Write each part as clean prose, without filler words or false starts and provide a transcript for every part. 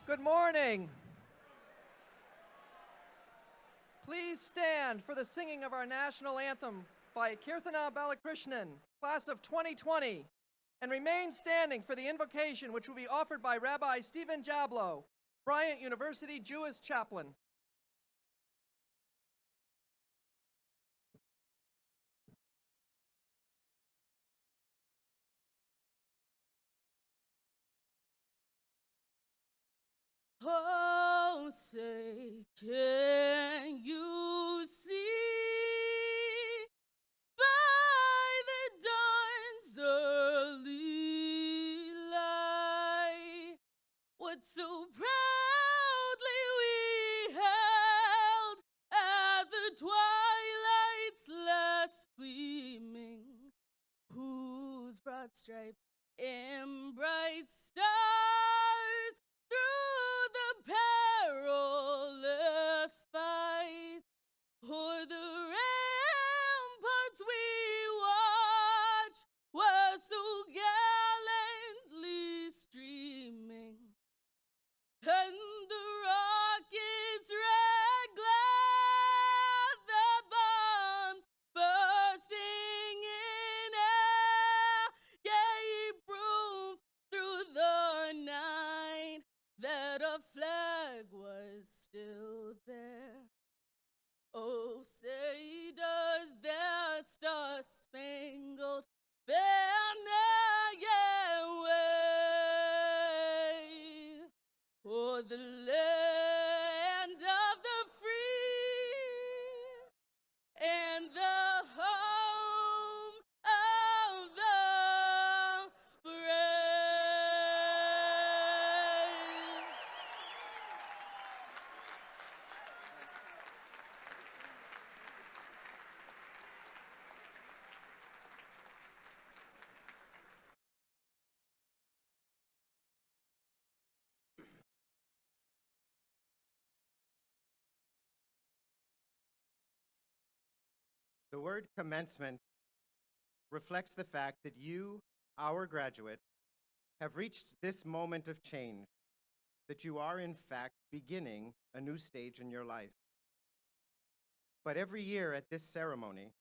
Good morning. Please stand for the singing of our national anthem by Keerthana Balakrishnan, class of 2020, and remain standing for the invocation which will be offered by Rabbi Stephen Jablow, Bryant University Jewish chaplain. Oh, say, can you see by the dawn's early light what so proudly we held at the twilight's last gleaming, whose broad stripe and bright stars through the perilous fight, o'er the ramparts we watched, were so gallantly streaming, and the rockets' red glare, the bombs bursting in air, gave proof through the night that a flag was still there. Oh, say, does that star-spangled banner yet wave o'er the land of the free and the home of the brave? The word commencement reflects the fact that you, our graduate, have reached this moment of change, that you are in fact beginning a new stage in your life. But every year at this ceremony,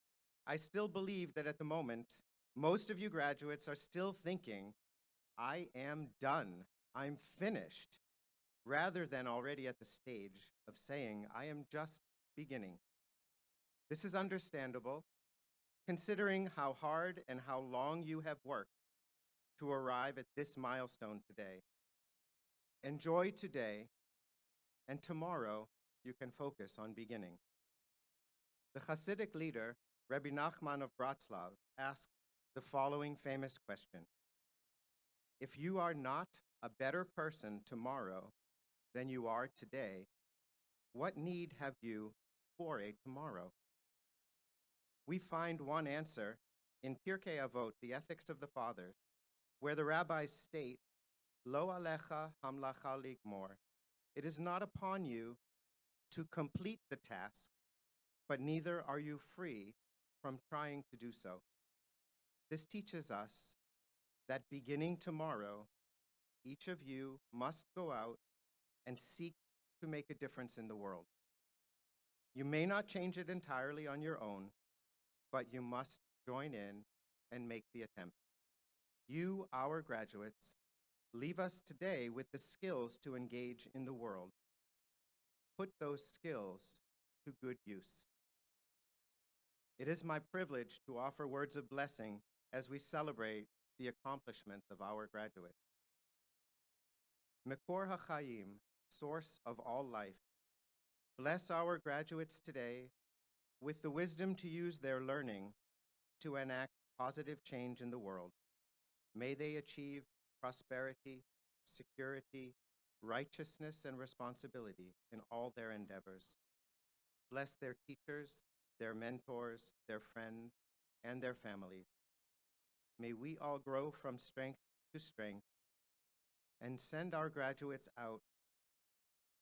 I still believe that at the moment, most of you graduates are still thinking, I am done, I'm finished, rather than already at the stage of saying, I am just beginning. This is understandable, considering how hard and how long you have worked to arrive at this milestone today. Enjoy today, and tomorrow you can focus on beginning. The Hasidic leader, Rabbi Nachman of Bratslav, asked the following famous question: if you are not a better person tomorrow than you are today, what need have you for a tomorrow? We find one answer in Pirkei Avot, the Ethics of the Fathers, where the rabbis state, Lo alecha hamlacha ligmor. It is not upon you to complete the task, but neither are you free from trying to do so. This teaches us that beginning tomorrow, each of you must go out and seek to make a difference in the world. You may not change it entirely on your own, but you must join in and make the attempt. You, our graduates, leave us today with the skills to engage in the world. Put those skills to good use. It is my privilege to offer words of blessing as we celebrate the accomplishment of our graduates. Mekor HaChaim, source of all life, bless our graduates today with the wisdom to use their learning to enact positive change in the world. May they achieve prosperity, security, righteousness, and responsibility in all their endeavors. Bless their teachers, their mentors, their friends, and their families. May we all grow from strength to strength and send our graduates out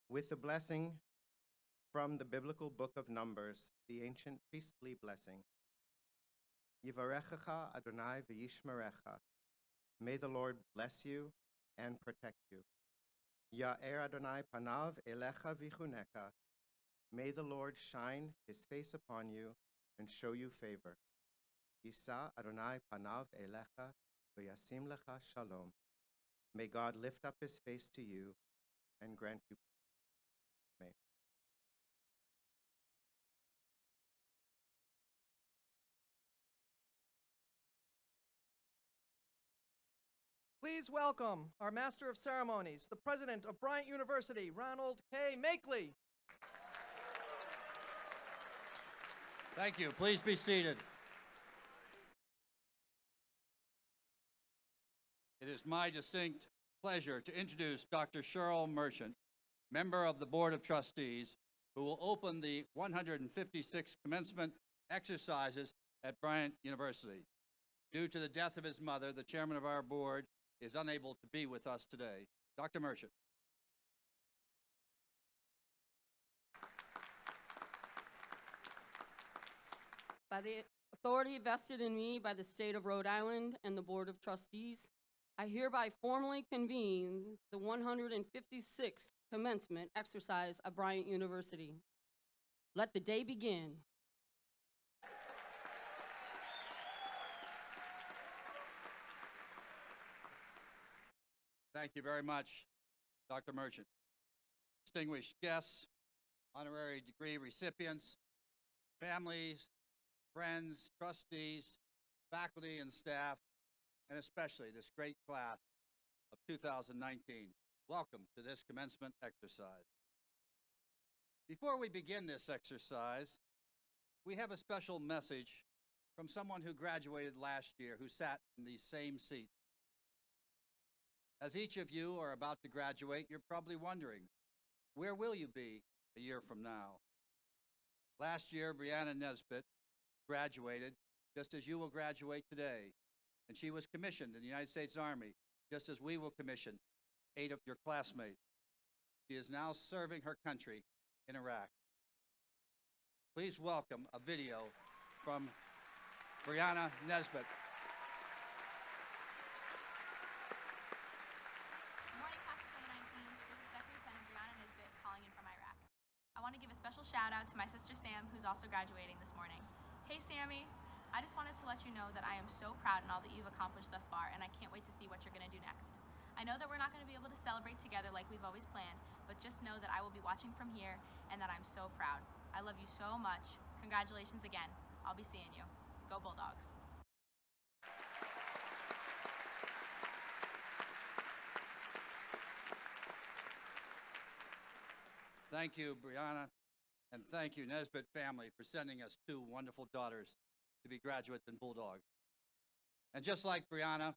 with the blessing from the biblical book of Numbers, the ancient priestly blessing. Yivarechecha Adonai v'yishmerecha. May the Lord bless you and protect you. Ya'er Adonai panav elecha vichuneka. May the Lord shine his face upon you and show you favor. Yisa Adonai panav elecha v'yasim lecha shalom. May God lift up his face to you and grant you may. Please welcome our Master of Ceremonies, the President of Bryant University, Ronald K. Machtley. Thank you. Please be seated. It is my distinct pleasure to introduce Dr. Cheryl Merchant, member of the Board of Trustees, who will open the 156th commencement exercises at Bryant University. Due to the death of his mother, the chairman of our board is unable to be with us today. Dr. Merchant. By the authority vested in me by the state of Rhode Island and the Board of Trustees, I hereby formally convene the 156th commencement exercise at Bryant University. Let the day begin. Thank you very much, Dr. Merchant. Distinguished guests, honorary degree recipients, families, friends, trustees, faculty and staff, and especially this great class of 2019. Welcome to this commencement exercise. Before we begin this exercise, we have a special message from someone who graduated last year, who sat in these same seats. As each of you are about to graduate, you're probably wondering, where will you be a year from now? Last year, Brianna Nesbitt graduated just as you will graduate today, and she was commissioned in the United States Army, just as we will commission 8 of your classmates. She is now serving her country in Iraq. Please welcome a video from Brianna Nesbitt. Good morning, class of 2019. This is Second Lieutenant Brianna Nesbitt calling in from Iraq. I want to give a special shout out to my sister Sam, who's also graduating this morning. Hey Sammy, I just wanted to let you know that I am so proud in all that you've accomplished thus far, and I can't wait to see what you're going to do next. I know that we're not going to be able to celebrate together like we've always planned, but just know that I will be watching from here and that I'm so proud. I love you so much. Congratulations again. I'll be seeing you. Go Bulldogs. Thank you, Brianna, and thank you, Nesbitt family, for sending us 2 wonderful daughters to be graduates in Bulldogs. And just like Brianna,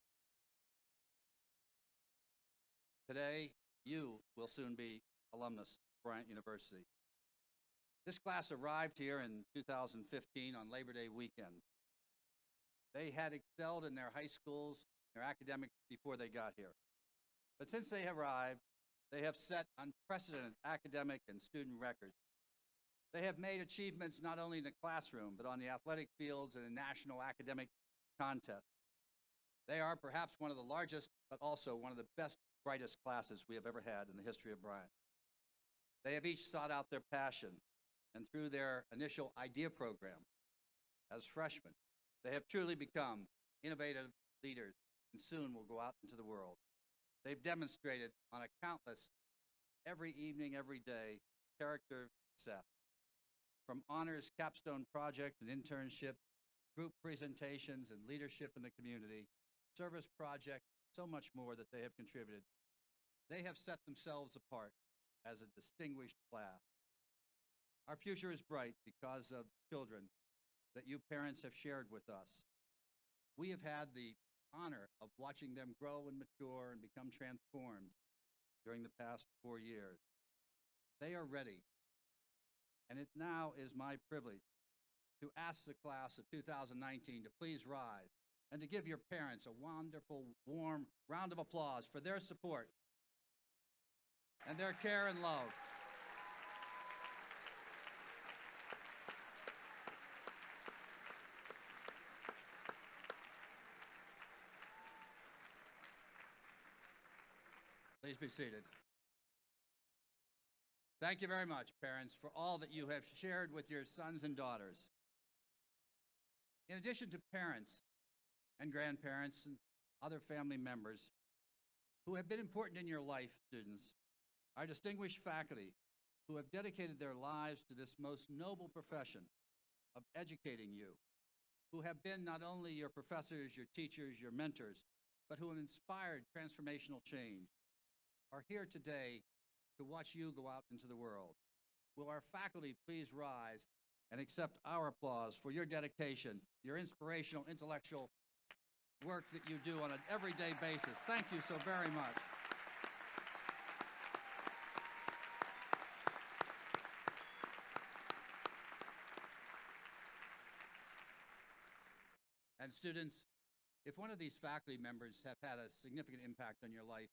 today you will soon be alumnus of Bryant University. This class arrived here in 2015 on Labor Day weekend. They had excelled in their high schools, their academics before they got here. But since they have arrived, they have set unprecedented academic and student records. They have made achievements not only in the classroom, but on the athletic fields and in national academic contests. They are perhaps one of the largest, but also one of the best, brightest classes we have ever had in the history of Bryant. They have each sought out their passion, and through their initial idea program, as freshmen, they have truly become innovative leaders and soon will go out into the world. They've demonstrated on a countless, every evening, every day, character success. From honors capstone projects and internships, group presentations and leadership in the community, service projects, so much more that they have contributed. They have set themselves apart as a distinguished class. Our future is bright because of children that you parents have shared with us. We have had the honor of watching them grow and mature and become transformed during the past 4 years. They are ready, and it now is my privilege to ask the class of 2019 to please rise and to give your parents a wonderful, warm round of applause for their support and their care and love. Please be seated. Thank you very much, parents, for all that you have shared with your sons and daughters. In addition to parents and grandparents and other family members who have been important in your life, students, our distinguished faculty who have dedicated their lives to this most noble profession of educating you, who have been not only your professors, your teachers, your mentors, but who have inspired transformational change, are here today to watch you go out into the world. Will our faculty please rise and accept our applause for your dedication, your inspirational, intellectual work that you do on an everyday basis. Thank you so very much. And students, if one of these faculty members have had a significant impact on your life,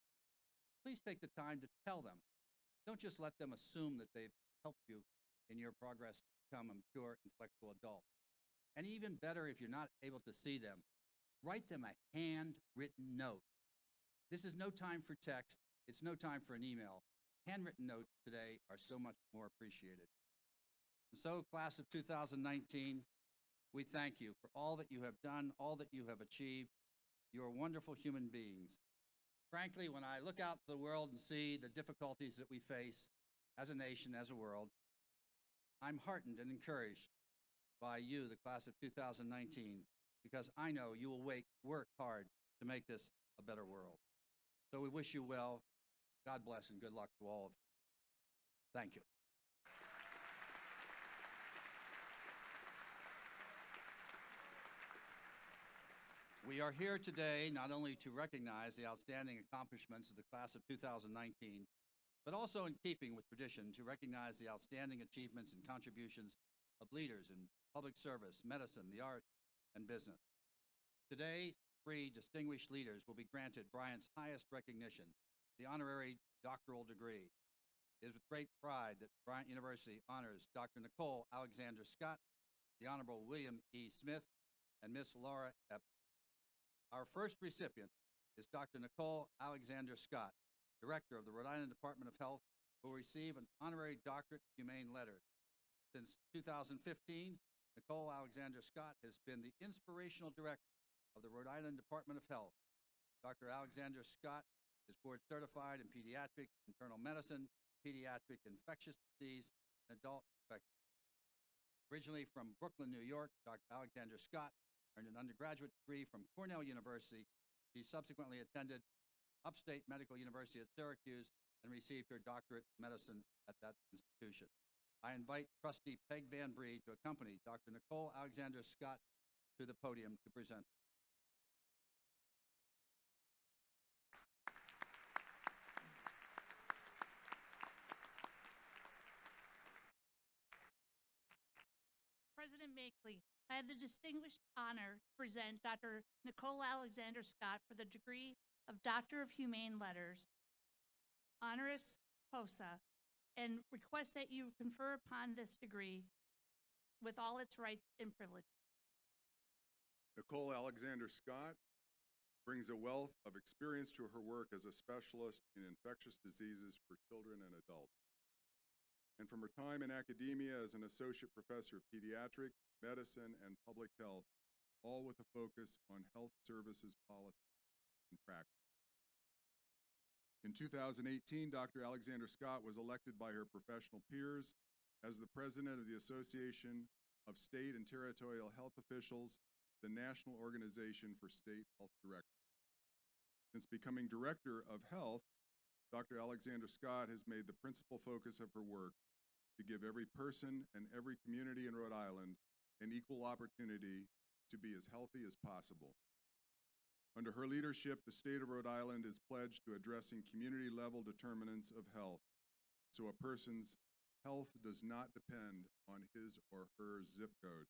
please take the time to tell them. Don't just let them assume that they've helped you in your progress to become a mature intellectual adult. And even better, if you're not able to see them, write them a handwritten note. This is no time for text. It's no time for an email. Handwritten notes today are so much more appreciated. And so, class of 2019, we thank you for all that you have done, all that you have achieved. You are wonderful human beings. Frankly, when I look out to the world and see the difficulties that we face as a nation, as a world, I'm heartened and encouraged by you, the class of 2019, because I know you will work hard to make this a better world. So we wish you well. God bless and good luck to all of you. Thank you. We are here today not only to recognize the outstanding accomplishments of the class of 2019, but also in keeping with tradition to recognize the outstanding achievements and contributions of leaders in public service, medicine, the arts, and business. Today, 3 distinguished leaders will be granted Bryant's highest recognition, the honorary doctoral degree. It is with great pride that Bryant University honors Dr. Nicole Alexander Scott, the Honorable William E. Smith, and Miss Laura Epps. Our first recipient is Dr. Nicole Alexander Scott, Director of the Rhode Island Department of Health, who will receive an honorary doctorate in humane letters. Since 2015, Nicole Alexander Scott has been the inspirational director of the Rhode Island Department of Health. Dr. Alexander Scott is board certified in pediatric internal medicine, pediatric infectious disease, and adult infection. Originally from Brooklyn, New York, Dr. Alexander Scott earned an undergraduate degree from Cornell University. She subsequently attended Upstate Medical University at Syracuse and received her doctorate in medicine at that institution. I invite Trustee Peg Van Bree to accompany Dr. Nicole Alexander Scott to the podium to present. President Machtley, I have the distinguished honor to present Dr. Nicole Alexander Scott for the degree of Doctor of Humane Letters, honoris causa, and request that you confer upon this degree with all its rights and privileges. Nicole Alexander Scott brings a wealth of experience to her work as a specialist in infectious diseases for children and adults. And from her time in academia as an associate professor of pediatric medicine and public health, all with a focus on health services policy and practice. In 2018, Dr. Alexander Scott was elected by her professional peers as the president of the Association of State and Territorial Health Officials, the National Organization for State Health Directors. Since becoming Director of Health, Dr. Alexander Scott has made the principal focus of her work to give every person and every community in Rhode Island an equal opportunity to be as healthy as possible. Under her leadership, the state of Rhode Island is pledged to addressing community-level determinants of health, so a person's health does not depend on his or her zip code.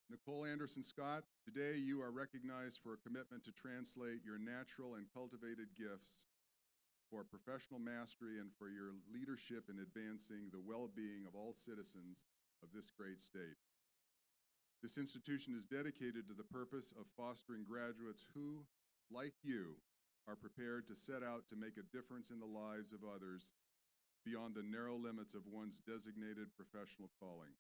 Nicole Anderson Scott, today you are recognized for a commitment to translate your natural and cultivated gifts for professional mastery and for your leadership in advancing the well-being of all citizens of this great state. This institution is dedicated to the purpose of fostering graduates who, like you, are prepared to set out to make a difference in the lives of others beyond the narrow limits of one's designated professional calling.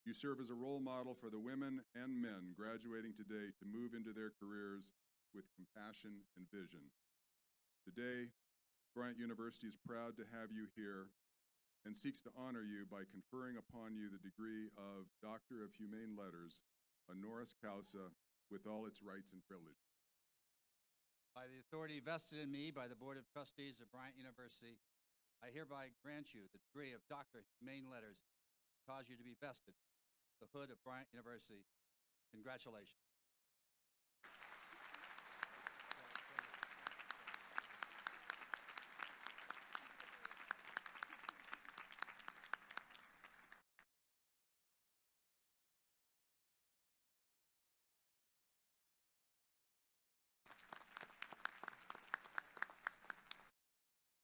You serve as a role model for the women and men graduating today to move into their careers with compassion and vision. Today, Bryant University is proud to have you here and seeks to honor you by conferring upon you the degree of Doctor of Humane Letters, honoris causa, with all its rights and privileges. By the authority vested in me by the Board of Trustees of Bryant University, I hereby grant you the degree of Doctor of Humane Letters, cause you to be vested with the hood of Bryant University. Congratulations.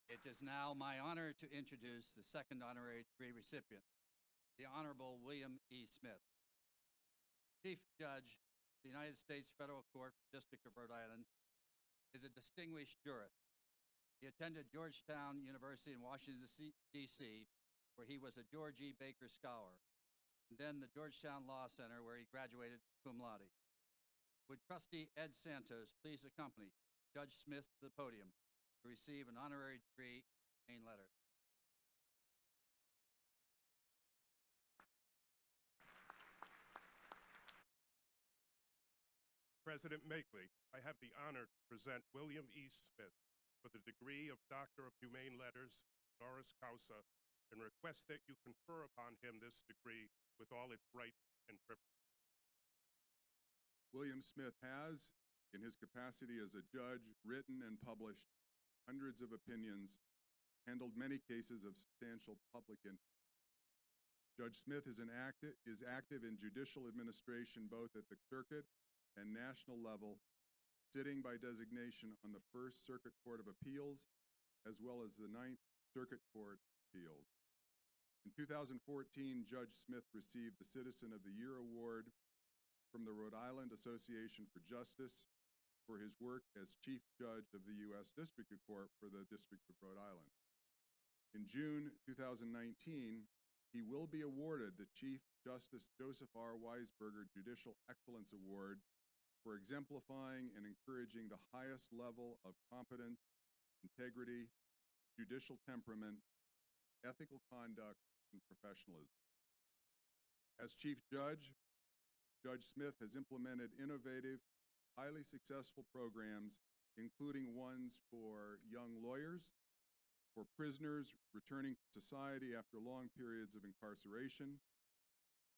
It is now my honor to introduce the second honorary degree recipient, the Honorable William E. Smith. Chief Judge of the United States Federal Court, District of Rhode Island, is a distinguished jurist. He attended Georgetown University in Washington, D.C., where he was a George E. Baker Scholar, and then the Georgetown Law Center, where he graduated cum laude. Would Trustee Ed Santos please accompany Judge Smith to the podium to receive an honorary degree in letters? President Machtley, I have the honor to present William E. Smith for the degree of Doctor of Humane Letters, honoris causa, and request that you confer upon him this degree with all its rights and privileges. William Smith has, in his capacity as a judge, written and published hundreds of opinions, handled many cases of substantial public interest. Judge Smith is active in judicial administration both at the circuit and national level, sitting by designation on the First Circuit Court of Appeals, as well as the Ninth Circuit Court of Appeals. In 2014, Judge Smith received the Citizen of the Year Award from the Rhode Island Association for Justice for his work as Chief Judge of the U.S. District Court for the District of Rhode Island. In June 2019, he will be awarded the Chief Justice Joseph R. Weisberger Judicial Excellence Award for exemplifying and encouraging the highest level of competence, integrity, judicial temperament, ethical conduct, and professionalism. As Chief Judge, Judge Smith has implemented innovative, highly successful programs, including ones for young lawyers, for prisoners returning to society after long periods of incarceration,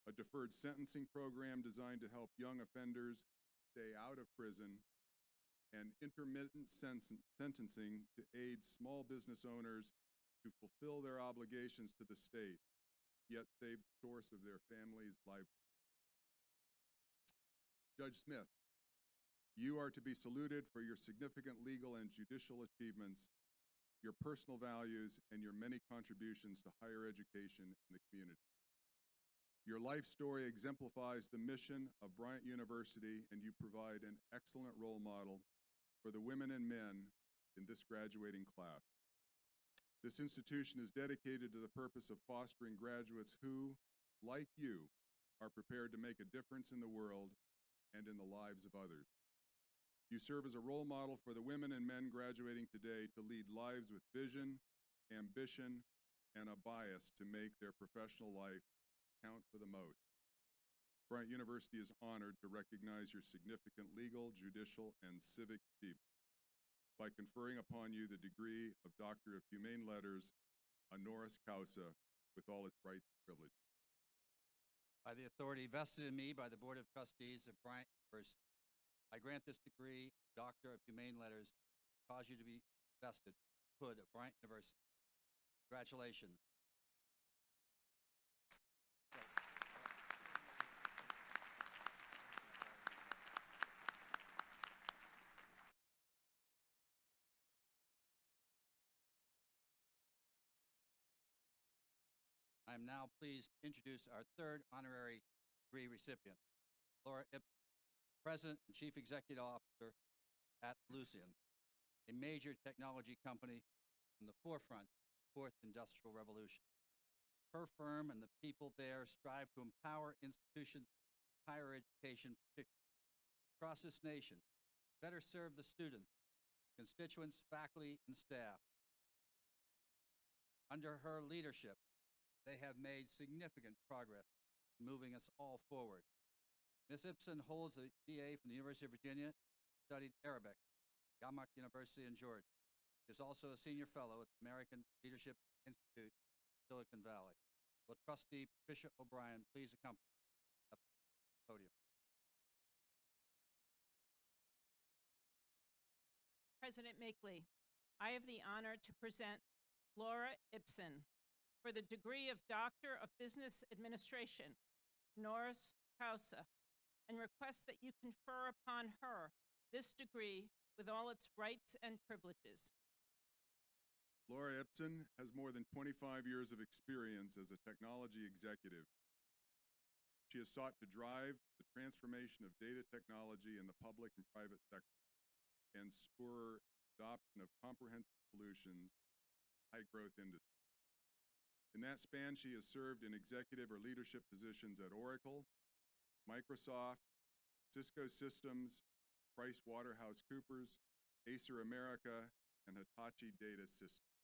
a deferred sentencing program designed to help young offenders stay out of prison, and intermittent sentencing to aid small business owners to fulfill their obligations to the state, yet save the source of their family's livelihood. Judge Smith, you are to be saluted for your significant legal and judicial achievements, your personal values, and your many contributions to higher education in the community. Your life story exemplifies the mission of Bryant University, and you provide an excellent role model for the women and men in this graduating class. This institution is dedicated to the purpose of fostering graduates who, like you, are prepared to make a difference in the world and in the lives of others. You serve as a role model for the women and men graduating today to lead lives with vision, ambition, and a bias to make their professional life count for the most. Bryant University is honored to recognize your significant legal, judicial, and civic achievements by conferring upon you the degree of Doctor of Humane Letters, honoris causa, with all its rights and privileges. By the authority vested in me by the Board of Trustees of Bryant University, I grant this degree, Doctor of Humane Letters, cause you to be vested, hood of Bryant University. Congratulations. I am now pleased to introduce our third honorary degree recipient, Laura Ipsen, President and Chief Executive Officer at Lucien. a major technology company in the forefront of the fourth industrial revolution. Her firm and the people there strive to empower institutions of higher education across this nation, better serve the students, constituents, faculty, and staff. Under her leadership, they have made significant progress in moving us all forward. Ms. Ipsen holds a BA from the University of Virginia, studied Arabic at Yamaha University in Georgia. She is also a senior fellow at the American Leadership Institute, Silicon Valley. Will trustee Patricia O'Brien please accompany us up to the podium? President Machtley, I have the honor to present Laura Ipsen for the degree of Doctor of Business Administration, honoris causa, and request that you confer upon her this degree with all its rights and privileges. Laura Ipsen has more than 25 years of experience as a technology executive. She has sought to drive the transformation of data technology in the public and private sector and spur adoption of comprehensive solutions in high-growth industries. In that span, she has served in executive or leadership positions at Oracle, Microsoft, Cisco Systems, PricewaterhouseCoopers, Acer America, and Hitachi Data Systems.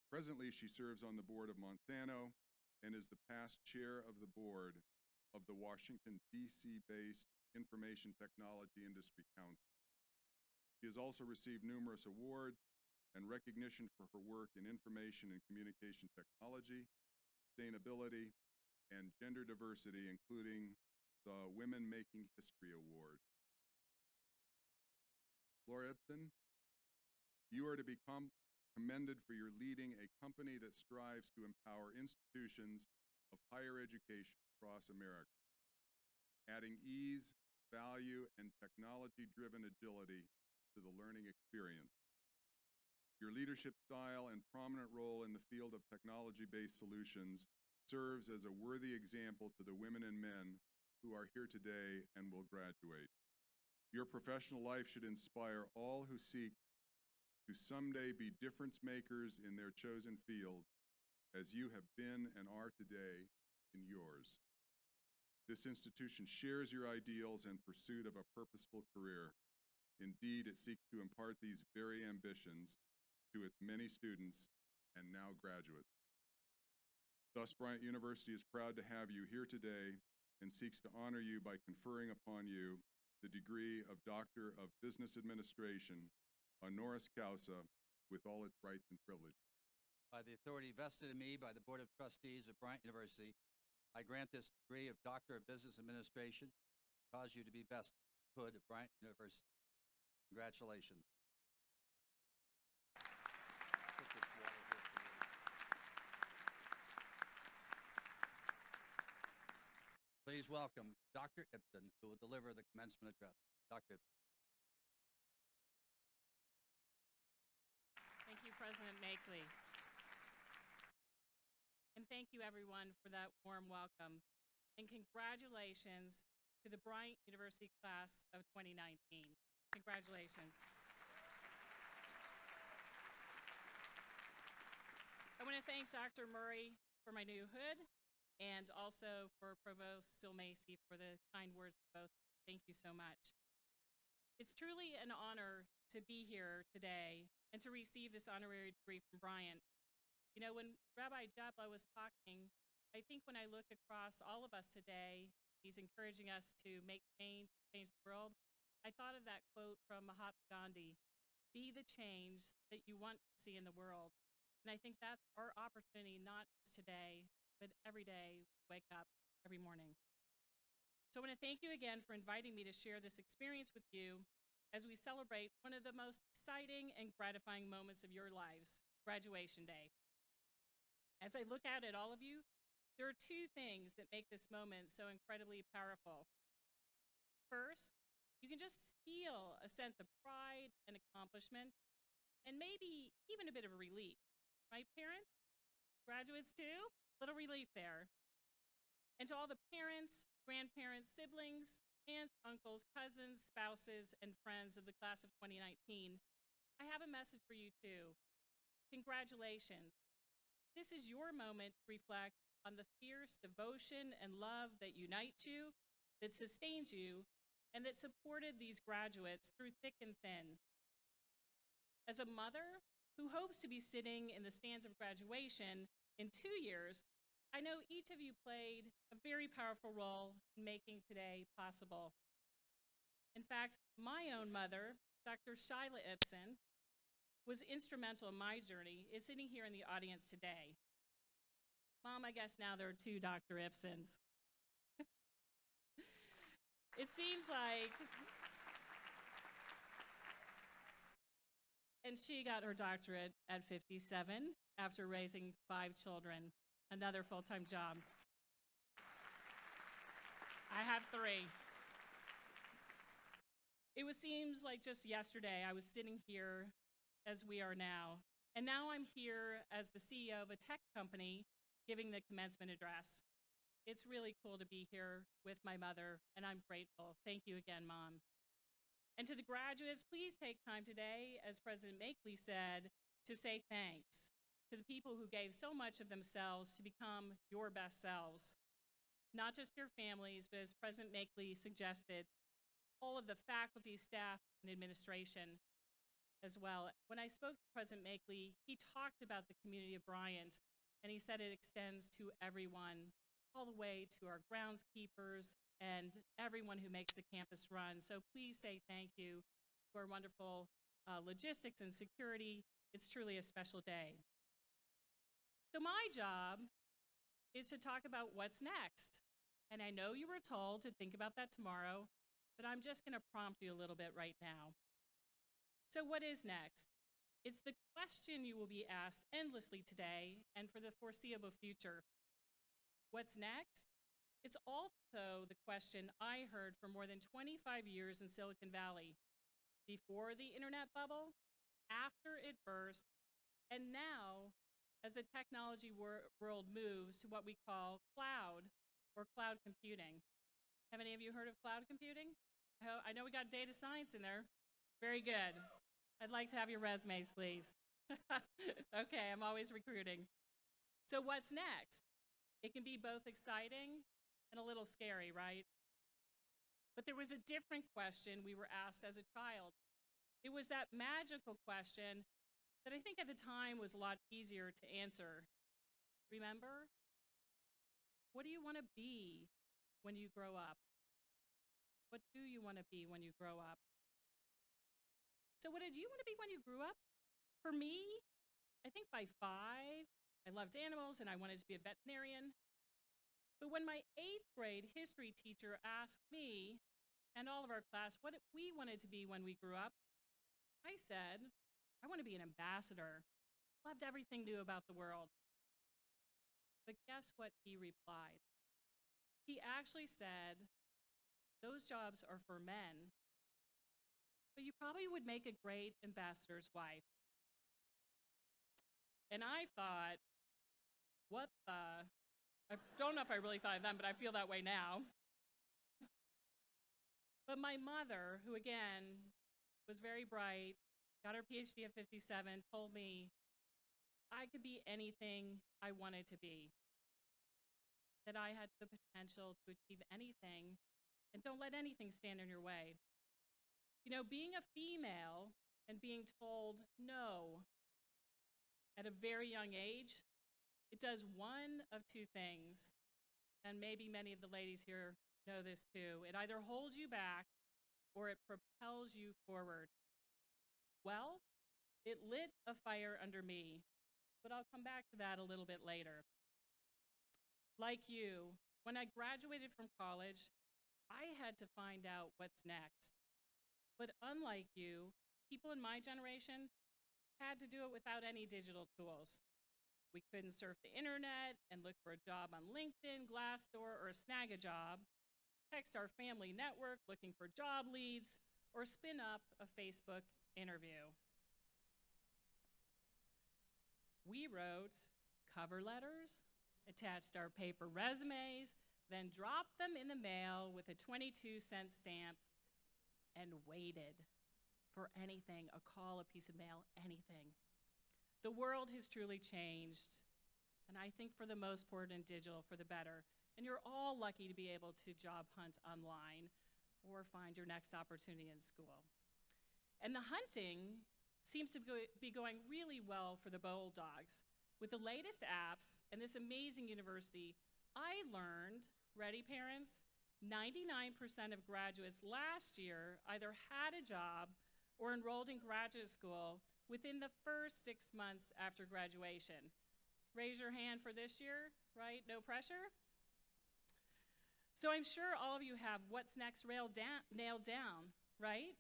Presently, she serves on the board of Monsanto and is the past chair of the board of the Washington, D.C.-based Information Technology Industry Council. She has also received numerous awards and recognition for her work in information and communication technology, sustainability, and gender diversity, including the Women Making History Award. Laura Ipsen, you are to be commended for your leading a company that strives to empower institutions of higher education across America, adding ease, value, and technology-driven agility to the learning experience. Your leadership style and prominent role in the field of technology-based solutions serves as a worthy example to the women and men who are here today and will graduate. Your professional life should inspire all who seek to someday be difference makers in their chosen field, as you have been and are today in yours. This institution shares your ideals and pursuit of a purposeful career. Indeed, it seeks to impart these very ambitions to its many students and now graduates. Thus, Bryant University is proud to have you here today and seeks to honor you by conferring upon you the degree of Doctor of Business Administration, honoris causa, with all its rights and privileges. By the authority vested in me by the Board of Trustees of Bryant University, I grant this degree of Doctor of Business Administration to cause you to be vested in the hood of Bryant University. Congratulations. Please welcome Dr. Ipsen, who will deliver the commencement address. Dr. Ipsen. Thank you, President Machtley. And thank you, everyone, for that warm welcome. And congratulations to the Bryant University class of 2019. Congratulations. I want to thank Dr. Murray for my new hood and also for Provost Stilmacy for the kind words of both. Thank you so much. It's truly an honor to be here today and to receive this honorary degree from Bryant. You know, when Rabbi Jablow was talking, I think when I look across all of us today, he's encouraging us to make change the world. I thought of that quote from Mahatma Gandhi, "Be the change that you want to see in the world." And I think that's our opportunity, not just today, but every day, wake up every morning. So I want to thank you again for inviting me to share this experience with you as we celebrate one of the most exciting and gratifying moments of your lives, graduation day. As I look out at all of you, there are two things that make this moment so incredibly powerful. First, you can just feel a sense of pride and accomplishment, and maybe even a bit of relief. Right, parents? Graduates too? Little relief there. And to all the parents, grandparents, siblings, aunts, uncles, cousins, spouses, and friends of the class of 2019, I have a message for you too. Congratulations. This is your moment to reflect on the fierce devotion and love that unites you, that sustains you, and that supported these graduates through thick and thin. As a mother who hopes to be sitting in the stands of graduation in 2 years, I know each of you played a very powerful role in making today possible. In fact, my own mother, Dr. Shyla Ipsen, was instrumental in my journey, is sitting here in the audience today. Mom, I guess now there are 2 Dr. Ipsens. It seems like, and she got her doctorate at 57 after raising 5 children, another full-time job. I have 3. It seems like just yesterday I was sitting here as we are now, and now I'm here as the CEO of a tech company giving the commencement address. It's really cool to be here with my mother, and I'm grateful. Thank you again, Mom. And to the graduates, please take time today, as President Machtley said, to say thanks to the people who gave so much of themselves to become your best selves. Not just your families, but as President Machtley suggested, all of the faculty, staff, and administration as well. When I spoke to President Machtley, he talked about the community of Bryant, and he said it extends to everyone, all the way to our groundskeepers and everyone who makes the campus run. So please say thank you to our wonderful logistics and security. It's truly a special day. So my job is to talk about what's next. And I know you were told to think about that tomorrow, but I'm just going to prompt you a little bit right now. So what is next? It's the question you will be asked endlessly today and for the foreseeable future. What's next? It's also the question I heard for more than 25 years in Silicon Valley, before the internet bubble, after it burst, and now as the technology world moves to what we call cloud or cloud computing. Have any of you heard of cloud computing? I know we got data science in there. Very good. I'd like to have your resumes, please. Okay, I'm always recruiting. So what's next? It can be both exciting and a little scary, right? But there was a different question we were asked as a child. It was that magical question that I think at the time was a lot easier to answer. Remember? What do you want to be when you grow up? What do you want to be when you grow up? So what did you want to be when you grew up? For me, I think by 5, I loved animals and I wanted to be a veterinarian. But when my 8th grade history teacher asked me and all of our class what we wanted to be when we grew up, I said, I want to be an ambassador. Loved everything new about the world. But guess what he replied? He actually said, those jobs are for men, but you probably would make a great ambassador's wife. And I thought, what the? I don't know if I really thought of them, but I feel that way now. But my mother, who again was very bright, got her Ph.D. at 57, told me I could be anything I wanted to be, that I had the potential to achieve anything, and don't let anything stand in your way. You know, being a female and being told no at a very young age, it does one of 2 things, and maybe many of the ladies here know this too. It either holds you back or it propels you forward. Well, it lit a fire under me, but I'll come back to that a little bit later. Like you, when I graduated from college, I had to find out what's next. But unlike you, people in my generation had to do it without any digital tools. We couldn't surf the internet and look for a job on LinkedIn, Glassdoor, or snag a job, text our family network looking for job leads, or spin up a Facebook interview. We wrote cover letters, attached our paper resumes, then dropped them in the mail with a 22-cent stamp and waited for anything, a call, a piece of mail, anything. The world has truly changed, and I think for the most part in digital for the better. And you're all lucky to be able to job hunt online or find your next opportunity in school. And the hunting seems to be going really well for the Bulldogs. With the latest apps and this amazing university, I learned, ready parents, 99% of graduates last year either had a job or enrolled in graduate school within the first 6 months after graduation. Raise your hand for this year, right? No pressure? So I'm sure all of you have what's next nailed down, right?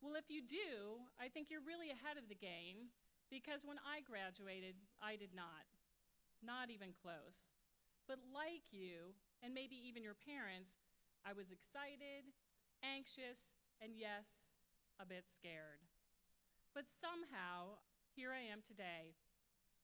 Well, if you do, I think you're really ahead of the game, because when I graduated, I did not even close. But like you, and maybe even your parents, I was excited, anxious, and yes, a bit scared. But somehow, here I am today,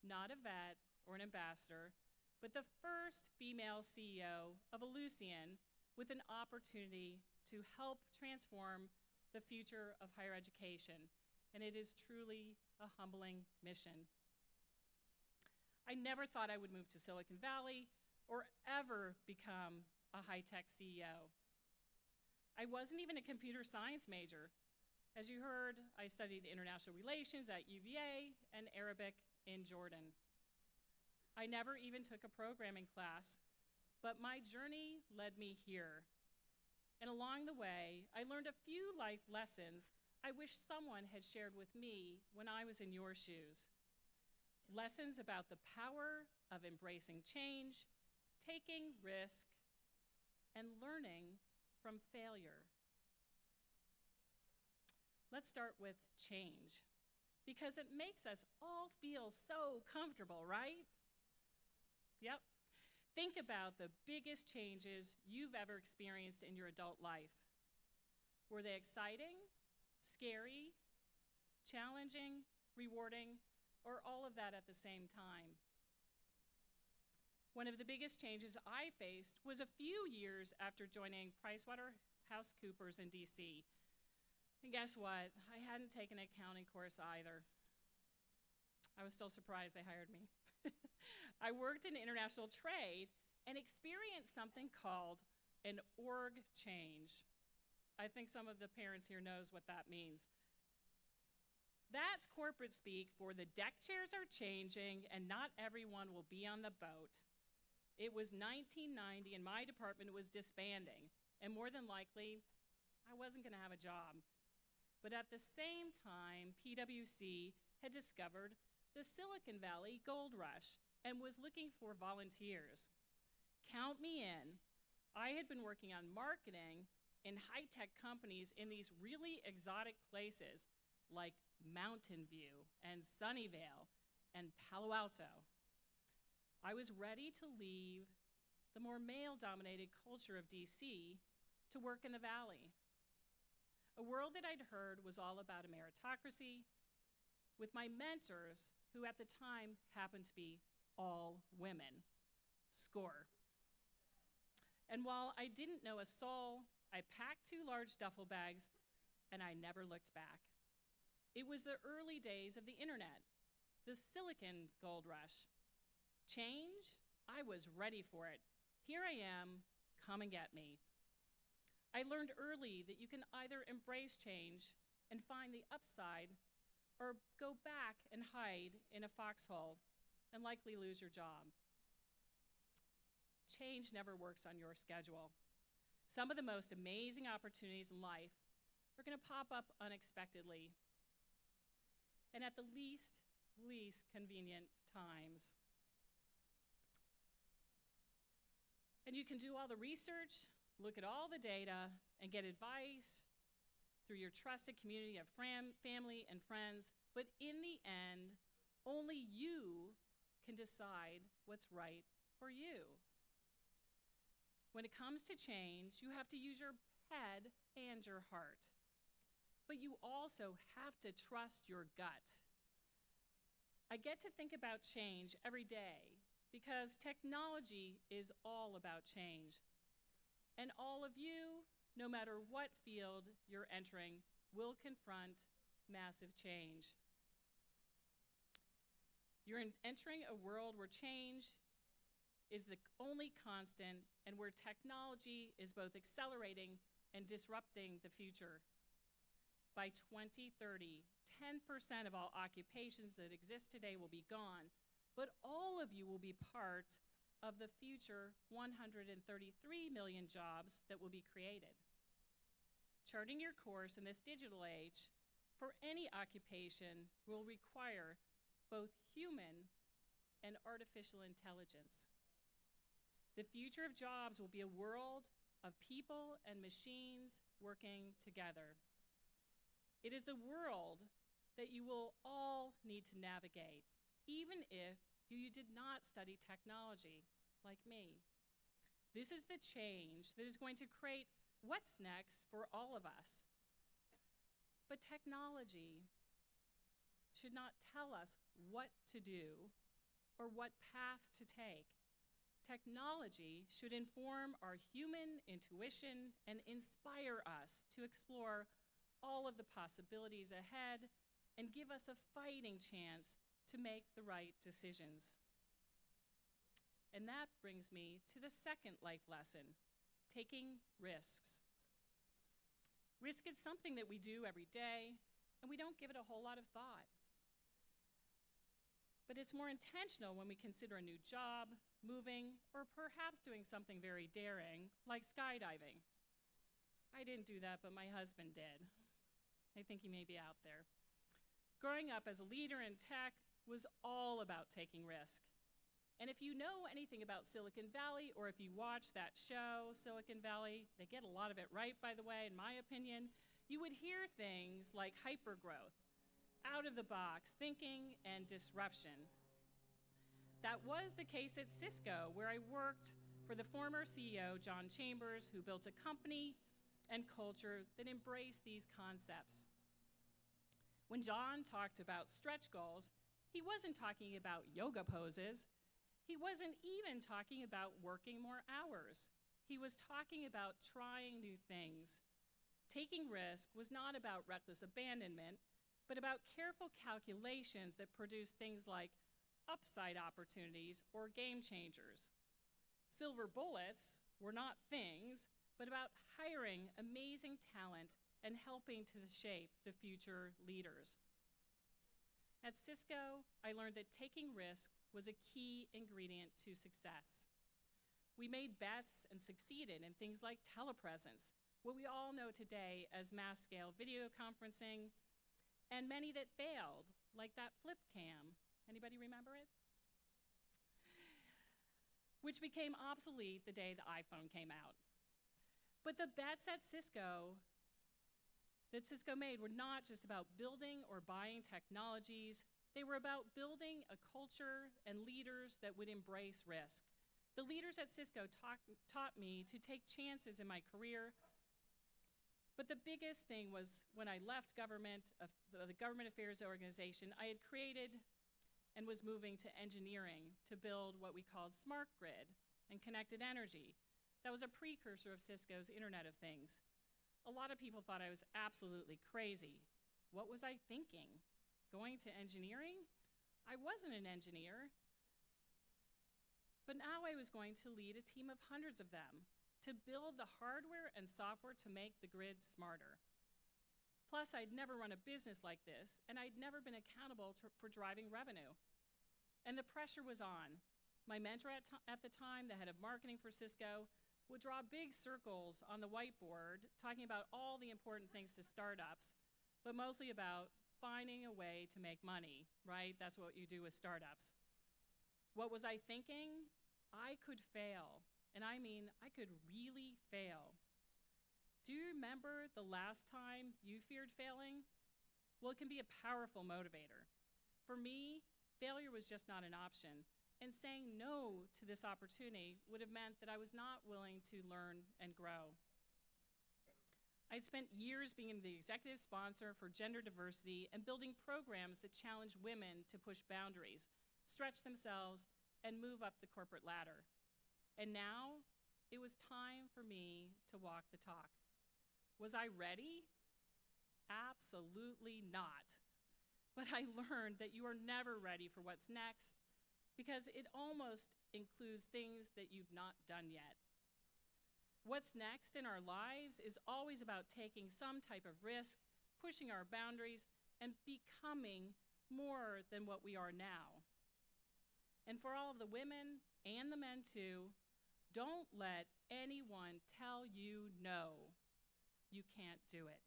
not a vet or an ambassador, but the first female CEO of Ellucian, with an opportunity to help transform the future of higher education. And it is truly a humbling mission. I never thought I would move to Silicon Valley or ever become a high-tech CEO. I wasn't even a computer science major. As you heard, I studied international relations at UVA and Arabic in Jordan. I never even took a programming class, but my journey led me here. And along the way, I learned a few life lessons I wish someone had shared with me when I was in your shoes. Lessons about the power of embracing change, taking risk, and learning from failure. Let's start with change, because it makes us all feel so comfortable, right? Yep. Think about the biggest changes you've ever experienced in your adult life. Were they exciting, scary, challenging, rewarding, or all of that at the same time? One of the biggest changes I faced was a few years after joining PricewaterhouseCoopers in DC. And guess what? I hadn't taken an accounting course either. I was still surprised they hired me. I worked in international trade and experienced something called an org change. I think some of the parents here knows what that means. That's corporate speak for the deck chairs are changing and not everyone will be on the boat. It was 1990 and my department was disbanding, and more than likely, I wasn't gonna have a job. But at the same time, PwC had discovered the Silicon Valley gold rush and was looking for volunteers. Count me in. I had been working on marketing in high-tech companies in these really exotic places like Mountain View and Sunnyvale and Palo Alto. I was ready to leave the more male-dominated culture of DC to work in the Valley. A world that I'd heard was all about a meritocracy, with my mentors, who at the time happened to be all women. Score. And while I didn't know a soul, I packed 2 large duffel bags, and I never looked back. It was the early days of the internet, the Silicon Gold Rush. Change? I was ready for it. Here I am, come and get me. I learned early that you can either embrace change and find the upside, or go back and hide in a foxhole and likely lose your job. Change never works on your schedule. Some of the most amazing opportunities in life are gonna pop up unexpectedly and at the least convenient times. And you can do all the research, look at all the data, and get advice through your trusted community of family and friends, but in the end, only you can decide what's right for you. When it comes to change, you have to use your head and your heart, but you also have to trust your gut. I get to think about change every day because technology is all about change. And all of you, no matter what field you're entering, will confront massive change. You're entering a world where change is the only constant and where technology is both accelerating and disrupting the future. By 2030, 10% of all occupations that exist today will be gone, but all of you will be part of the future 133 million jobs that will be created. Charting your course in this digital age for any occupation will require both human and artificial intelligence. The future of jobs will be a world of people and machines working together. It is the world that you will all need to navigate, even if you did not study technology like me. This is the change that is going to create what's next for all of us. But technology should not tell us what to do or what path to take. Technology should inform our human intuition and inspire us to explore all of the possibilities ahead and give us a fighting chance to make the right decisions. And that brings me to the second life lesson, taking risks. Risk is something that we do every day, and we don't give it a whole lot of thought. But it's more intentional when we consider a new job, moving, or perhaps doing something very daring, like skydiving. I didn't do that, but my husband did. I think he may be out there. Growing up as a leader in tech was all about taking risk. And if you know anything about Silicon Valley, or if you watch that show, Silicon Valley, they get a lot of it right, by the way, in my opinion, you would hear things like hypergrowth, out-of-the-box thinking, and disruption. That was the case at Cisco, where I worked for the former CEO, John Chambers, who built a company and culture that embraced these concepts. When John talked about stretch goals, he wasn't talking about yoga poses. He wasn't even talking about working more hours. He was talking about trying new things. Taking risk was not about reckless abandonment, but about careful calculations that produce things like upside opportunities or game changers. Silver bullets were not things, but about hiring amazing talent and helping to shape the future leaders. At Cisco, I learned that taking risk was a key ingredient to success. We made bets and succeeded in things like telepresence, what we all know today as mass-scale video conferencing, and many that failed, like that flip cam. Anybody remember it? Which became obsolete the day the iPhone came out. But the bets at Cisco that Cisco made were not just about building or buying technologies. They were about building a culture and leaders that would embrace risk. The leaders at Cisco taught me to take chances in my career. But the biggest thing was when I left government, the government affairs organization I had created and was moving to engineering to build what we called smart grid and connected energy. That was a precursor of Cisco's Internet of Things. A lot of people thought I was absolutely crazy. What was I thinking? Going to engineering? I wasn't an engineer. But now I was going to lead a team of hundreds of them to build the hardware and software to make the grid smarter. Plus, I'd never run a business like this, and I'd never been accountable for driving revenue. And the pressure was on. My mentor at the time, the head of marketing for Cisco, would draw big circles on the whiteboard talking about all the important things to startups, but mostly about finding a way to make money, right? That's what you do with startups. What was I thinking? I could fail. And I mean, I could really fail. Do you remember the last time you feared failing? Well, it can be a powerful motivator. For me, failure was just not an option. And saying no to this opportunity would have meant that I was not willing to learn and grow. I'd spent years being the executive sponsor for gender diversity and building programs that challenge women to push boundaries, stretch themselves, and move up the corporate ladder. And now, it was time for me to walk the talk. Was I ready? Absolutely not. But I learned that you are never ready for what's next because it almost includes things that you've not done yet. What's next in our lives is always about taking some type of risk, pushing our boundaries, and becoming more than what we are now. And for all of the women and the men too, don't let anyone tell you no. You can't do it.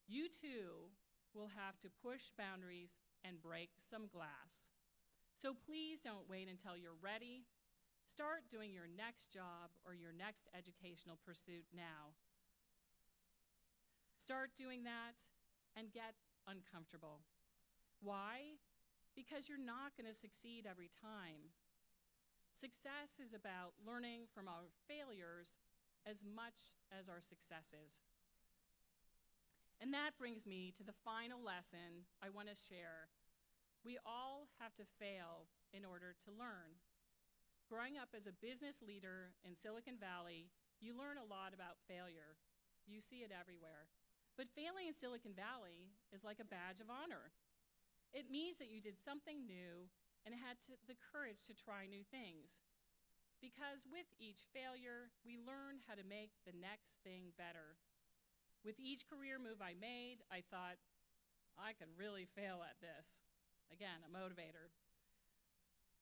You too will have to push boundaries and break some glass. So please don't wait until you're ready. Start doing your next job or your next educational pursuit now. Start doing that and get uncomfortable. Why? Because you're not going to succeed every time. Success is about learning from our failures as much as our successes. And that brings me to the final lesson I want to share. We all have to fail in order to learn. Growing up as a business leader in Silicon Valley, you learn a lot about failure. You see it everywhere. But failing in Silicon Valley is like a badge of honor. It means that you did something new and had the courage to try new things. Because with each failure, we learn how to make the next thing better. With each career move I made, I thought, I could really fail at this. Again, a motivator.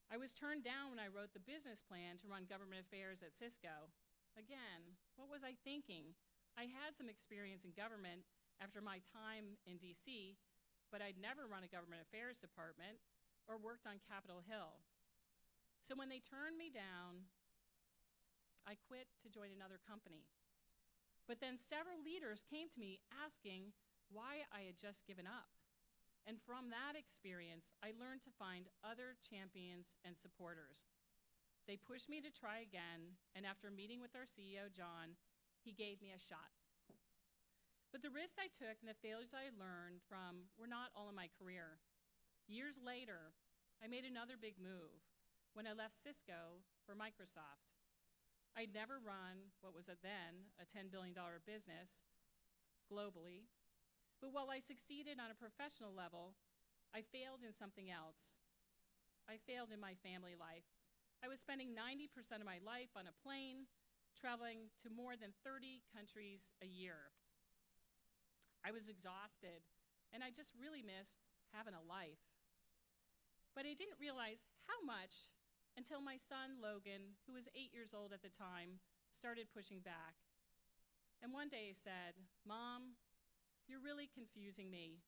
I was turned down when I wrote the business plan to run government affairs at Cisco. Again, what was I thinking? I had some experience in government after my time in DC, but I'd never run a government affairs department or worked on Capitol Hill. So when they turned me down, I quit to join another company. But then several leaders came to me asking why I had just given up. And from that experience, I learned to find other champions and supporters. They pushed me to try again, and after meeting with our CEO, John, he gave me a shot. But the risks I took and the failures I learned from were not all in my career. Years later, I made another big move when I left Cisco for Microsoft. I'd never run what was then a $10 billion business globally. But while I succeeded on a professional level, I failed in something else. I failed in my family life. I was spending 90% of my life on a plane, traveling to more than 30 countries a year. I was exhausted, and I just really missed having a life. But I didn't realize how much until my son, Logan, who was 8 years old at the time, started pushing back. And one day he said, "Mom, you're really confusing me.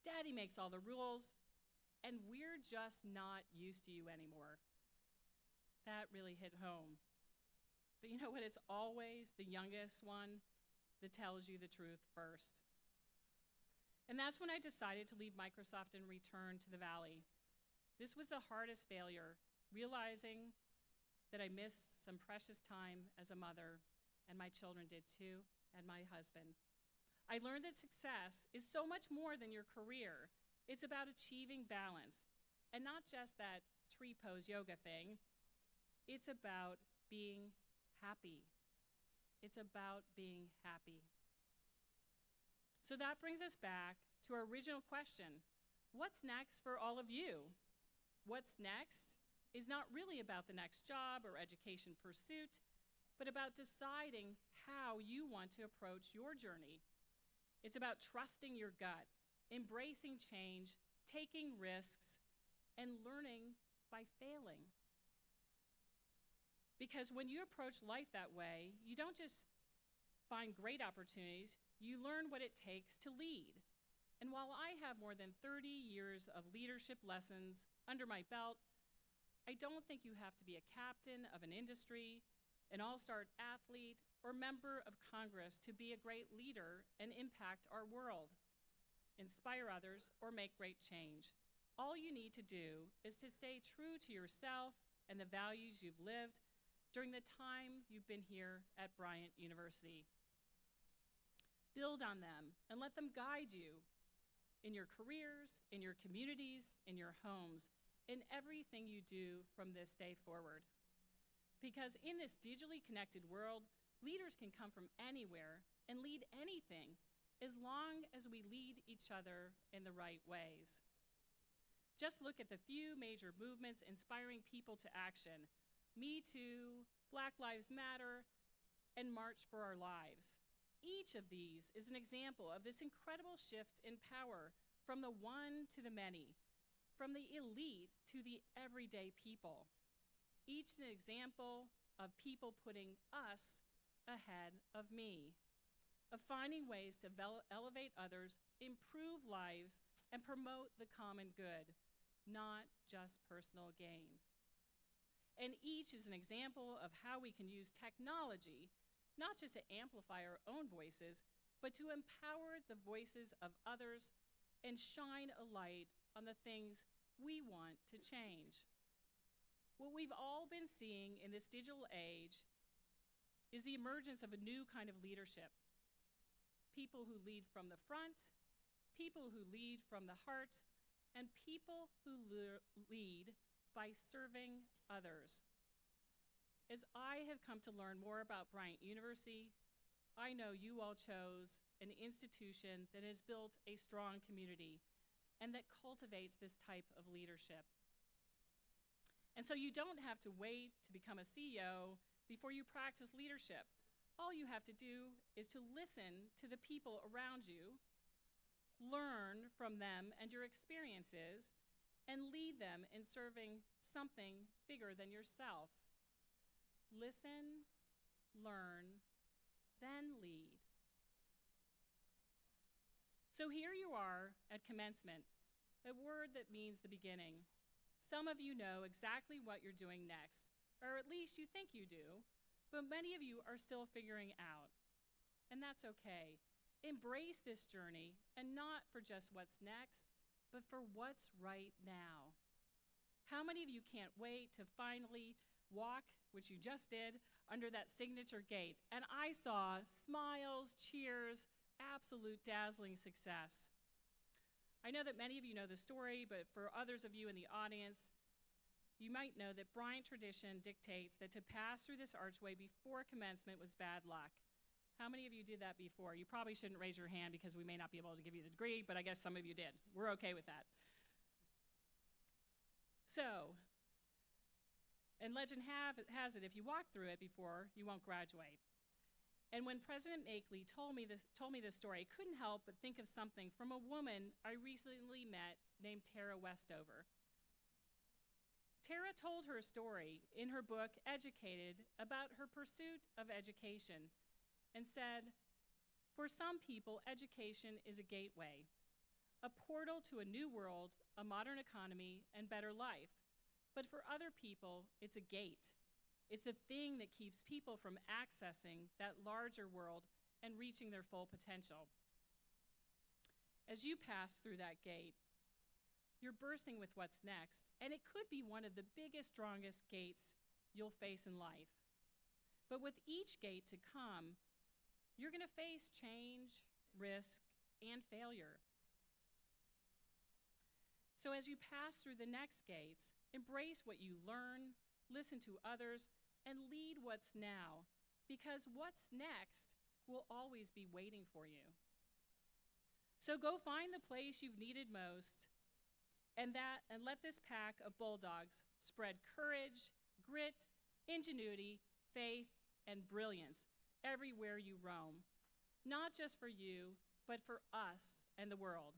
Daddy makes all the rules, and we're just not used to you anymore." That really hit home. But you know what? It's always the youngest one that tells you the truth first. And that's when I decided to leave Microsoft and return to the Valley. This was the hardest failure, realizing that I missed some precious time as a mother, and my children did too, and my husband. I learned that success is so much more than your career. It's about achieving balance, and not just that tree pose yoga thing. It's about being happy. It's about being happy. So that brings us back to our original question. What's next for all of you? What's next is not really about the next job or education pursuit, but about deciding how you want to approach your journey. It's about trusting your gut, embracing change, taking risks, and learning by failing. Because when you approach life that way, you don't just find great opportunities, you learn what it takes to lead. And while I have more than 30 years of leadership lessons under my belt, I don't think you have to be a captain of an industry, an all-star athlete, or member of Congress to be a great leader and impact our world, inspire others, or make great change. All you need to do is to stay true to yourself and the values you've lived during the time you've been here at Bryant University. Build on them and let them guide you in your careers, in your communities, in your homes, in everything you do from this day forward. Because in this digitally connected world, leaders can come from anywhere and lead anything, as long as we lead each other in the right ways. Just look at the few major movements inspiring people to action: Me Too, Black Lives Matter, and March for Our Lives. Each of these is an example of this incredible shift in power from the one to the many, from the elite to the everyday people. Each an example of people putting us ahead of me, of finding ways to elevate others, improve lives, and promote the common good, not just personal gain. And each is an example of how we can use technology, not just to amplify our own voices, but to empower the voices of others and shine a light on the things we want to change. What we've all been seeing in this digital age is the emergence of a new kind of leadership. People who lead from the front, people who lead from the heart, and people who lead by serving others. As I have come to learn more about Bryant University, I know you all chose an institution that has built a strong community and that cultivates this type of leadership. And so you don't have to wait to become a CEO before you practice leadership. All you have to do is to listen to the people around you, learn from them and your experiences, and lead them in serving something bigger than yourself. Listen, learn, then lead. So here you are at commencement, a word that means the beginning. Some of you know exactly what you're doing next, or at least you think you do, but many of you are still figuring out. And that's okay. Embrace this journey, and not for just what's next, but for what's right now. How many of you can't wait to finally walk, which you just did, under that signature gate? And I saw smiles, cheers, absolute dazzling success. I know that many of you know the story, but for others of you in the audience, you might know that Bryant tradition dictates that to pass through this archway before commencement was bad luck. How many of you did that before? You probably shouldn't raise your hand because we may not be able to give you the degree, but I guess some of you did. We're okay with that. So, and legend has it, if you walk through it before, you won't graduate. And when President Machtley told me this story, I couldn't help but think of something from a woman I recently met named Tara Westover. Tara told her story in her book, Educated, about her pursuit of education, and said, "For some people, education is a gateway, a portal to a new world, a modern economy, and better life. But for other people, it's a gate. It's a thing that keeps people from accessing that larger world and reaching their full potential. As you pass through that gate, you're bursting with what's next, and it could be one of the biggest, strongest gates you'll face in life. But with each gate to come, you're going to face change, risk, and failure. So as you pass through the next gates, embrace what you learn, listen to others, and lead what's now, because what's next will always be waiting for you. So go find the place you've needed most, and let this pack of bulldogs spread courage, grit, ingenuity, faith, and brilliance everywhere you roam, not just for you, but for us and the world.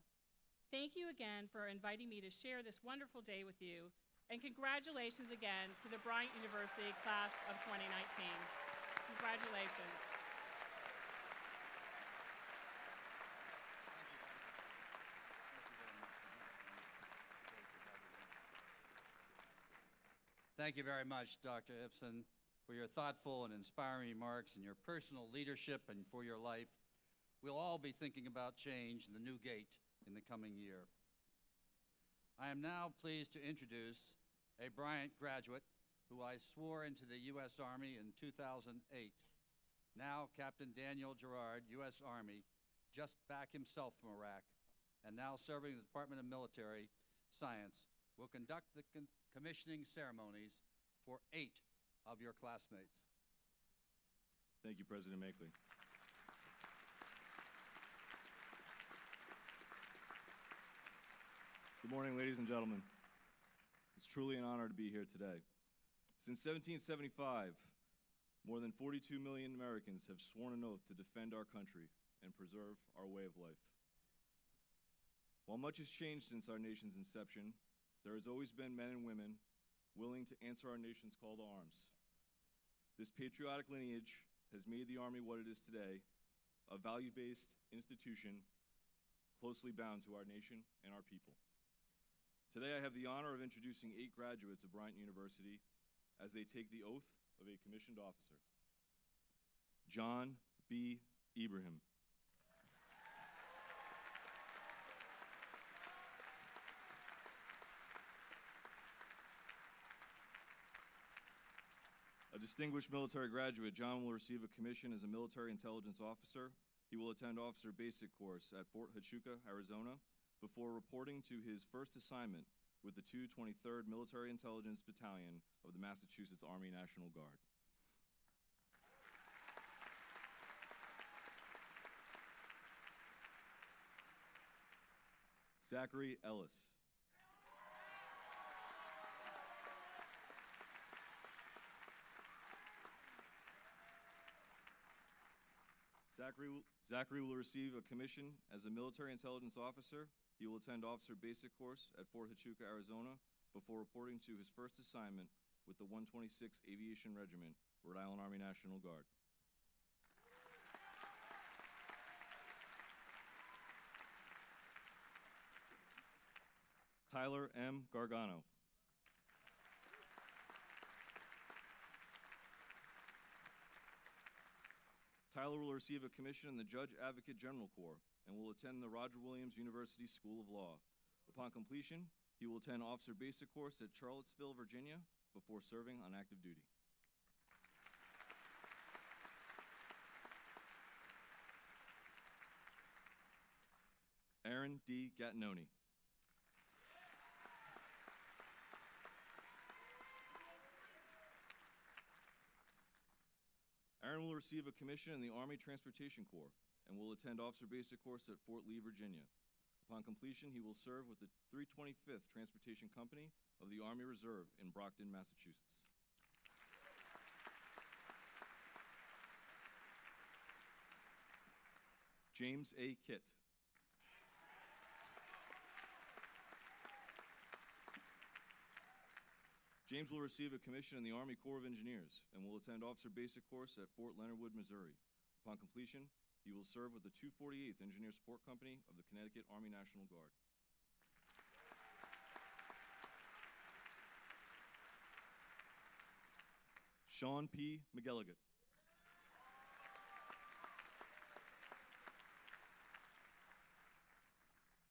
Thank you again for inviting me to share this wonderful day with you, and congratulations again to the Bryant University class of 2019. Congratulations. Thank you very much, Dr. Ipsen, for your thoughtful and inspiring remarks and your personal leadership and for your life. We'll all be thinking about change and the new gate in the coming year. I am now pleased to introduce a Bryant graduate who I swore into the U.S. Army in 2008. Now Captain Daniel Gerard, U.S. Army, just back himself from Iraq, and now serving the Department of Military Science, will conduct the commissioning ceremonies for 8 of your classmates. Thank you, President Machtley. morning, ladies and gentlemen. It's truly an honor to be here today. Since 1775, more than 42 million Americans have sworn an oath to defend our country and preserve our way of life. While much has changed since our nation's inception, there has always been men and women willing to answer our nation's call to arms. This patriotic lineage has made the Army what it is today, a value-based institution closely bound to our nation and our people. Today, I have the honor of introducing 8 graduates of Bryant University as they take the oath of a commissioned officer. John B. Ibrahim. A distinguished military graduate, John will receive a commission as a military intelligence officer. He will attend officer basic course at Fort Huachuca, Arizona, before reporting to his first assignment with the 223rd Military Intelligence Battalion of the Massachusetts Army National Guard. Zachary Ellis. Zachary will receive a commission as a military intelligence officer. He will attend officer basic course at Fort Huachuca, Arizona, before reporting to his first assignment with the 126th Aviation Regiment, Rhode Island Army National Guard. Tyler M. Gargano. Tyler will receive a commission in the Judge Advocate General Corps and will attend the Roger Williams University School of Law. Upon completion, he will attend officer basic course at Charlottesville, Virginia, before serving on active duty. Aaron D. Gattinoni. Aaron will receive a commission in the Army Transportation Corps and will attend officer basic course at Fort Lee, Virginia. Upon completion, he will serve with the 325th Transportation Company of the Army Reserve in Brockton, Massachusetts. James A. Kitt. James will receive a commission in the Army Corps of Engineers and will attend officer basic course at Fort Leonard Wood, Missouri. Upon completion, he will serve with the 248th Engineer Support Company of the Connecticut Army National Guard. Sean P. McGilligan.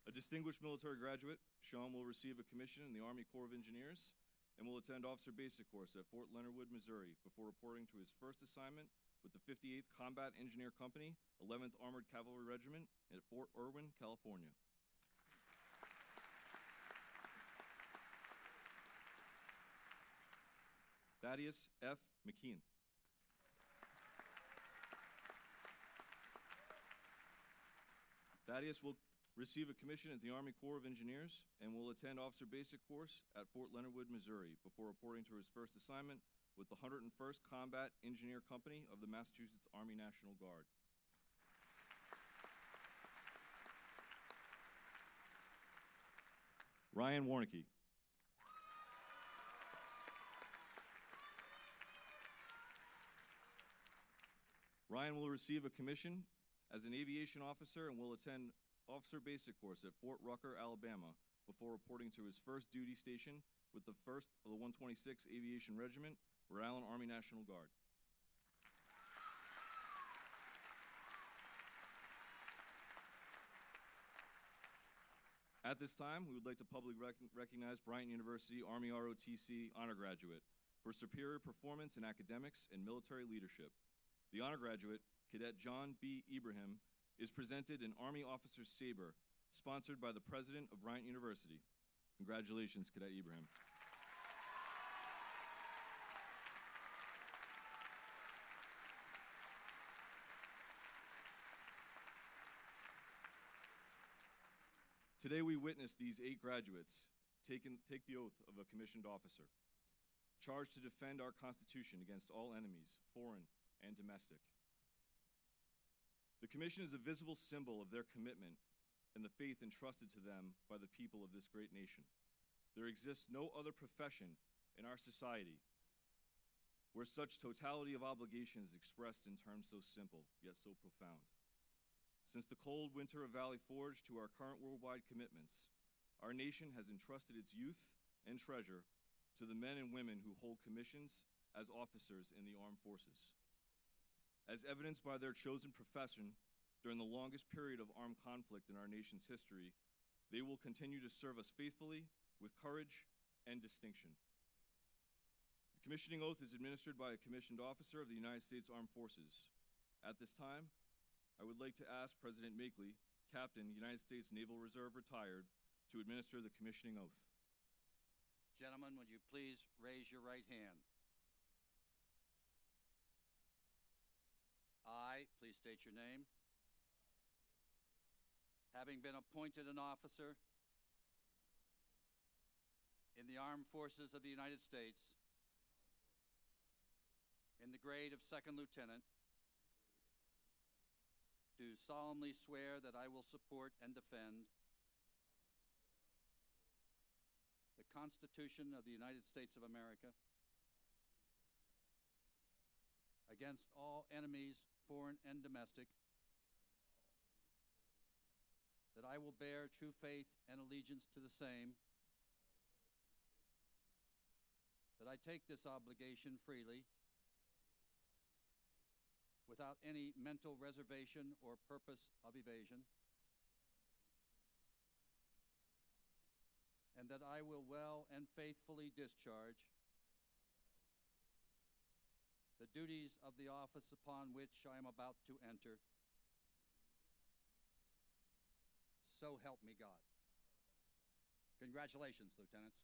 A distinguished military graduate, Sean will receive a commission in the Army Corps of Engineers and will attend officer basic course at Fort Leonard Wood, Missouri, before reporting to his first assignment with the 58th Combat Engineer Company, 11th Armored Cavalry Regiment at Fort Irwin, California. Thaddeus F. McKeon. Thaddeus will receive a commission at the Army Corps of Engineers and will attend officer basic course at Fort Leonard Wood, Missouri, before reporting to his first assignment with the 101st Combat Engineer Company of the Massachusetts Army National Guard. Ryan Warnicke. Ryan will receive a commission as an aviation officer and will attend officer basic course at Fort Rucker, Alabama, before reporting to his first duty station with the 1st of the 126th Aviation Regiment, Rhode Island Army National Guard. At this time, we would like to publicly recognize Bryant University Army ROTC honor graduate for superior performance in academics and military leadership. The honor graduate, Cadet John B. Ibrahim, is presented an Army Officer's Saber, sponsored by the President of Bryant University. Congratulations, Cadet Ibrahim. Today we witness these 8 graduates take the oath of a commissioned officer, charged to defend our Constitution against all enemies, foreign and domestic. The commission is a visible symbol of their commitment and the faith entrusted to them by the people of this great nation. There exists no other profession in our society where such totality of obligation is expressed in terms so simple, yet so profound. Since the cold winter of Valley Forge to our current worldwide commitments, our nation has entrusted its youth and treasure to the men and women who hold commissions as officers in the armed forces. As evidenced by their chosen profession during the longest period of armed conflict in our nation's history, they will continue to serve us faithfully with courage and distinction. The commissioning oath is administered by a commissioned officer of the United States Armed Forces. At this time, I would like to ask President Machtley, Captain, United States Naval Reserve retired, to administer the commissioning oath. Gentlemen, would you please raise your right hand? I, please state your name, having been appointed an officer in the Armed Forces of the United States in the grade of Second Lieutenant, do solemnly swear that I will support and defend the Constitution of the United States of America against all enemies, foreign and domestic, that I will bear true faith and allegiance to the same, that I take this obligation freely, without any mental reservation or purpose of evasion, and that I will well and faithfully discharge the duties of the office upon which I am about to enter. So help me God. Congratulations, Lieutenants.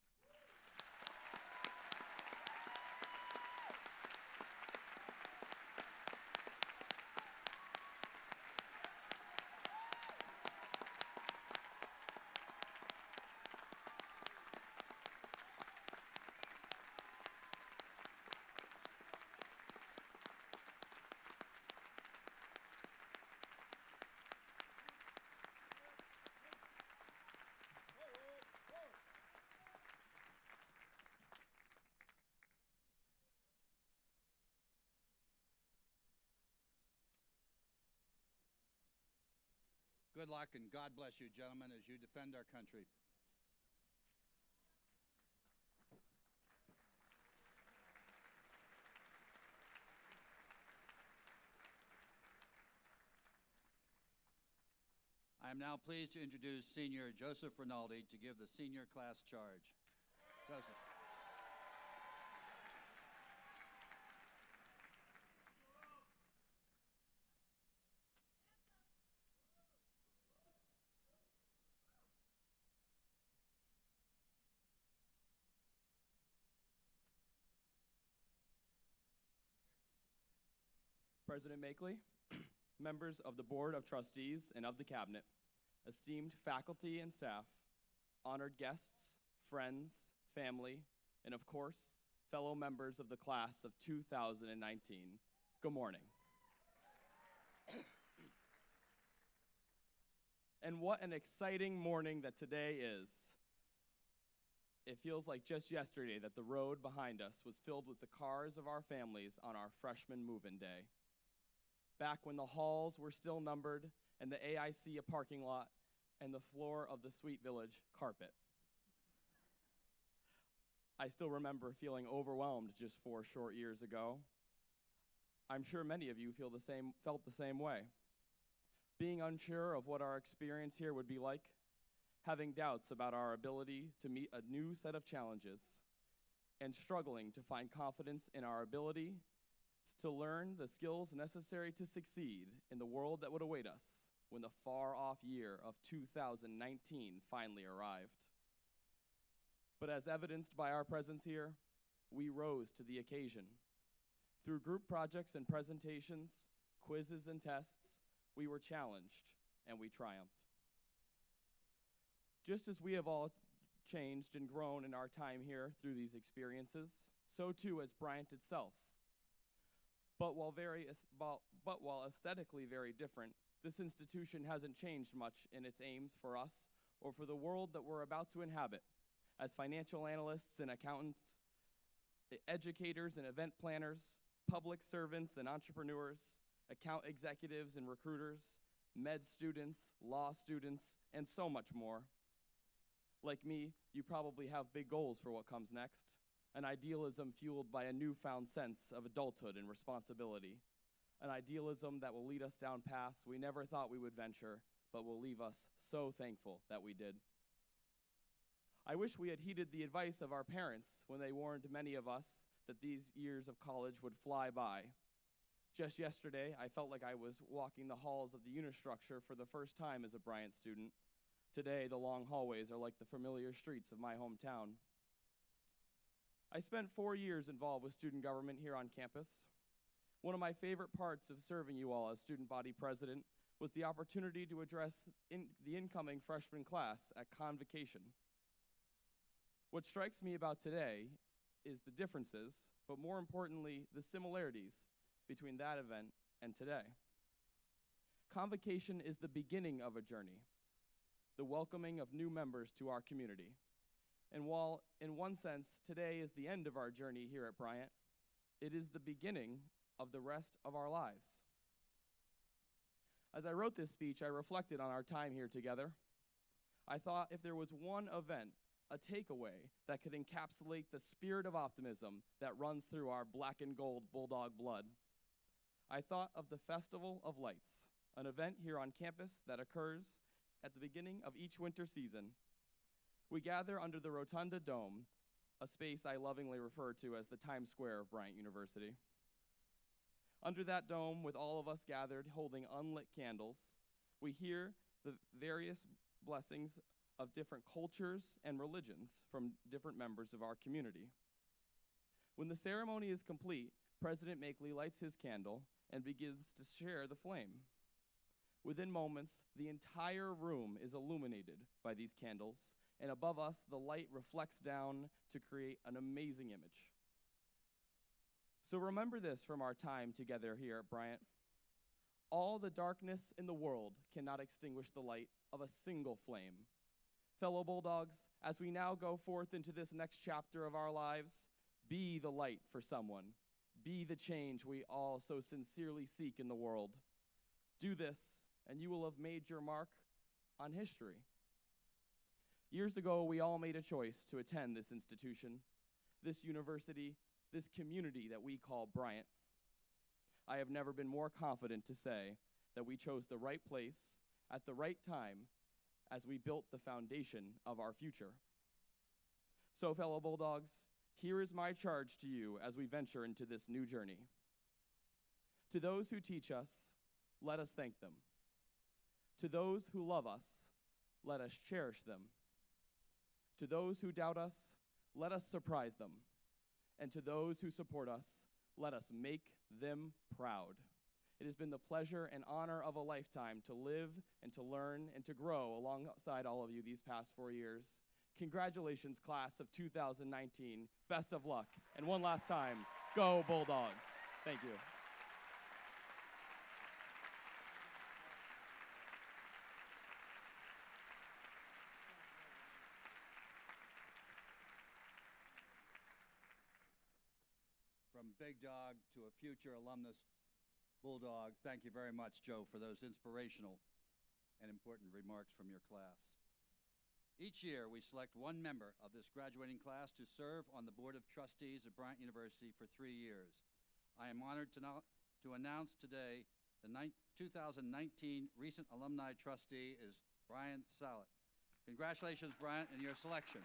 Good luck and God bless you, gentlemen, as you defend our country. I am now pleased to introduce Senior Joseph Rinaldi to give the senior class charge. Joseph. President Machtley, members of the Board of Trustees and of the Cabinet, esteemed faculty and staff, honored guests, friends, family, and of course, fellow members of the class of 2019, good morning. And what an exciting morning that today is. It feels like just yesterday that the road behind us was filled with the cars of our families on our freshman move-in day. Back when the halls were still numbered and the AIC a parking lot and the floor of the Sweet Village carpet. I still remember feeling overwhelmed just 4 short years ago. I'm sure many of you felt the same way. Being unsure of what our experience here would be like, having doubts about our ability to meet a new set of challenges, and struggling to find confidence in our ability to learn the skills necessary to succeed in the world that would await us when the far-off year of 2019 finally arrived. But as evidenced by our presence here, we rose to the occasion. Through group projects and presentations, quizzes and tests, we were challenged and we triumphed. Just as we have all changed and grown in our time here through these experiences, so too has Bryant itself. But while aesthetically very different, this institution hasn't changed much in its aims for us or for the world that we're about to inhabit as financial analysts and accountants, educators and event planners, public servants and entrepreneurs, account executives and recruiters, med students, law students, and so much more. Like me, you probably have big goals for what comes next, an idealism fueled by a newfound sense of adulthood and responsibility, an idealism that will lead us down paths we never thought we would venture, but will leave us so thankful that we did. I wish we had heeded the advice of our parents when they warned many of us that these years of college would fly by. Just yesterday, I felt like I was walking the halls of the unistructure for the first time as a Bryant student. Today, the long hallways are like the familiar streets of my hometown. I spent 4 years involved with student government here on campus. One of my favorite parts of serving you all as student body president was the opportunity to address the incoming freshman class at convocation. What strikes me about today is the differences, but more importantly, the similarities between that event and today. Convocation is the beginning of a journey, the welcoming of new members to our community. And while, in one sense, today is the end of our journey here at Bryant, it is the beginning of the rest of our lives. As I wrote this speech, I reflected on our time here together. I thought if there was one event, a takeaway that could encapsulate the spirit of optimism that runs through our black and gold bulldog blood, I thought of the Festival of Lights, an event here on campus that occurs at the beginning of each winter season. We gather under the Rotunda Dome, a space I lovingly refer to as the Times Square of Bryant University. Under that dome, with all of us gathered holding unlit candles, we hear the various blessings of different cultures and religions from different members of our community. When the ceremony is complete, President Machtley lights his candle and begins to share the flame. Within moments, the entire room is illuminated by these candles, and above us, the light reflects down to create an amazing image. So remember this from our time together here at Bryant. All the darkness in the world cannot extinguish the light of a single flame. Fellow Bulldogs, as we now go forth into this next chapter of our lives, be the light for someone. Be the change we all so sincerely seek in the world. Do this, and you will have made your mark on history. Years ago, we all made a choice to attend this institution, this university, this community that we call Bryant. I have never been more confident to say that we chose the right place at the right time as we built the foundation of our future. So, fellow Bulldogs, here is my charge to you as we venture into this new journey. To those who teach us, let us thank them. To those who love us, let us cherish them. To those who doubt us, let us surprise them. And to those who support us, let us make them proud. It has been the pleasure and honor of a lifetime to live and to learn and to grow alongside all of you these past 4 years. Congratulations, class of 2019. Best of luck. And one last time, go Bulldogs. Thank you. From Big Dog to a future alumnus Bulldog, thank you very much, Joe, for those inspirational and important remarks from your class. Each year, we select one member of this graduating class to serve on the Board of Trustees of Bryant University for 3 years. I am honored to announce today the 2019 recent alumni trustee is Bryant Salat. Congratulations, Bryant, on your selection.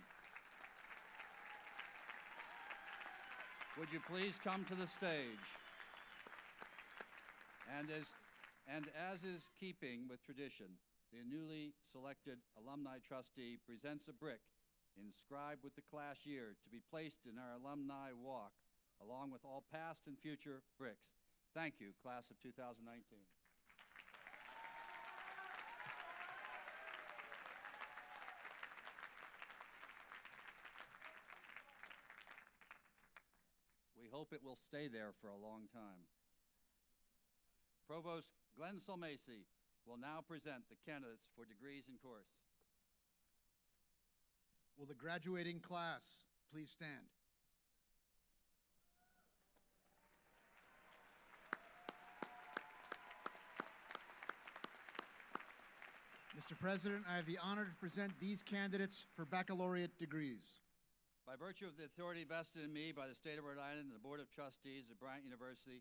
Would you please come to the stage? And as is keeping with tradition, the newly selected alumni trustee presents a brick inscribed with the class year to be placed in our alumni walk, along with all past and future bricks. Thank you, class of 2019. hope it will stay there for a long time. Provost Glenn Solmacy will now present the candidates for degrees in course. Will the graduating class please stand? Mr. President, I have the honor to present these candidates for baccalaureate degrees. By virtue of the authority vested in me by the State of Rhode Island and the Board of Trustees of Bryant University,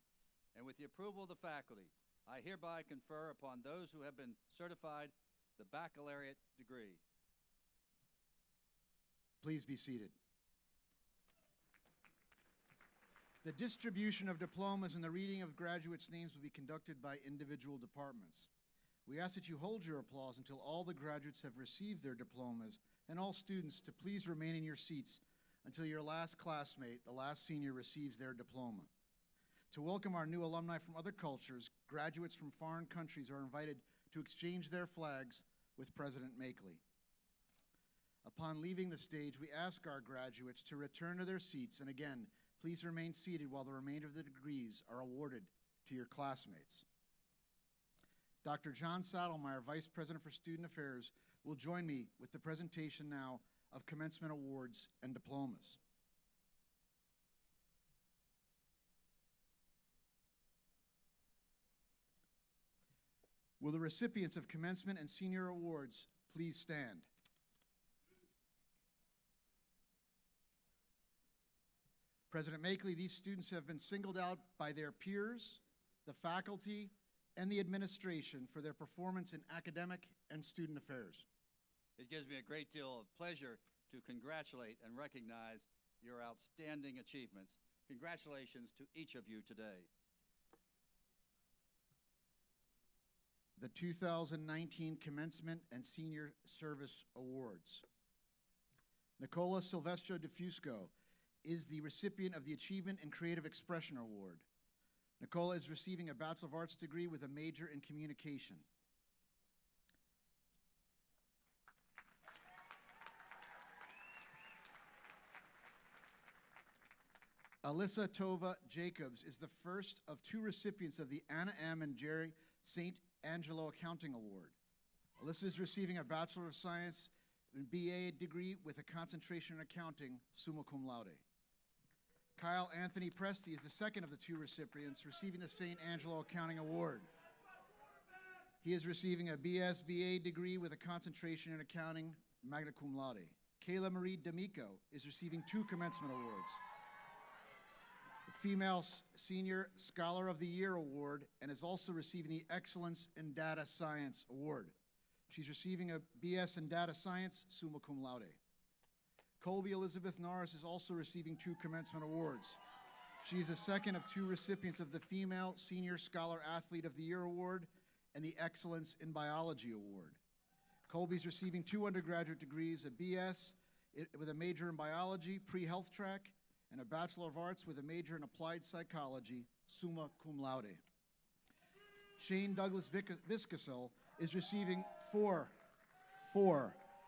and with the approval of the faculty, I hereby confer upon those who have been certified the baccalaureate degree. Please be seated. The distribution of diplomas and the reading of graduates' names will be conducted by individual departments. We ask that you hold your applause until all the graduates have received their diplomas, and all students to please remain in your seats until your last classmate, the last senior, receives their diploma. To welcome our new alumni from other cultures, graduates from foreign countries are invited to exchange their flags with President Machtley. Upon leaving the stage, we ask our graduates to return to their seats, and again, please remain seated while the remainder of the degrees are awarded to your classmates. Dr. John Saddlemeyer, Vice President for Student Affairs, will join me with the presentation now of commencement awards and diplomas. Will the recipients of commencement and senior awards please stand? President Machtley, these students have been singled out by their peers, the faculty, and the administration for their performance in academic and student affairs. It gives me a great deal of pleasure to congratulate and recognize your outstanding achievements. Congratulations to each of you today. The 2019 Commencement and Senior Service Awards. Nicola Silvestro DeFusco is the recipient of the Achievement in Creative Expression Award. Nicola is receiving a Bachelor of Arts degree with a major in communication. Alyssa Tova Jacobs is the first of two recipients of the Anna M. and Jerry St. Angelo Accounting Award. Alyssa is receiving a Bachelor of Science and BA degree with a concentration in accounting, summa cum laude. Kyle Anthony Presti is the second of the two recipients receiving the St. Angelo Accounting Award. He is receiving a BS-BA degree with a concentration in accounting, magna cum laude. Kayla Marie D'Amico is receiving two commencement awards. The Female Senior Scholar of the Year Award, and is also receiving the Excellence in Data Science Award. She's receiving a BS in Data Science, summa cum laude. Colby Elizabeth Norris is also receiving two commencement awards. She is the second of two recipients of the Female Senior Scholar Athlete of the Year Award and the Excellence in Biology Award. Colby's receiving two undergraduate degrees, a BS with a major in biology, pre-health track, and a Bachelor of Arts with a major in applied psychology, summa cum laude. Shane Douglas Viscasel is receiving four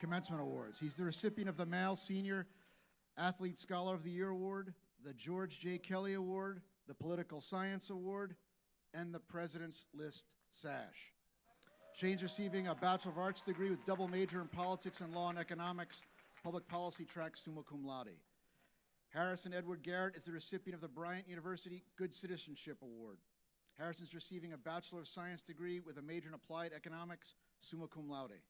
commencement awards. He's the recipient of the Male Senior Athlete Scholar of the Year Award, the George J. Kelly Award, the Political Science Award, and the President's List Sash. Shane's receiving a Bachelor of Arts degree with double major in Politics and Law and Economics, Public Policy track, summa cum laude. Harrison Edward Garrett is the recipient of the Bryant University Good Citizenship Award. Harrison's receiving a Bachelor of Science degree with a major in Applied Economics, summa cum laude.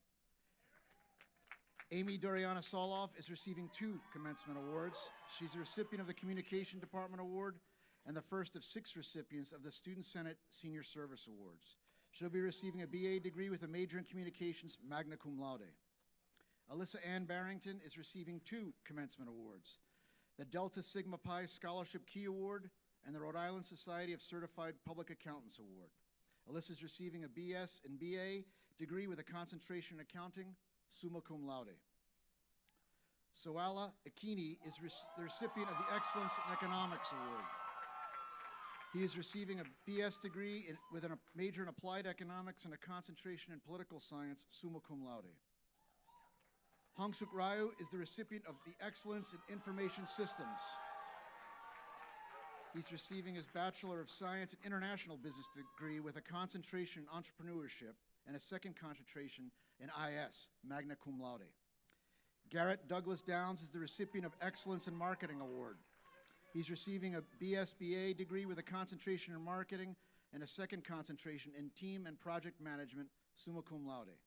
Amy Doriana Soloff is receiving two commencement awards. She's the recipient of the Communication Department Award and the first of 6 recipients of the Student Senate Senior Service Awards. She'll be receiving a BA degree with a major in Communications, magna cum laude. Alyssa Ann Barrington is receiving 2 commencement awards, the Delta Sigma Pi Scholarship Key Award and the Rhode Island Society of Certified Public Accountants Award. Alyssa's receiving a BS and BA degree with a concentration in accounting, summa cum laude. Soala Akini is the recipient of the Excellence in Economics Award. He is receiving a BS degree with a major in Applied Economics and a concentration in Political Science, summa cum laude. Hongsuk Ryu is the recipient of the Excellence in Information Systems. He's receiving his Bachelor of Science in International Business degree with a concentration in entrepreneurship and a second concentration in IS, magna cum laude. Garrett Douglas Downs is the recipient of Excellence in Marketing Award. He's receiving a BSBA degree with a concentration in marketing and a second concentration in team and project management, summa cum laude.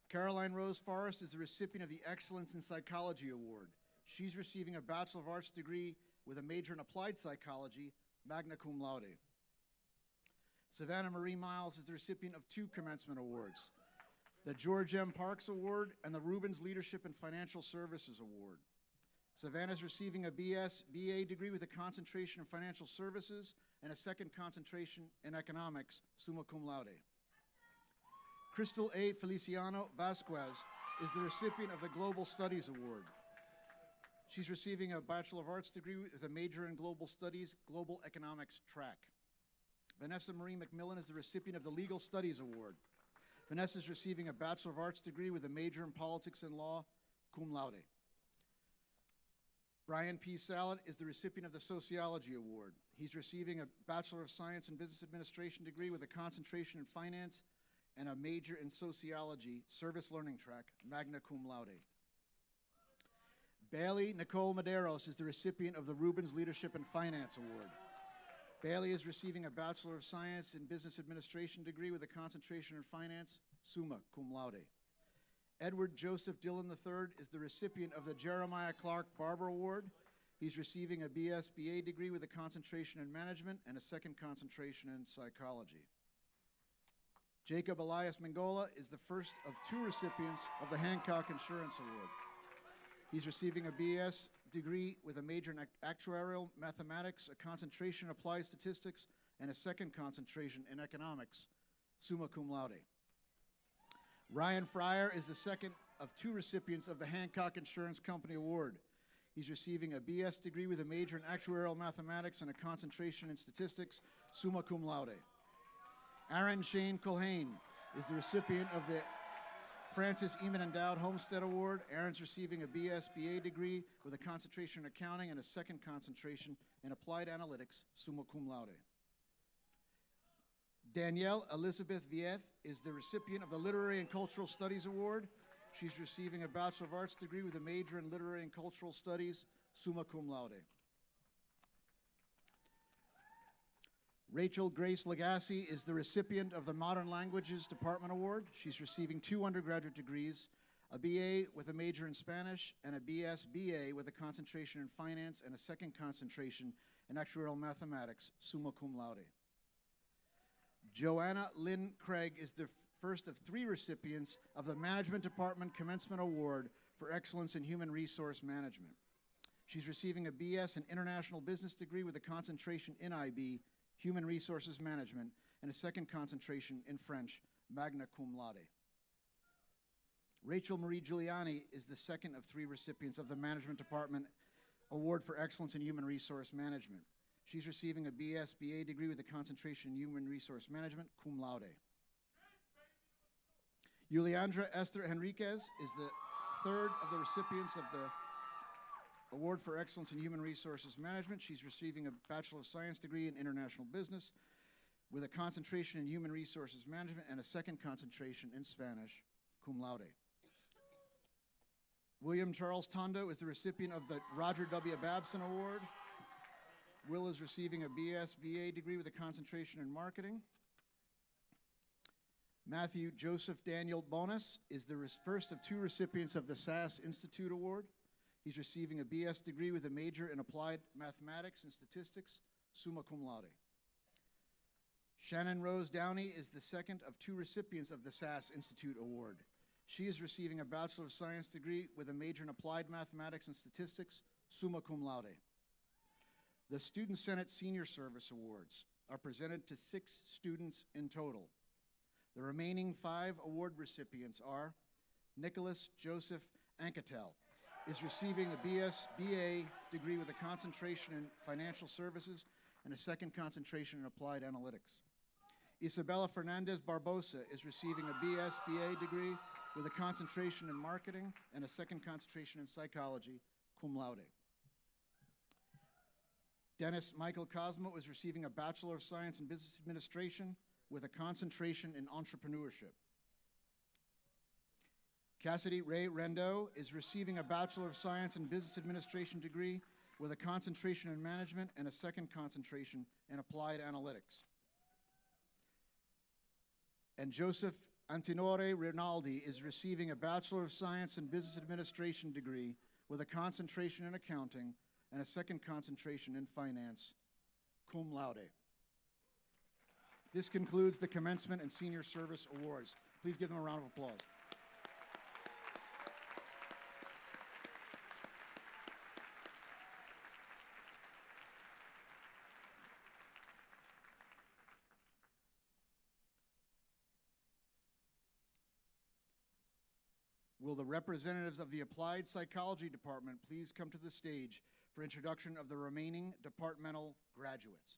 Caroline Rose Forrest is the recipient of the Excellence in Psychology Award. She's receiving a Bachelor of Arts degree with a major in applied psychology, magna cum laude. Savannah Marie Miles is the recipient of 2 commencement awards, the George M. Parks Award and the Rubens Leadership and Financial Services Award. Savannah is receiving a BA degree with a concentration in financial services and a second concentration in economics, summa cum laude. Crystal A. Feliciano Vasquez is the recipient of the Global Studies Award. She's receiving a Bachelor of Arts degree with a major in Global Studies, Global Economics track. Vanessa Marie McMillan is the recipient of the Legal Studies Award. Vanessa is receiving a Bachelor of Arts degree with a major in Politics and Law, cum laude. Brian P. Salad is the recipient of the Sociology Award. He's receiving a Bachelor of Science in Business Administration degree with a concentration in finance and a major in sociology, service learning track, magna cum laude. Bailey Nicole Medeiros is the recipient of the Rubens Leadership and Finance Award. Bailey is receiving a Bachelor of Science in Business Administration degree with a concentration in finance, summa cum laude. Edward Joseph Dillon III is the recipient of the Jeremiah Clark Barber Award. He's receiving a BSBA degree with a concentration in management and a second concentration in psychology. Jacob Elias Mangola is the first of 2 recipients of the Hancock Insurance Award. He's receiving a BS degree with a major in actuarial mathematics, a concentration in applied statistics, and a second concentration in economics, summa cum laude. Ryan Fryer is the second of 2 recipients of the Hancock Insurance Company Award. He's receiving a BS degree with a major in actuarial mathematics and a concentration in statistics, summa cum laude. Aaron Shane Culhane is the recipient of the Francis Eman Endowed Homestead Award. Aaron's receiving a BSBA degree with a concentration in accounting and a second concentration in applied analytics, summa cum laude. Danielle Elizabeth Vieth is the recipient of the Literary and Cultural Studies Award. She's receiving a Bachelor of Arts degree with a major in Literary and Cultural Studies, summa cum laude. Rachel Grace Lagasse is the recipient of the Modern Languages Department Award. She's receiving 2 undergraduate degrees, a BA with a major in Spanish and a BSBA with a concentration in finance and a second concentration in actuarial mathematics, summa cum laude. Joanna Lynn Craig is the first of 3 recipients of the Management Department Commencement Award for Excellence in Human Resource Management. She's receiving a BS in International Business degree with a concentration in IB, Human Resources Management, and a second concentration in French, magna cum laude. Rachel Marie Giuliani is the second of 3 recipients of the Management Department Award for Excellence in Human Resource Management. She's receiving a BSBA degree with a concentration in Human Resource Management, cum laude. Yuliandra Esther Henriquez is the third of the recipients of the Award for Excellence in Human Resources Management. She's receiving a Bachelor of Science degree in International Business with a concentration in Human Resources Management and a second concentration in Spanish, cum laude. William Charles Tondo is the recipient of the Roger W. Babson Award. Will is receiving a BSBA degree with a concentration in marketing. Matthew Joseph Daniel Bonus is the first of 2 recipients of the SAS Institute Award. He's receiving a BS degree with a major in applied mathematics and statistics, summa cum laude. Shannon Rose Downey is the second of 2 recipients of the SAS Institute Award. She is receiving a Bachelor of Science degree with a major in applied mathematics and statistics, summa cum laude. The Student Senate Senior Service Awards are presented to 6 students in total. The remaining 5 award recipients are Nicholas Joseph Anketel is receiving a BSBA degree with a concentration in financial services and a second concentration in applied analytics. Isabella Fernandez Barbosa is receiving a BSBA degree with a concentration in marketing and a second concentration in psychology, cum laude. Dennis Michael Cosmo is receiving a Bachelor of Science in Business Administration with a concentration in entrepreneurship. Cassidy Ray Rendo is receiving a Bachelor of Science in Business Administration degree with a concentration in management and a second concentration in applied analytics. And Joseph Antinore Rinaldi is receiving a Bachelor of Science in Business Administration degree with a concentration in accounting and a second concentration in finance, cum laude. This concludes the Commencement and Senior Service Awards. Please give them a round of applause. Will the representatives of the Applied Psychology Department please come to the stage for introduction of the remaining departmental graduates?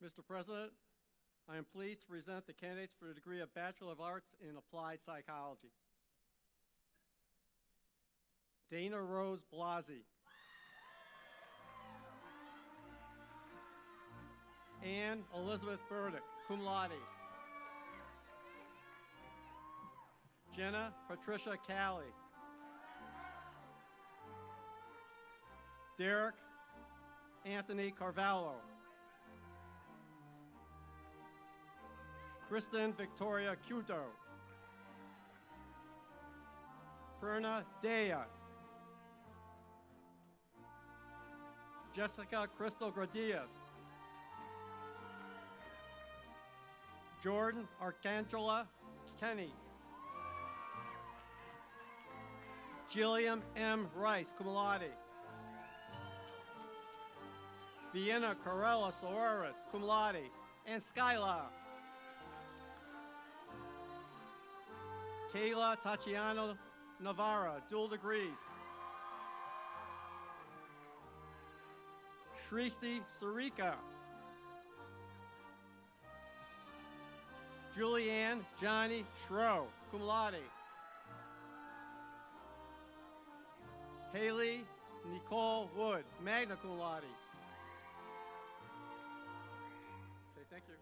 Mr. President, I am pleased to present the candidates for the degree of Bachelor of Arts in Applied Psychology. Dana Rose Blasi. Ann Elizabeth Burdick, cum laude. Jenna Patricia Calley. Derek Anthony Carvalho. Kristen Victoria Cuto. Perna Dea. Jessica Crystal Gradias. Jordan Arcangela Kenny. Jillian M. Rice, cum laude. Vienna Corella Soares, cum laude. And Skyla. Kayla Tatiano Navarra, dual degrees. Shristi Sarika. Julianne Johnny Schro, cum laude. Haley Nicole Wood, magna cum laude. Okay, thank you.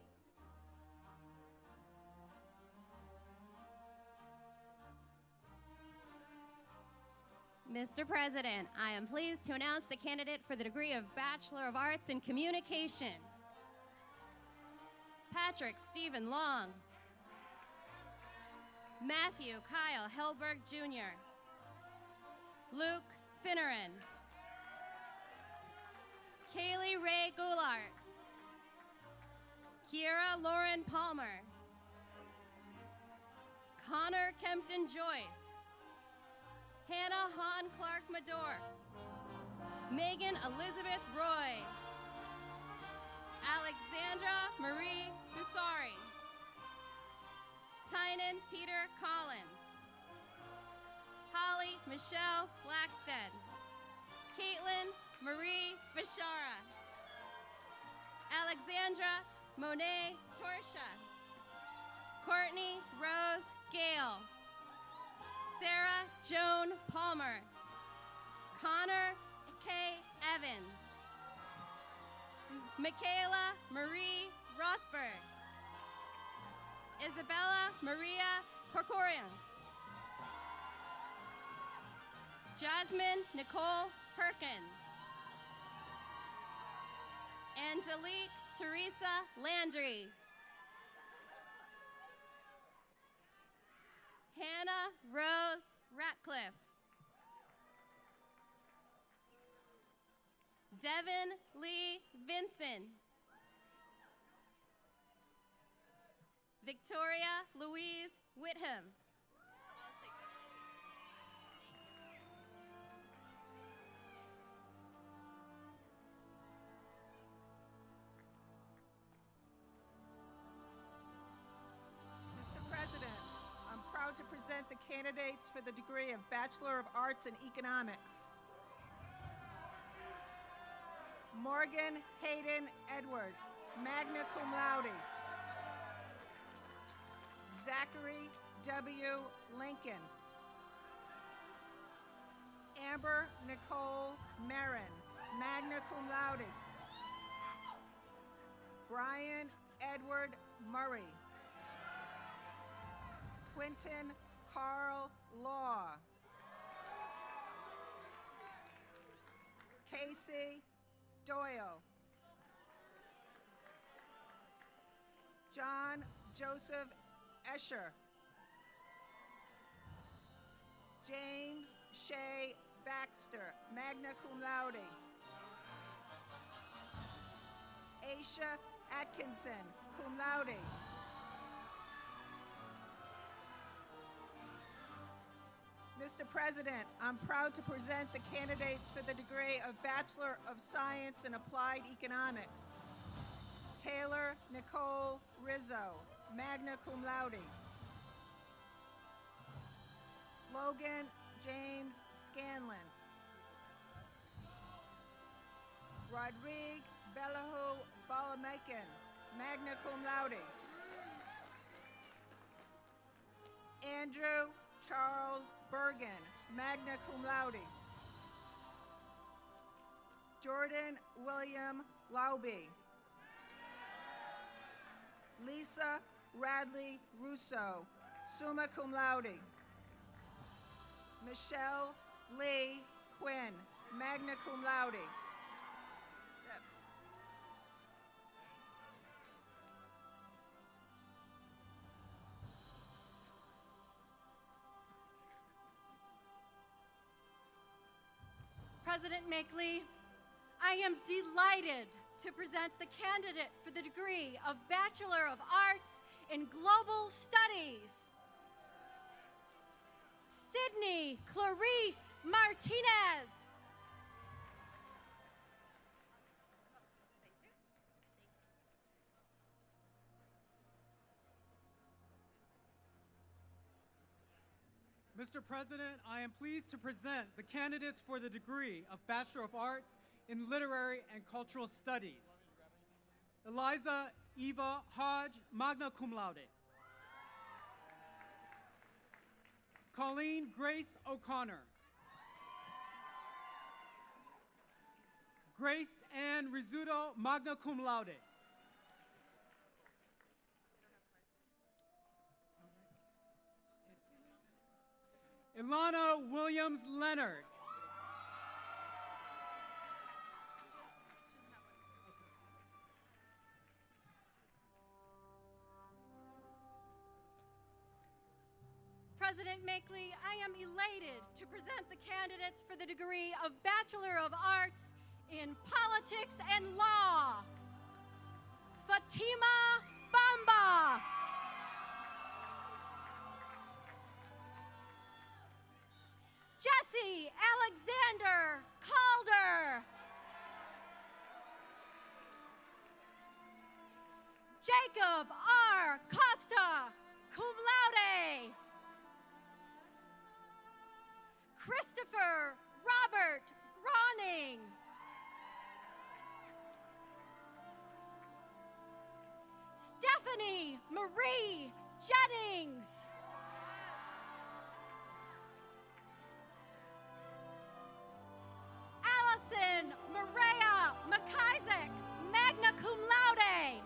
Mr. President, I am pleased to announce the candidate for the degree of Bachelor of Arts in Communication. Patrick Stephen Long. Matthew Kyle Helberg Jr. Luke Finneran. Kaylee Ray Goulart. Kiera Lauren Palmer. Connor Kempton Joyce. Hannah Hahn Clark Mador. Megan Elizabeth Roy. Alexandra Marie Husari. Tynan Peter Collins. Holly Michelle Blackstead. Caitlin Marie Bashara. Alexandra Monet Torsha. Courtney Rose Gale. Sarah Joan Palmer. Connor K. Evans. Michaela Marie Rothberg. Isabella Maria Corcorian. Jasmine Nicole Perkins. Angelique Teresa Landry. Hannah Rose Ratcliffe. Devin Lee Vinson. Victoria Louise Whitham. present the candidates for the degree of Bachelor of Arts in Economics. Morgan Hayden Edwards, magna cum laude. Zachary W. Lincoln. Amber Nicole Marin, magna cum laude. Brian Edward Murray. Quentin Carl Law. Casey Doyle. John Joseph Escher. James Shea Baxter, magna cum laude. Aisha Atkinson, cum laude. Mr. President, I'm proud to present the candidates for the degree of Bachelor of Science in Applied Economics. Taylor Nicole Rizzo, magna cum laude. Logan James Scanlon. Rodrigue Belahu Balamakin, magna cum laude. Andrew Charles Bergen, magna cum laude. Jordan William Lauby. Lisa Radley Russo, summa cum laude. Michelle Lee Quinn, magna cum laude. President Machtley, I am delighted to present the candidate for the degree of Bachelor of Arts in Global Studies, Sydney Clarice Martinez. Mr. President, I am pleased to present the candidates for the degree of Bachelor of Arts in Literary and Cultural Studies. Eliza Eva Hodge, magna cum laude. Colleen Grace O'Connor. Grace Ann Rizzuto, magna cum laude. Ilana Williams Leonard. President Machtley, I am elated to present the candidates for the degree of Bachelor of Arts in Politics and Law. Fatima Bamba. Jesse Alexander Calder. Jacob R. Costa, cum laude. Christopher Robert Groning. Stephanie Marie Jennings. Allison Maria McIsaac, magna cum laude.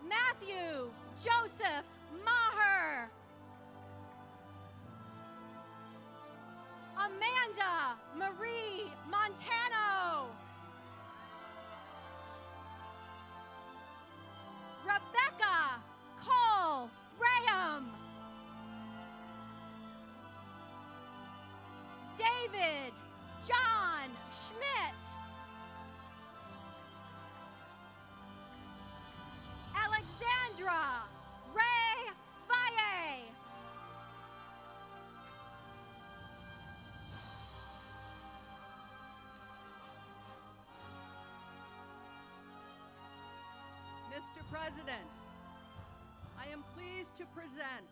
Matthew Joseph Maher. Amanda Marie Montano. Rebecca Cole Graham. David John Schmidt. Alexandra Ray Faye. Mr. President, I am pleased to present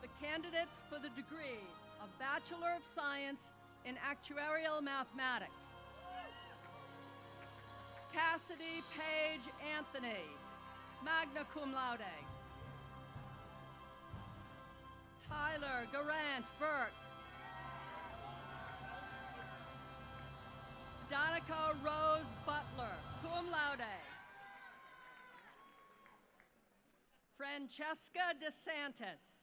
the candidates for the degree of Bachelor of Science in Actuarial Mathematics. Cassidy Page Anthony, magna cum laude. Tyler Garant Burke. Donica Rose Butler, cum laude. Francesca DeSantis.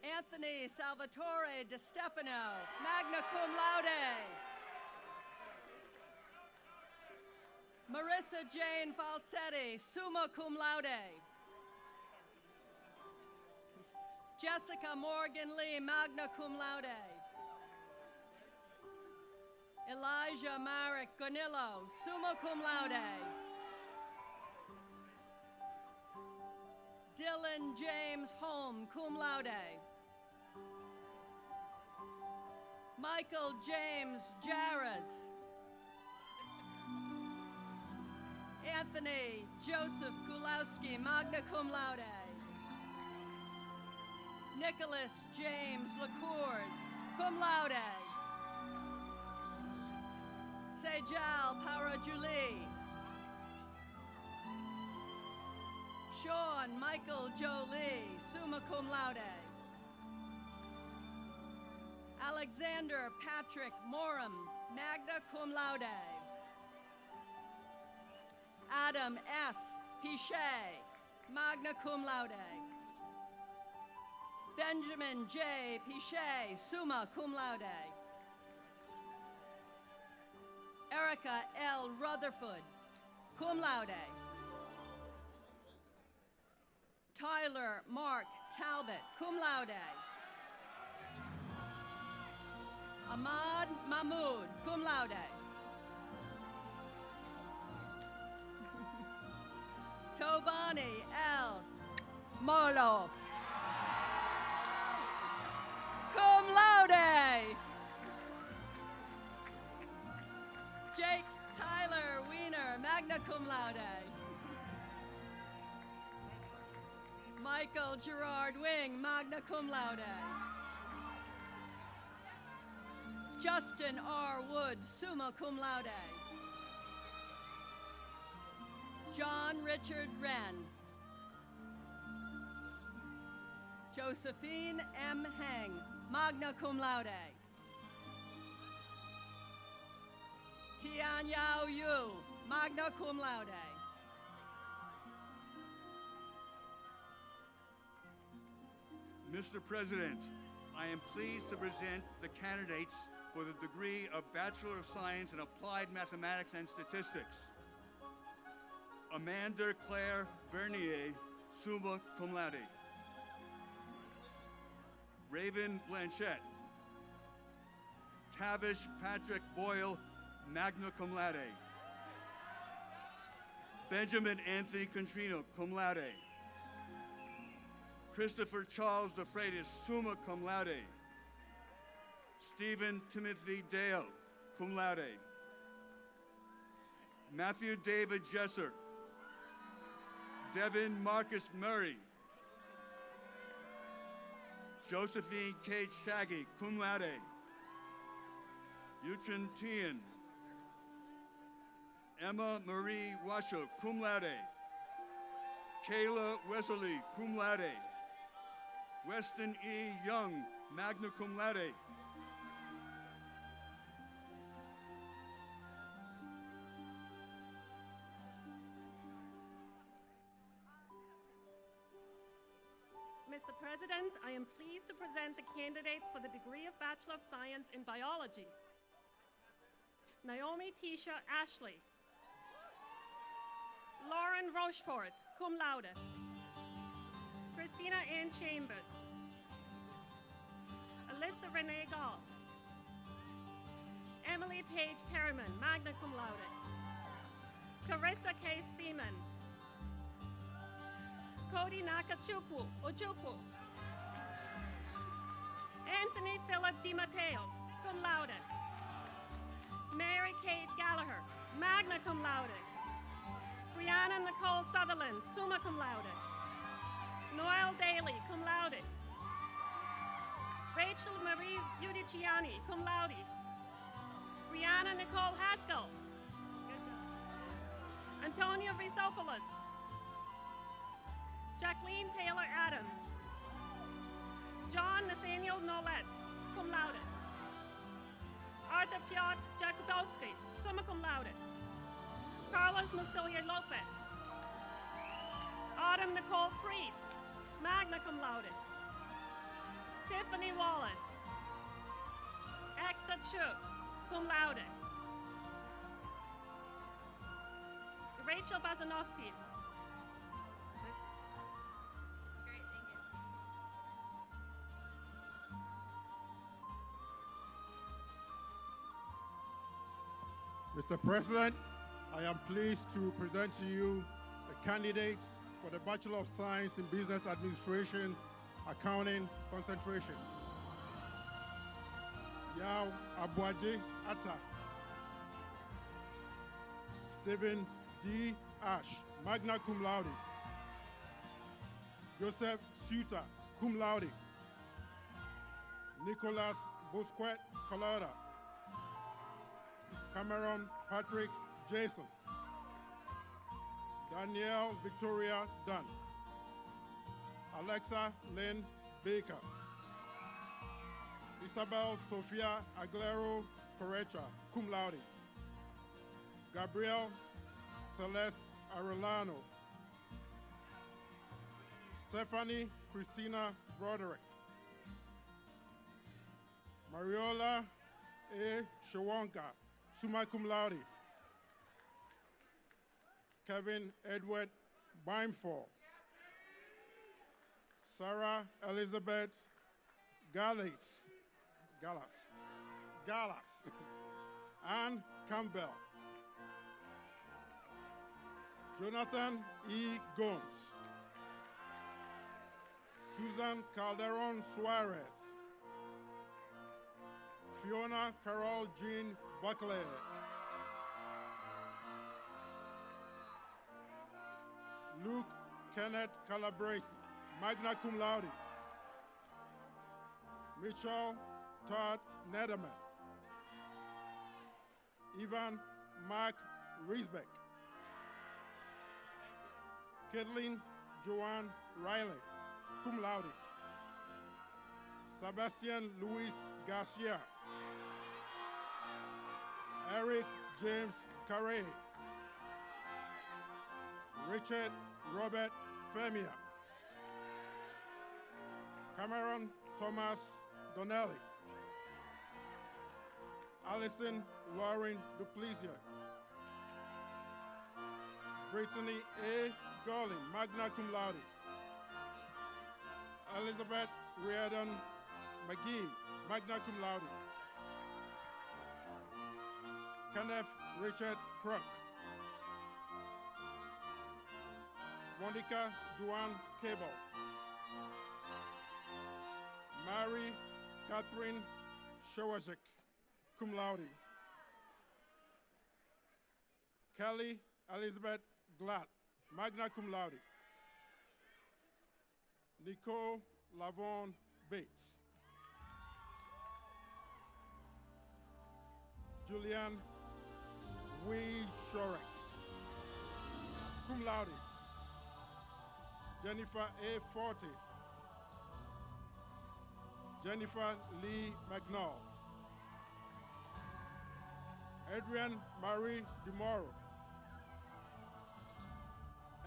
Anthony Salvatore De Stefano, magna cum laude. Marissa Jane Falsetti, summa cum laude. Jessica Morgan Lee, magna cum laude. Elijah Marek Gonillo, summa cum laude. Dylan James Holm, cum laude. Michael James Jarras. Anthony Joseph Kulowski, magna cum laude. Nicholas James LaCours, cum laude. Sejal Parajulie. Sean Michael Jolie, summa cum laude. Alexander Patrick Morum, magna cum laude. Adam S. Pichet, magna cum laude. Benjamin J. Pichet, summa cum laude. Erica L. Rutherford, cum laude. Tyler Mark Talbot, cum laude. Ahmad Mahmood, cum laude. Tobani L. Molo, cum laude. Jake Tyler Wiener, magna cum laude. Michael Gerard Wing, magna cum laude. Justin R. Wood, summa cum laude. John Richard Wren. Josephine M. Heng, magna cum laude. Tian Yao Yu, magna cum laude. Mr. President, I am pleased to present the candidates for the degree of Bachelor of Science in Applied Mathematics and Statistics. Amanda Claire Bernier, summa cum laude. Raven Blanchette. Tavish Patrick Boyle, magna cum laude. Benjamin Anthony Contrino, cum laude. Christopher Charles DeFreitas, summa cum laude. Stephen Timothy Dale, cum laude. Matthew David Jesser. Devin Marcus Murray. Josephine Kate Shaggy, cum laude. Yutrin Tian. Emma Marie Washoe, cum laude. Kayla Wesley, cum laude. Weston E. Young, magna cum laude. Mr. President, I am pleased to present the candidates for the degree of Bachelor of Science in Biology. Naomi Tisha Ashley. Lauren Rochefort, cum laude. Christina Ann Chambers. Alyssa Renee Gall. Emily Paige Perriman, magna cum laude. Carissa K. Steeman. Cody Nakachukwu, Ojukwu. Anthony Philip DiMatteo, cum laude. Mary Kate Gallagher, magna cum laude. Brianna Nicole Sutherland, summa cum laude. Noel Daly, cum laude. Rachel Marie Udiciani, cum laude. Brianna Nicole Haskell. Antonia Risopoulos. Jacqueline Taylor Adams. John Nathaniel Nolet, cum laude. Arthur Piotr Jakubowski, summa cum laude. Carlos Mustelier Lopez. Autumn Nicole Freed, magna cum laude. Tiffany Wallace. Ekta Chuk, cum laude. Rachel Bazanowski. Great, thank you. Mr. President, I am pleased to present to you the candidates for the Bachelor of Science in Business Administration, Accounting concentration. Yao Abuaji Atta. Stephen D. Ash, magna cum laude. Joseph Suter, cum laude. Nicholas Busquet Colada. Cameron Patrick Jason. Danielle Victoria Dunn. Alexa Lynn Baker. Isabel Sofia Aguilero Correcha, cum laude. Gabrielle Celeste Arellano. Stephanie Christina Broderick. Mariola A. Shawonka, summa cum laude. Kevin Edward Bimefall. Sarah Elizabeth Gallas. Ann Campbell. Jonathan E. Gomes. Susan Calderon Suarez. Fiona Carol Jean Buckley. Luke Kenneth Calabresi, magna cum laude. Mitchell Todd Nederman. Ivan Mark Riesbeck. Kathleen Joanne Riley, cum laude. Sebastian Luis Garcia. Eric James Carre. Richard Robert Femia. Cameron Thomas Donnelly. Allison Lauren Duplessis. Brittany A. Garlin, magna cum laude. Elizabeth Riordan McGee, magna cum laude. Kenneth Richard Crook. Monica Joanne Cable. Mary Catherine Shawajek, cum laude. Kelly Elizabeth Glatt, magna cum laude. Nicole Lavon Bates. Julian Wee Shorek, cum laude. Jennifer A. Forte. Jennifer Lee McNall. Adrian Marie DeMoro.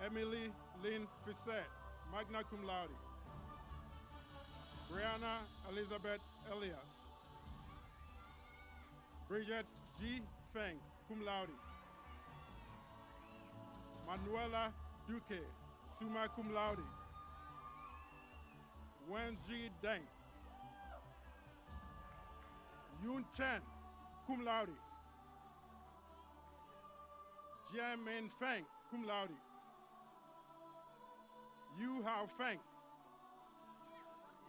Emily Lynn Fissette, magna cum laude. Brianna Elizabeth Elias. Bridget G. Feng, cum laude. Manuela Duque, summa cum laude. Wen Ji Deng. Yun Chen, cum laude. Jian Min Feng, cum laude. Yu Hao Feng.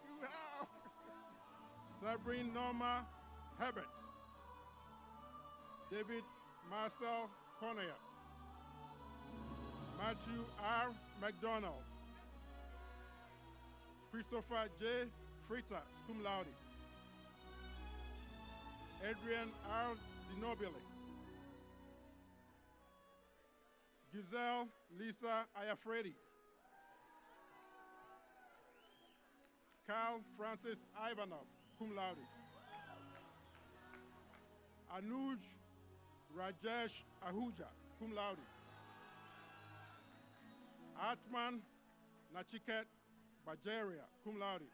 Yu Hao. Sabrina Norma Herbert. David Marcel Cornea. Matthew R. McDonald. Christopher J. Freitas, cum laude. Adrian R. DiNobili. Giselle Lisa Ayafredi. Carl Francis Ivanov, cum laude. Anuj Rajesh Ahuja, cum laude. Atman Nachiket Bajaria, cum laude.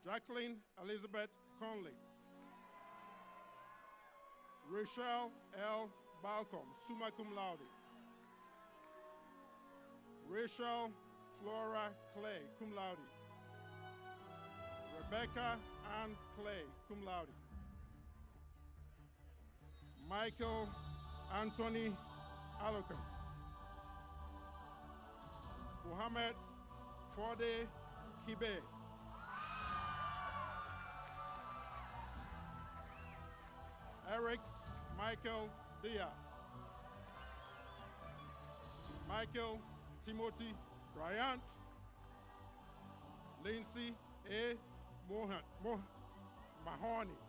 Jacqueline Elizabeth Conley. Rachel L. Balcom, summa cum laude. Rachel Flora Clay, cum laude. Rebecca Ann Clay, cum laude. Michael Anthony Alokan. Mohammed Fode Kibe. Eric Michael Diaz. Michael Timothy Bryant. Lindsay A. Mahoney.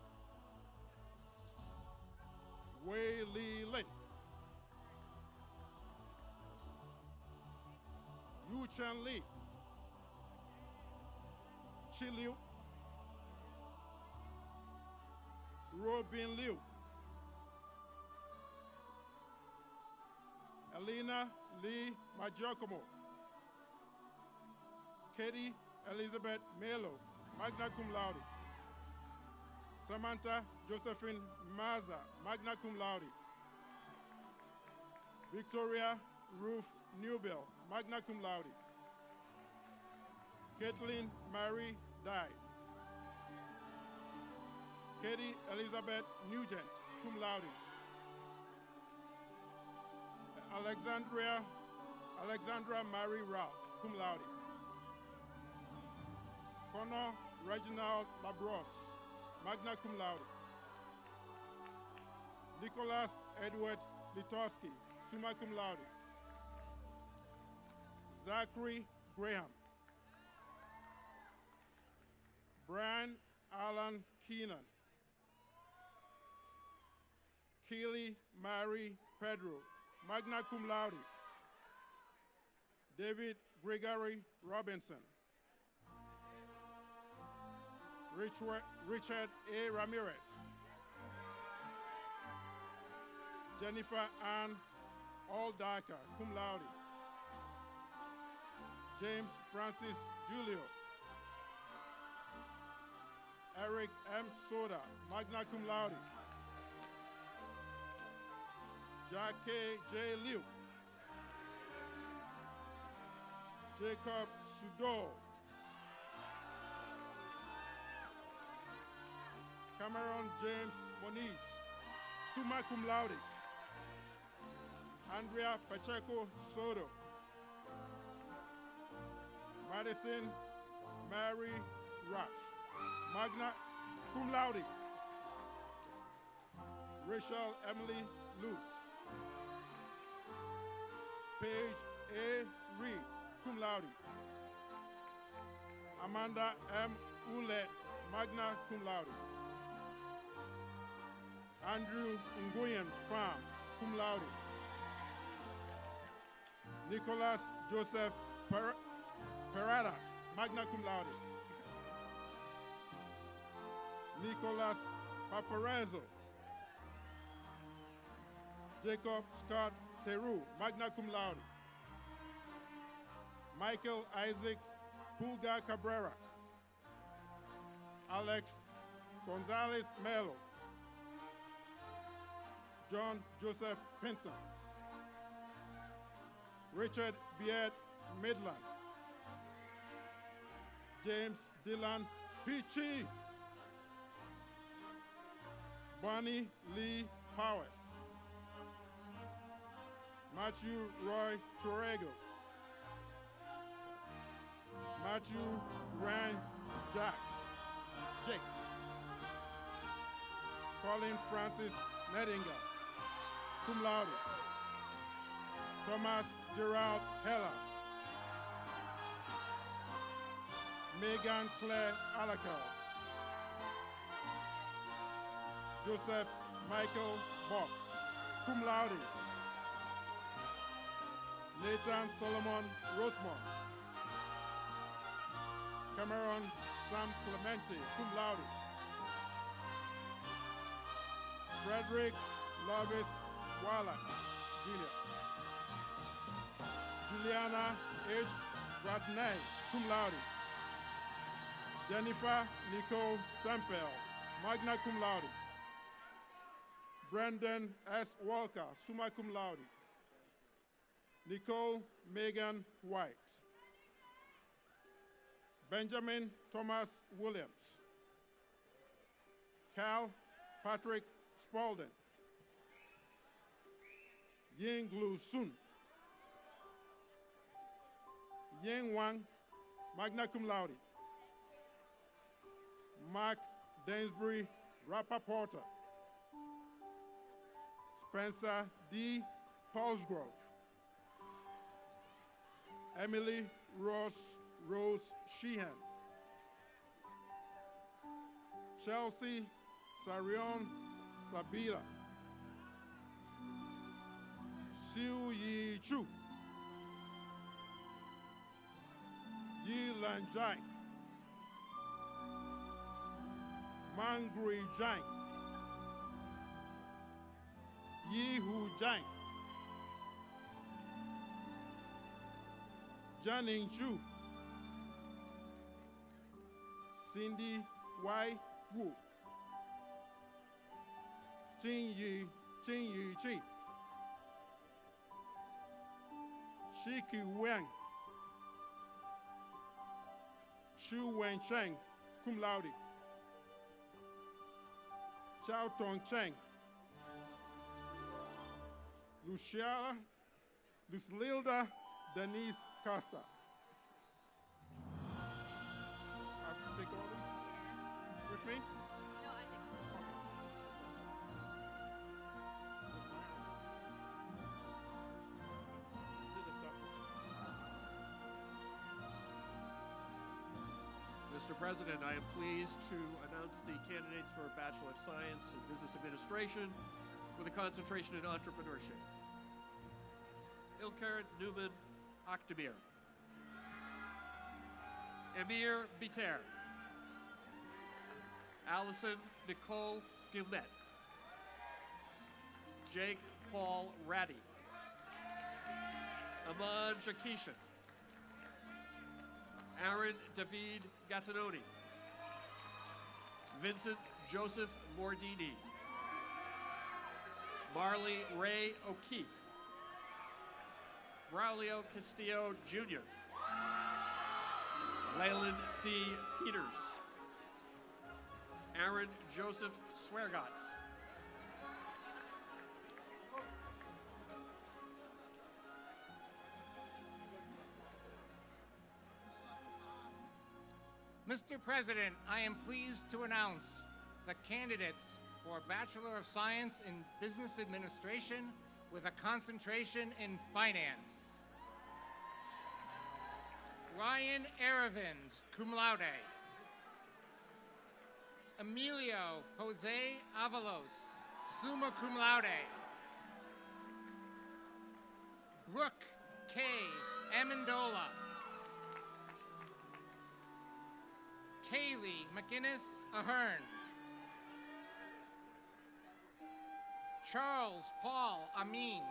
Wei Li Lin. Yu Chen Li. Chi Liu. Robin Liu. Elena Lee Majokomo. Katie Elizabeth Melo, magna cum laude. Samantha Josephine Maza, magna cum laude. Victoria Ruth Newbell, magna cum laude. Kathleen Marie Dye. Katie Elizabeth Nugent, cum laude. Alexandra Marie Ralph, cum laude. Connor Reginald Labrosse, magna cum laude. Nicholas Edward Litorski, summa cum laude. Zachary Graham. Brian Alan Keenan. Keely Mary Pedro, magna cum laude. David Gregory Robinson. Richard A. Ramirez. Jennifer Ann Aldaker, cum laude. James Francis Julio. Eric M. Soda, magna cum laude. Jackie J. Liu. Jacob Sudo. Cameron James Moniz, summa cum laude. Andrea Pacheco Soto. Madison Mary Ruff, magna cum laude. Rachel Emily Luce. Paige A. Reed, cum laude. Amanda M. Ouellette, magna cum laude. Andrew Nguyen Pham, cum laude. Nicholas Joseph Paradas, magna cum laude. Nicholas Paparazzo. Jacob Scott Theroux, magna cum laude. Michael Isaac Pulga Cabrera. Alex Gonzalez Melo. John Joseph Pinson. Richard Beard Midland. James Dylan Peachy. Bonnie Lee Powers. Matthew Roy Chorego. Matthew Rand Jakes. Colin Francis Nettinger, cum laude. Thomas Gerald Heller, Megan Claire Alakel, Joseph Michael Box, cum laude. Nathan Solomon Rosemont, Cameron Sam Clemente, cum laude. Frederick Lovis Wallach, Jr. Juliana H. Radnez, cum laude. Jennifer Nicole Stempel, magna cum laude. Brendan S. Walker, summa cum laude. Nicole Megan White. Benjamin Thomas Williams. Cal Patrick Spaulding. Ying Lu Sun. Ying Wang, magna cum laude. Mark Dainsbury Rappaporter. Spencer D. Paulsgrove. Emily Rose Sheehan. Chelsea Sarion Sabila. Siu Yi Chu. Yi Lan Jai. Mangri Jai. Yi Hu Jai. Janin Chu. Cindy Y. Wu. Jin Yi Chi. Shiki Wang. Shu Wen Cheng, cum laude. Chao Tong Cheng. Lucilda Denise Costa. I have to take all this with me? No, I take it. Mr. President, I am pleased to announce the candidates for Bachelor of Science in Business Administration with a concentration in entrepreneurship. Ilker Newman Akdemir. Emir Biter. Allison Nicole Guilmet. Jake Paul Ratty. Aman Jakishan. Aaron David Gattanoni. Vincent Joseph Mordini. Marley Ray O'Keefe. Braulio Castillo Jr. Leyland C. Peters. Aaron Joseph Sweargotts. Mr. President, I am pleased to announce the candidates for Bachelor of Science in Business Administration with a concentration in finance. Ryan Aravind, cum laude. Emilio Jose Avalos, summa cum laude. Brooke K. Amendola. Kaylee McInnes Ahern. Charles Paul Amin.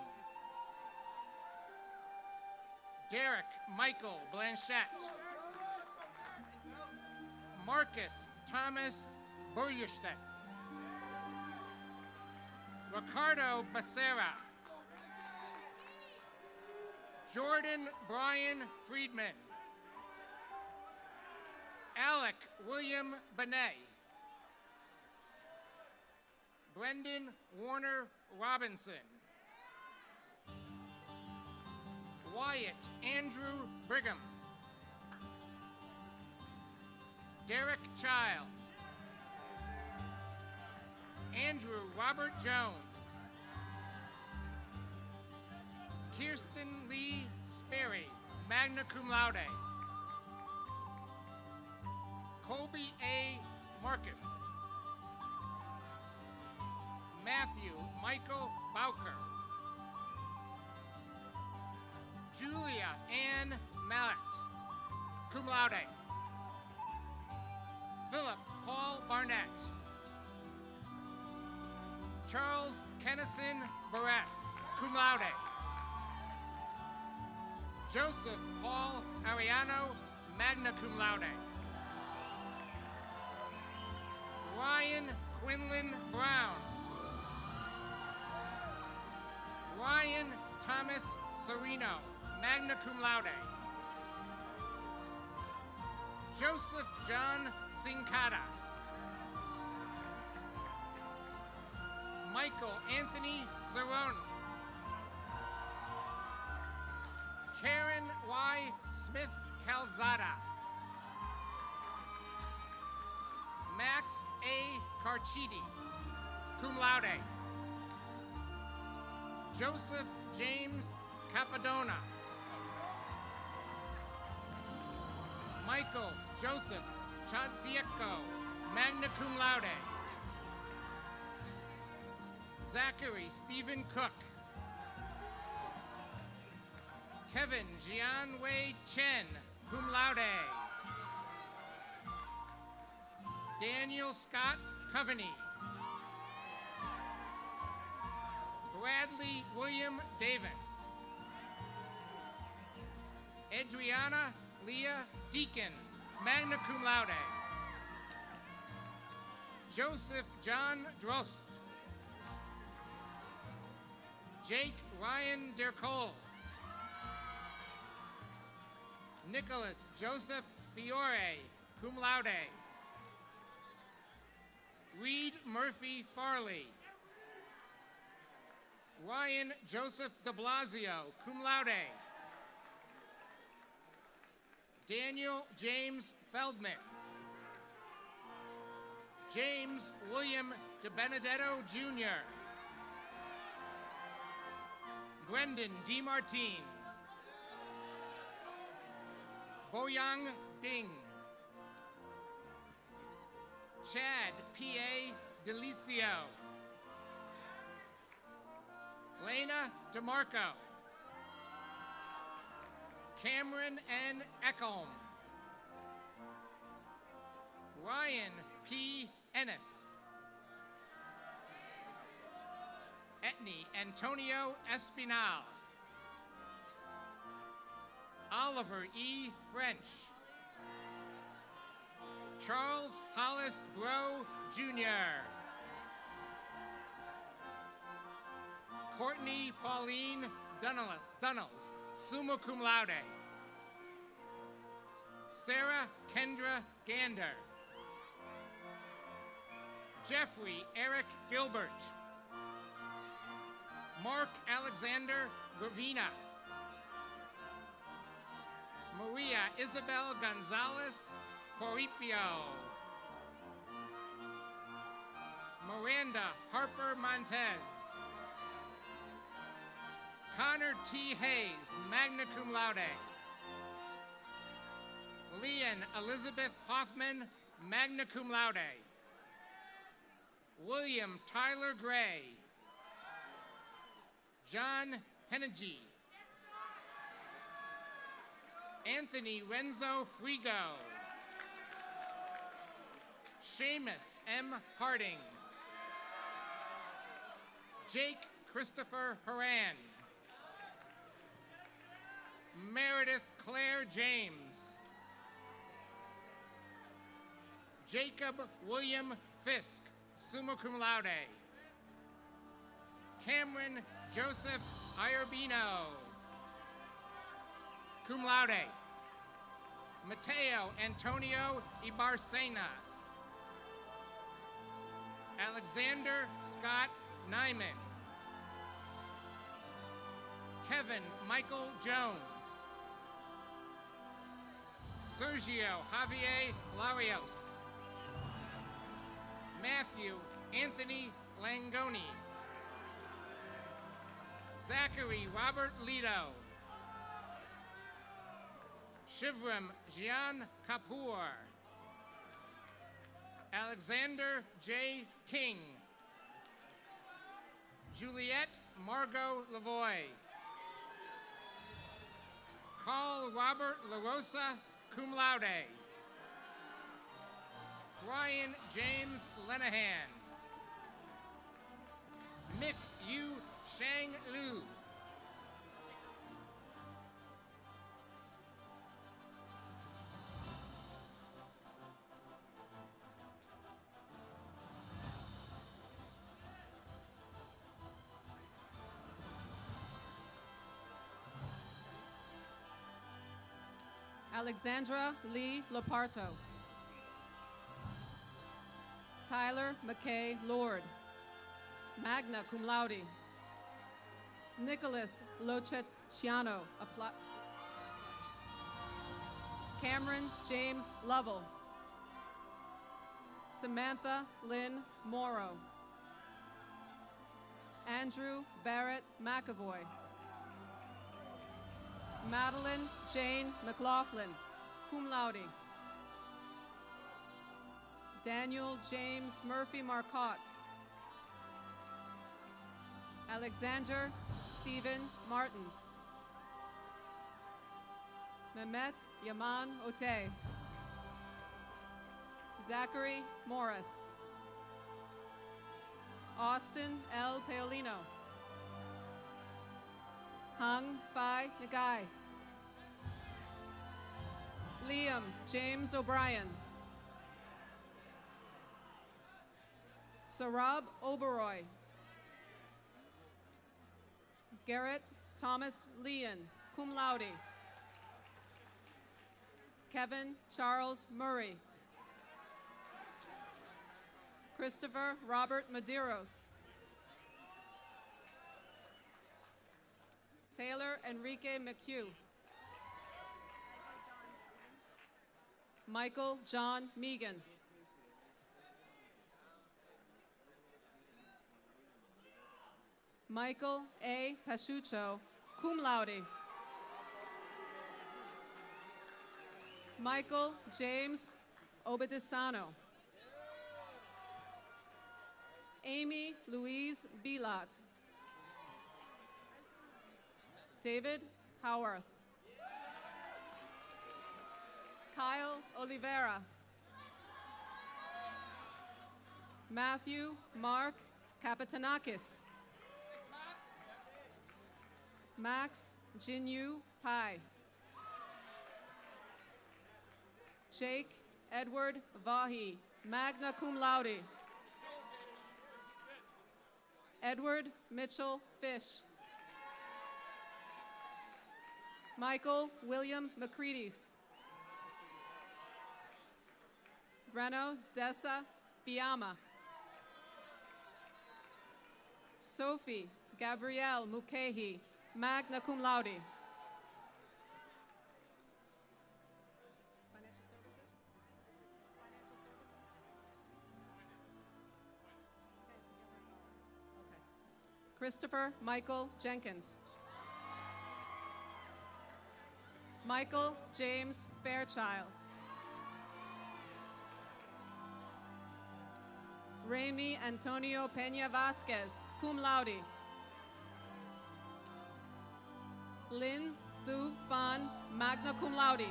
Derek Michael Blanchette. Marcus Thomas Boyerstedt. Ricardo Becerra. Jordan Brian Friedman. Alec William Benet. Brendan Warner Robinson. Wyatt Andrew Brigham. Derek Child. Andrew Robert Jones. Kirsten Lee Sperry, magna cum laude. Colby A. Marcus. Matthew Michael Bowker. Julia Ann Mallet, cum laude. Philip Paul Barnett. Charles Kennison Barres, cum laude. Joseph Paul Ariano, magna cum laude. Ryan Quinlan Brown. Ryan Thomas Serino, magna cum laude. Joseph John Sincata. Michael Anthony Cerrone. Karen Y. Smith Calzada. Max A. Carchidi, cum laude. Joseph James Capadona. Michael Joseph Chadzieko, magna cum laude. Zachary Stephen Cook. Kevin Jianwei Chen, cum laude. Daniel Scott Coveney. Bradley William Davis. Adriana Leah Deacon, magna cum laude. Joseph John Drost. Jake Ryan Dercole. Nicholas Joseph Fiore, cum laude. Reed Murphy Farley. Ryan Joseph de Blasio, cum laude. Daniel James Feldman. James William de Benedetto Jr. Brendan DeMartine. Boyang Ding. Chad P.A. Delicio. Lena DeMarco. Cameron N. Eckholm. Ryan P. Ennis. Etney Antonio Espinal. Oliver E. French. Charles Hollis Bro, Jr. Courtney Pauline Dunnels, summa cum laude. Sarah Kendra Gander. Jeffrey Eric Gilbert. Mark Alexander Gravina. Maria Isabel Gonzalez Corripio. Miranda Harper Montez. Connor T. Hayes, magna cum laude. Leon Elizabeth Hoffman, magna cum laude. William Tyler Gray. John Hennigy. Anthony Renzo Frigo. Seamus M. Harding. Jake Christopher Horan. Meredith Claire James. Jacob William Fisk, summa cum laude. Cameron Joseph Ierbino, cum laude. Mateo Antonio Ibarcena. Alexander Scott Nyman. Kevin Michael Jones. Sergio Javier Larios. Matthew Anthony Langoni. Zachary Robert Lido. Shivram Jian Kapoor. Alexander J. King. Juliette Margot Lavoie. Carl Robert LaRosa, cum laude. Brian James Lenahan. Mick Yu Shang Lu. Alexandra Lee Loparto. Tyler McKay Lord, magna cum laude. Nicholas Loceciano, Cameron James Lovell. Samantha Lynn Morrow. Andrew Barrett McAvoy. Madeline Jane McLaughlin, cum laude. Daniel James Murphy Marcotte. Alexander Stephen Martins. Mehmet Yaman Ote. Zachary Morris. Austin L. Paolino. Hung Phi Nagai. Liam James O'Brien. Sarab Oberoi. Garrett Thomas Leon, cum laude. Kevin Charles Murray. Christopher Robert Medeiros. Taylor Enrique McHugh. Michael John Megan. Michael A. Paschuccio, cum laude. Michael James Obedisano. Amy Louise Bilat. David Howarth. Kyle Oliveira. Matthew Mark Kapitanakis. Max Jinyu Pai. Jake Edward Vahi, magna cum laude. Edward Mitchell Fish. Michael William McCreadys. Breno Dessa Fiamma. Sophie Gabrielle Mukehi, magna cum laude. Christopher Michael Jenkins. Michael James Fairchild. Remy Antonio Peña Vasquez, cum laude. Lin Thu Phan, magna cum laude.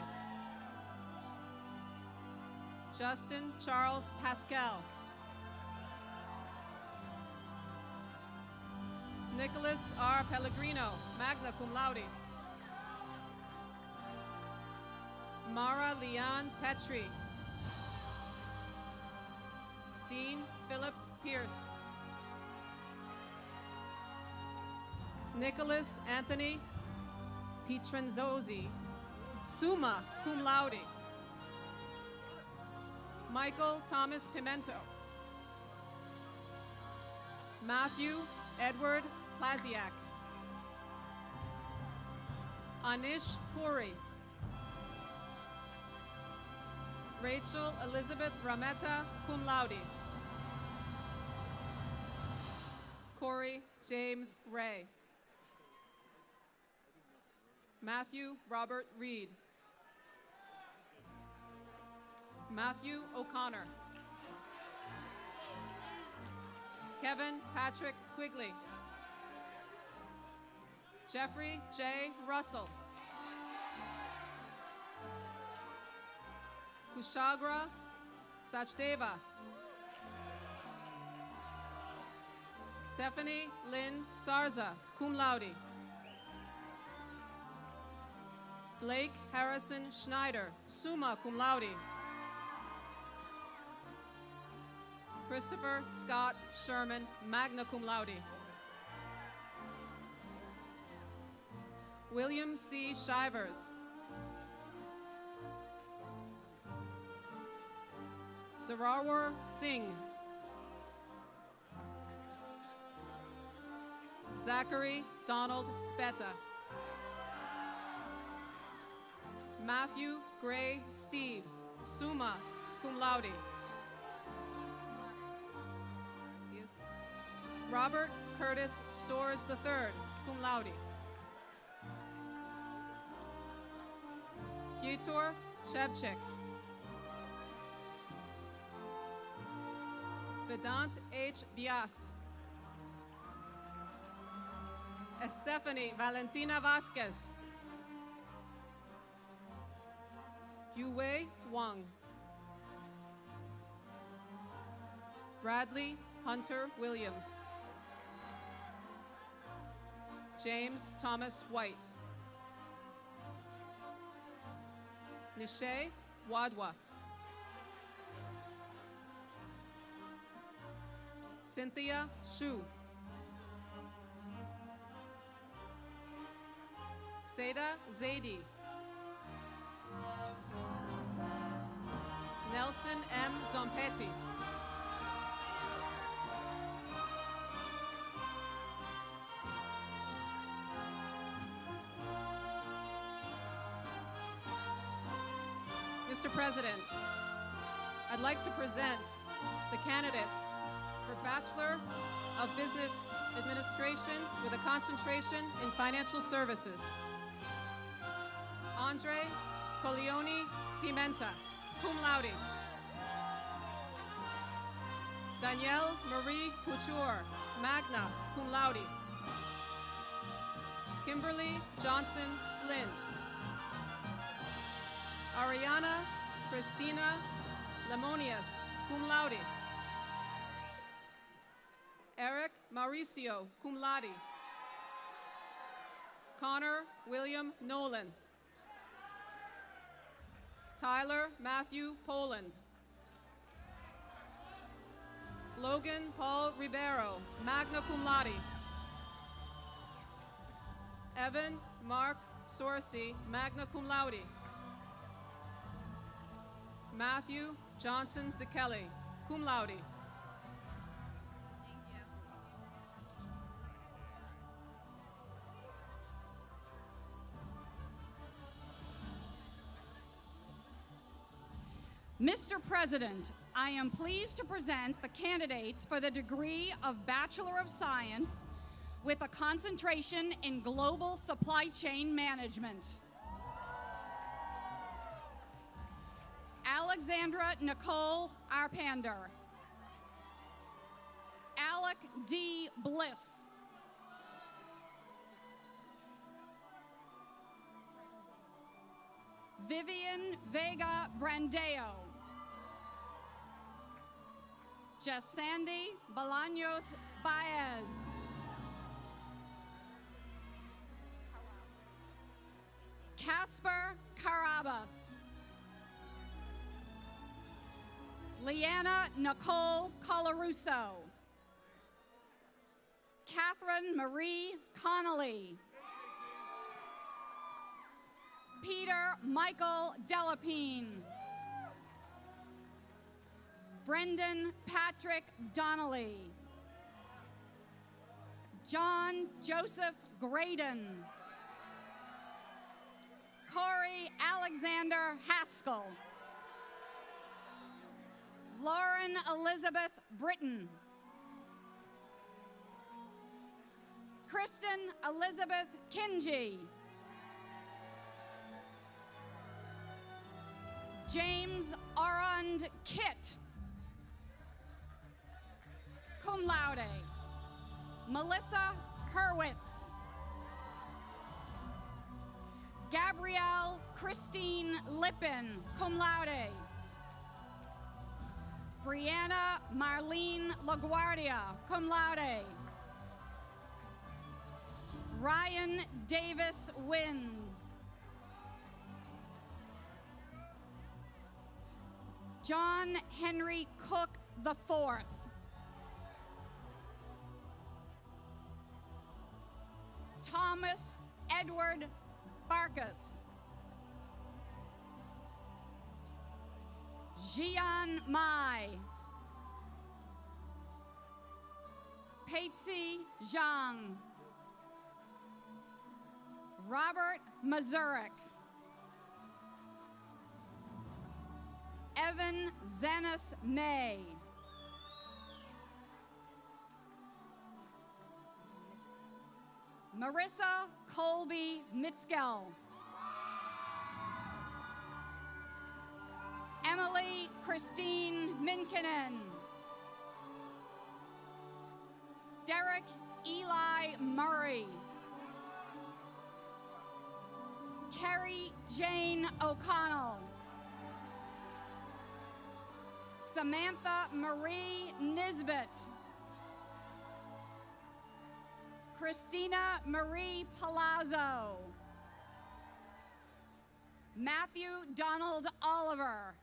Justin Charles Pascal. Nicholas R. Pellegrino, magna cum laude. Mara Leon Petri. Dean Philip Pierce. Nicholas Anthony Pietranzozzi, summa cum laude. Michael Thomas Pimento. Matthew Edward Plaziak. Anish Puri. Rachel Elizabeth Rametta, cum laude. Corey James Ray. Matthew Robert Reed. Matthew O'Connor. Kevin Patrick Quigley. Jeffrey J. Russell. Kushagra Sachdeva. Stephanie Lynn Sarza, cum laude. Blake Harrison Schneider, summa cum laude. Christopher Scott Sherman, magna cum laude. William C. Shivers. Zarawar Singh. Zachary Donald Speta. Matthew Gray Steves, summa cum laude. Robert Curtis Stores III, cum laude. Pyotr Shevchik. Vedant H. Vyas. Estefany Valentina Vasquez. Yue Wang. Bradley Hunter Williams. James Thomas White. Nishay Wadwa. Cynthia Shu. Seda Zaidi. Nelson M. Zompetti. Mr. President, I'd like to present the candidates for Bachelor of Business Administration with a concentration in financial services. Andre Coglioni Pimenta, cum laude. Danielle Marie Couture, magna cum laude. Kimberly Johnson Flynn. Ariana Christina Lemonius, cum laude. Eric Mauricio, cum laude. Connor William Nolan. Tyler Matthew Poland. Logan Paul Ribeiro, magna cum laude. Evan Mark Sorcy, magna cum laude. Matthew Johnson Zichelli, cum laude. Mr. President, I am pleased to present the candidates for the degree of Bachelor of Science with a concentration in Global Supply Chain Management. Alexandra Nicole Arpander. Alec D. Bliss. Vivian Vega Brandeo. Jasandi Bolaños Baez. Casper Carabas. Leanna Nicole Colarusso. Catherine Marie Connolly. Peter Michael Delapine. Brendan Patrick Donnelly. John Joseph Graydon. Corey Alexander Haskell. Lauren Elizabeth Britton. Kristen Elizabeth Kinji. James Arund Kitt, cum laude. Melissa Hurwitz. Gabrielle Christine Lippin, cum laude. Brianna Marlene LaGuardia, cum laude. Ryan Davis Wins. John Henry Cook IV. Thomas Edward Barkas. Jian Mai. Patsy Zhang. Robert Mazurek. Evan Zenas May. Marissa Colby Mitzgel. Emily Christine Minkinen. Derek Eli Murray. Carrie Jane O'Connell. Samantha Marie Nisbet. Christina Marie Palazzo. Matthew Donald Oliver.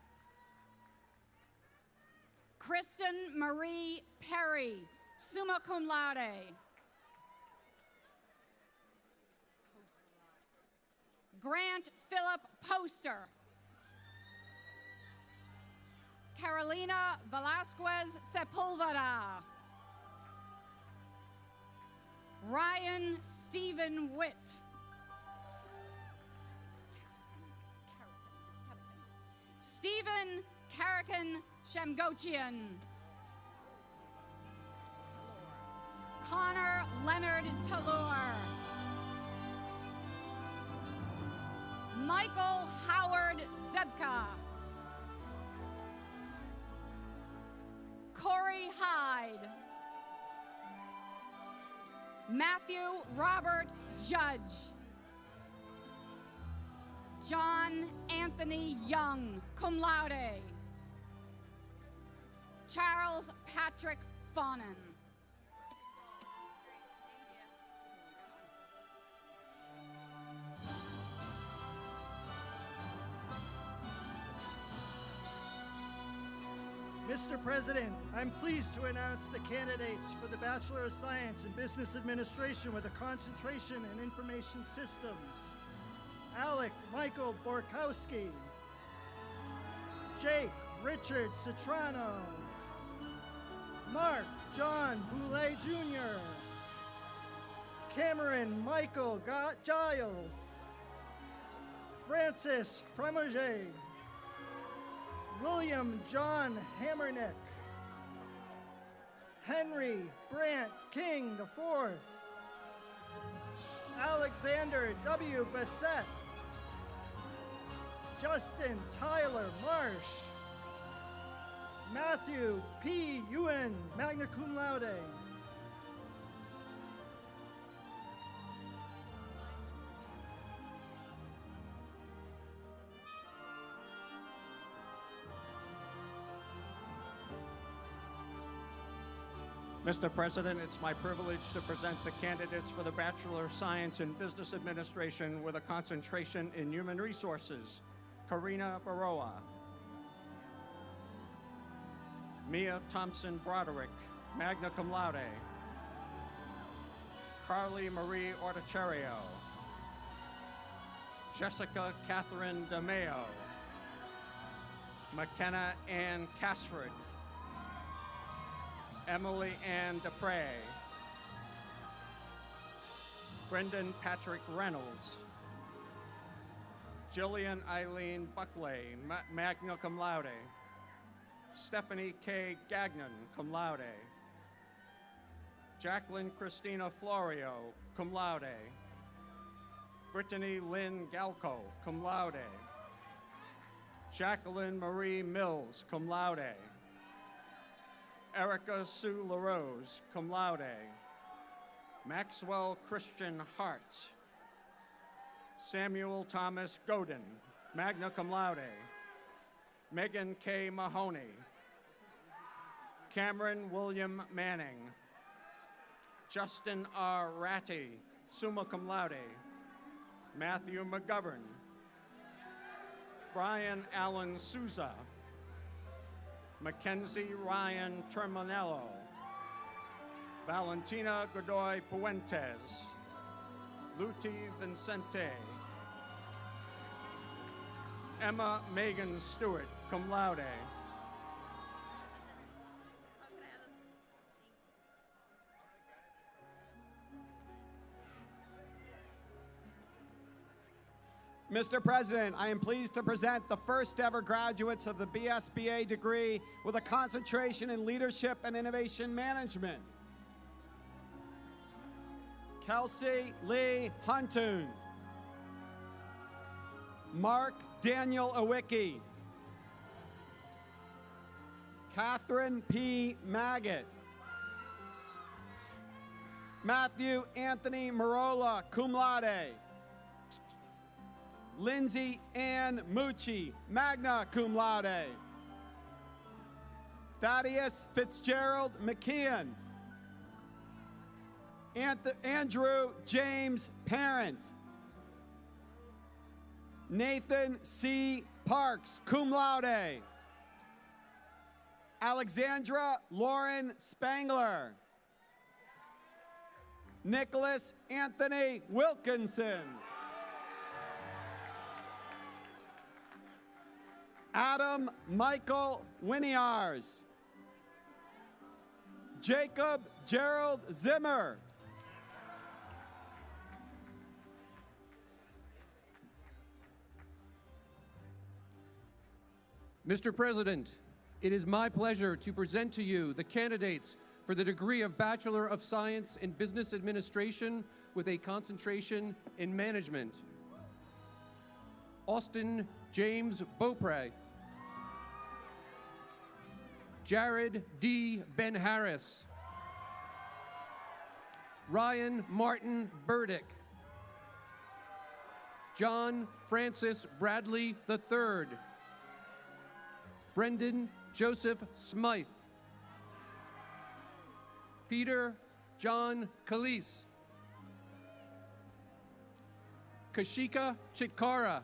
Kristen Marie Perry, summa cum laude. Grant Philip Poster. Carolina Velasquez Sepulveda. Ryan Stephen Witt. Stephen Karakan Shamgochian. Connor Leonard Talor. Michael Howard Zebka. Corey Hyde. Matthew Robert Judge. John Anthony Young, cum laude. Charles Patrick Fonan. Mr. President, I'm pleased to announce the candidates for the Bachelor of Science in Business Administration with a concentration in Information Systems. Alec Michael Borkowski. Jake Richard Citrano. Mark John Boulay Jr. Cameron Michael Giles. Francis Fromage. William John Hammernick. Henry Brant King IV. Alexander W. Bassett. Justin Tyler Marsh. Matthew P. Ewan, magna cum laude. Mr. President, it's my privilege to present the candidates for the Bachelor of Science in Business Administration with a concentration in Human Resources. Karina Baroa. Mia Thompson Broderick, magna cum laude. Carly Marie Orticherio. Jessica Catherine DeMeo. McKenna Ann Casford. Emily Ann Dupre. Brendan Patrick Reynolds. Jillian Eileen Buckley, magna cum laude. Stephanie K. Gagnon, cum laude. Jacqueline Christina Florio, cum laude. Brittany Lynn Galco, cum laude. Jacqueline Marie Mills, cum laude. Erica Sue LaRose, cum laude. Maxwell Christian Hart. Samuel Thomas Godin, magna cum laude. Megan K. Mahoney. Cameron William Manning. Justin R. Ratty, summa cum laude. Matthew McGovern. Brian Allen Souza. Mackenzie Ryan Terminello. Valentina Godoy Puentes. Luti Vincente. Emma Megan Stewart, cum laude. Mr. President, I am pleased to present the first ever graduates of the BSBA degree with a concentration in Leadership and Innovation Management. Kelsey Lee Huntoon. Mark Daniel Awicki. Catherine P. Maggot. Matthew Anthony Marola, cum laude. Lindsay Ann Mucci, magna cum laude. Thaddeus Fitzgerald McKeon. Andrew James Parent. Nathan C. Parks, cum laude. Alexandra Lauren Spangler. Nicholas Anthony Wilkinson. Adam Michael Winiars. Jacob Gerald Zimmer. Mr. President, it is my pleasure to present to you the candidates for the degree of Bachelor of Science in Business Administration with a concentration in Management. Austin James Beaupre. Jared D. Ben Harris. Ryan Martin Burdick. John Francis Bradley III. Brendan Joseph Smythe. Peter John Calise. Kashika Chitkara.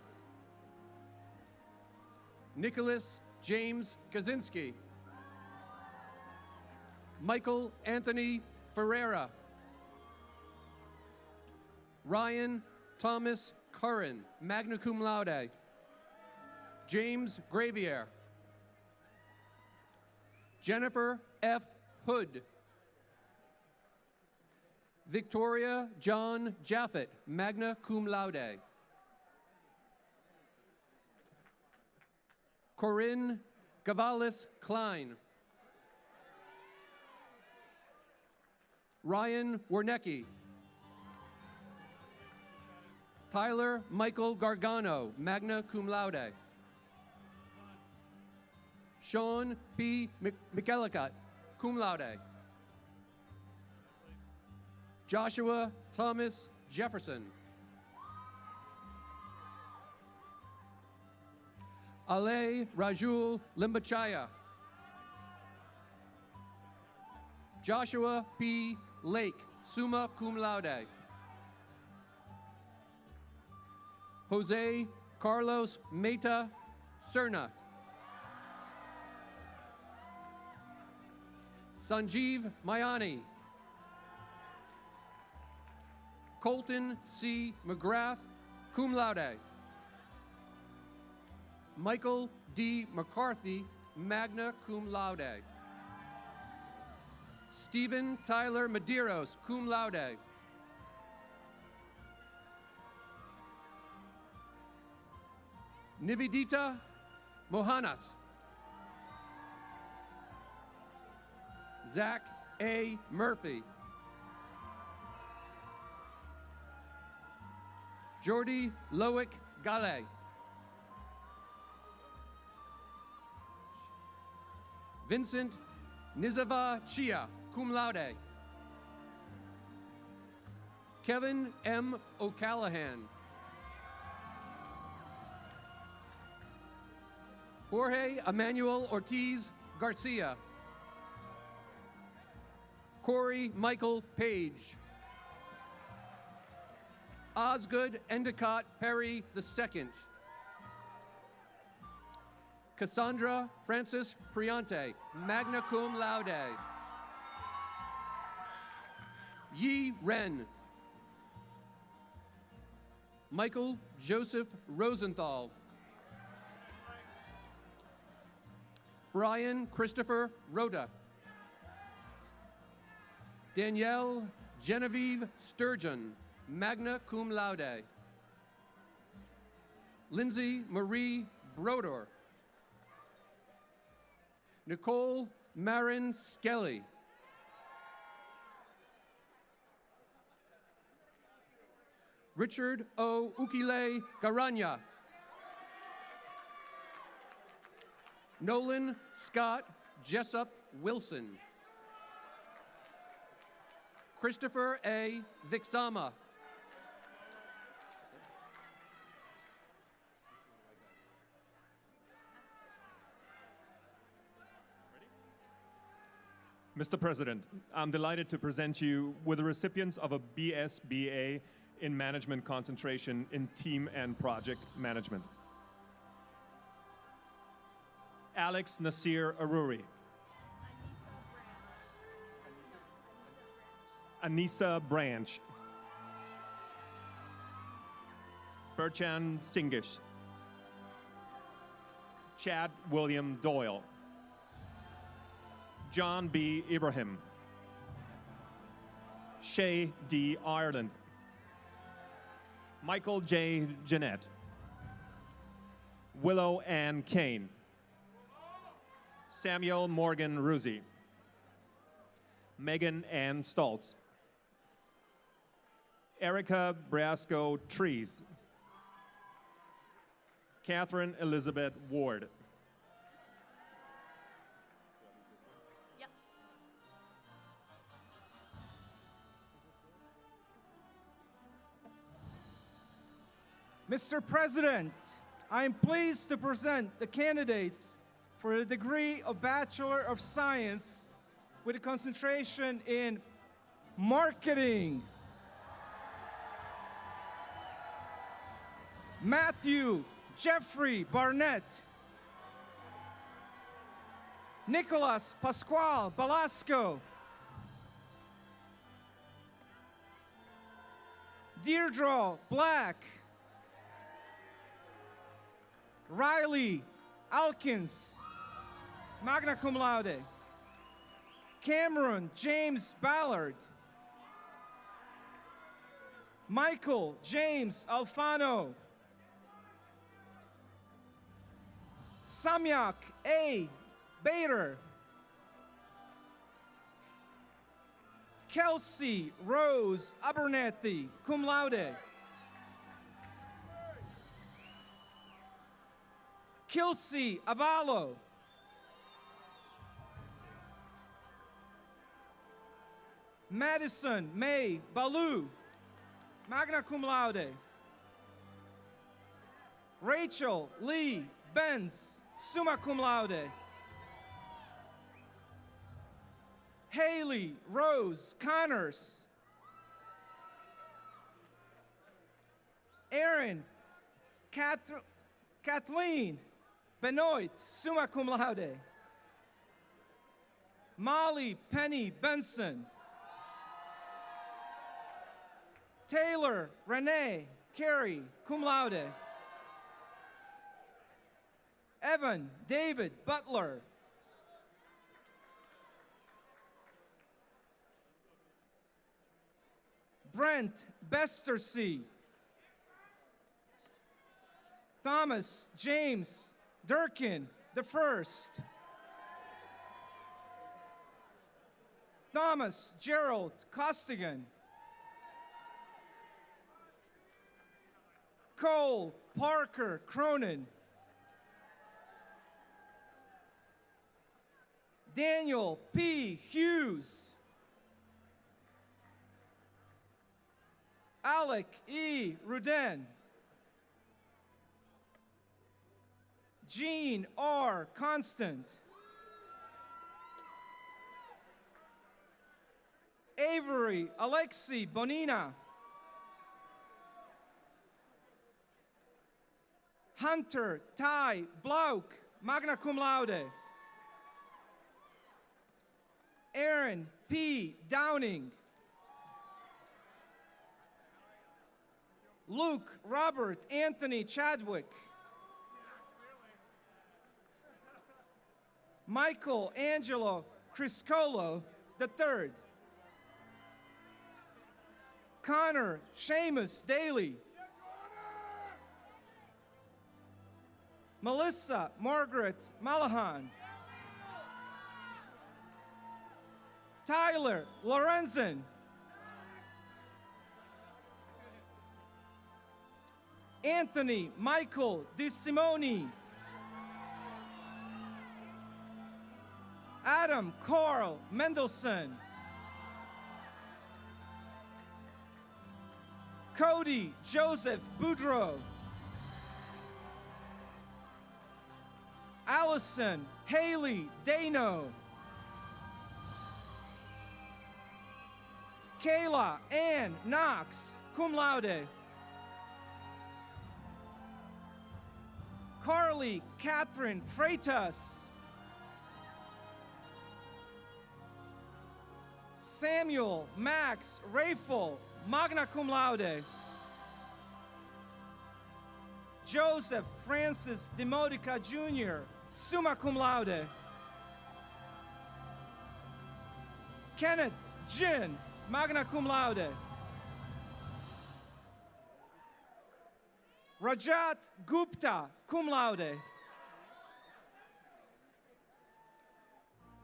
Nicholas James Kaczynski. Michael Anthony Ferreira. Ryan Thomas Curran, magna cum laude. James Gravier. Jennifer F. Hood. Victoria John Jaffet, magna cum laude. Corinne Gavalis Klein. Ryan Wernicke. Tyler Michael Gargano, magna cum laude. Sean P. McEllicott, cum laude. Joshua Thomas Jefferson. Ale Rajul Limbachaya. Joshua P. Lake, summa cum laude. Jose Carlos Meta Cerna. Sanjeev Mayani. Colton C. McGrath, cum laude. Michael D. McCarthy, magna cum laude. Stephen Tyler Medeiros, cum laude. Nivedita Mohanas. Zach A. Murphy. Jordy Loic Gale. Vincent Nizava Chia, cum laude. Kevin M. O'Callahan. Jorge Emmanuel Ortiz Garcia. Corey Michael Page. Osgood Endicott Perry II. Cassandra Francis Priante, magna cum laude. Yi Ren. Michael Joseph Rosenthal. Brian Christopher Rota. Danielle Genevieve Sturgeon, magna cum laude. Lindsay Marie Brodor. Nicole Marin Skelly. Richard O. Ukile Garanya. Nolan Scott Jessup Wilson. Christopher A. Vixama. Mr. President, I'm delighted to present you with the recipients of a BSBA in Management concentration in Team and Project Management. Alex Nasir Aruri. Anissa Branch. Berchan Singish. Chad William Doyle. John B. Ibrahim. Shay D. Ireland. Michael J. Jeanette. Willow Ann Kane. Samuel Morgan Ruzi. Megan Ann Stoltz. Erica Brasco Trees. Catherine Elizabeth Ward. Mr. President, I am pleased to present the candidates for the degree of Bachelor of Science with a concentration in Marketing. Matthew Jeffrey Barnett. Nicholas Pascual Balasco. Deirdre Black. Riley Alkins, magna cum laude. Cameron James Ballard. Michael James Alfano. Samyak A. Bader. Kelsey Rose Abernethy, cum laude. Kelsey Avalo. Madison May Balu, magna cum laude. Rachel Lee Benz, summa cum laude. Haley Rose Connors. Erin Kathleen Benoit, summa cum laude. Molly Penny Benson. Taylor Renee Carey, cum laude. Evan David Butler. Brent Bestersea. Thomas James Durkin the first. Thomas Gerald Costigan. Cole Parker Cronin. Daniel P. Hughes. Alec E. Rudin. Jean R. Constant. Avery Alexi Bonina. Hunter Ty Blauk, magna cum laude. Aaron P. Downing. Luke Robert Anthony Chadwick. Michael Angelo Criscolo III. Connor Seamus Daly. Melissa Margaret Malahan. Tyler Lorenzen. Anthony Michael DeSimone. Adam Carl Mendelson. Cody Joseph Boudreau. Allison Haley Dano. Kayla Ann Knox, cum laude. Carly Catherine Freitas. Samuel Max Rafel, magna cum laude. Joseph Francis Demodica Jr., summa cum laude. Kenneth Jin, magna cum laude. Rajat Gupta, cum laude.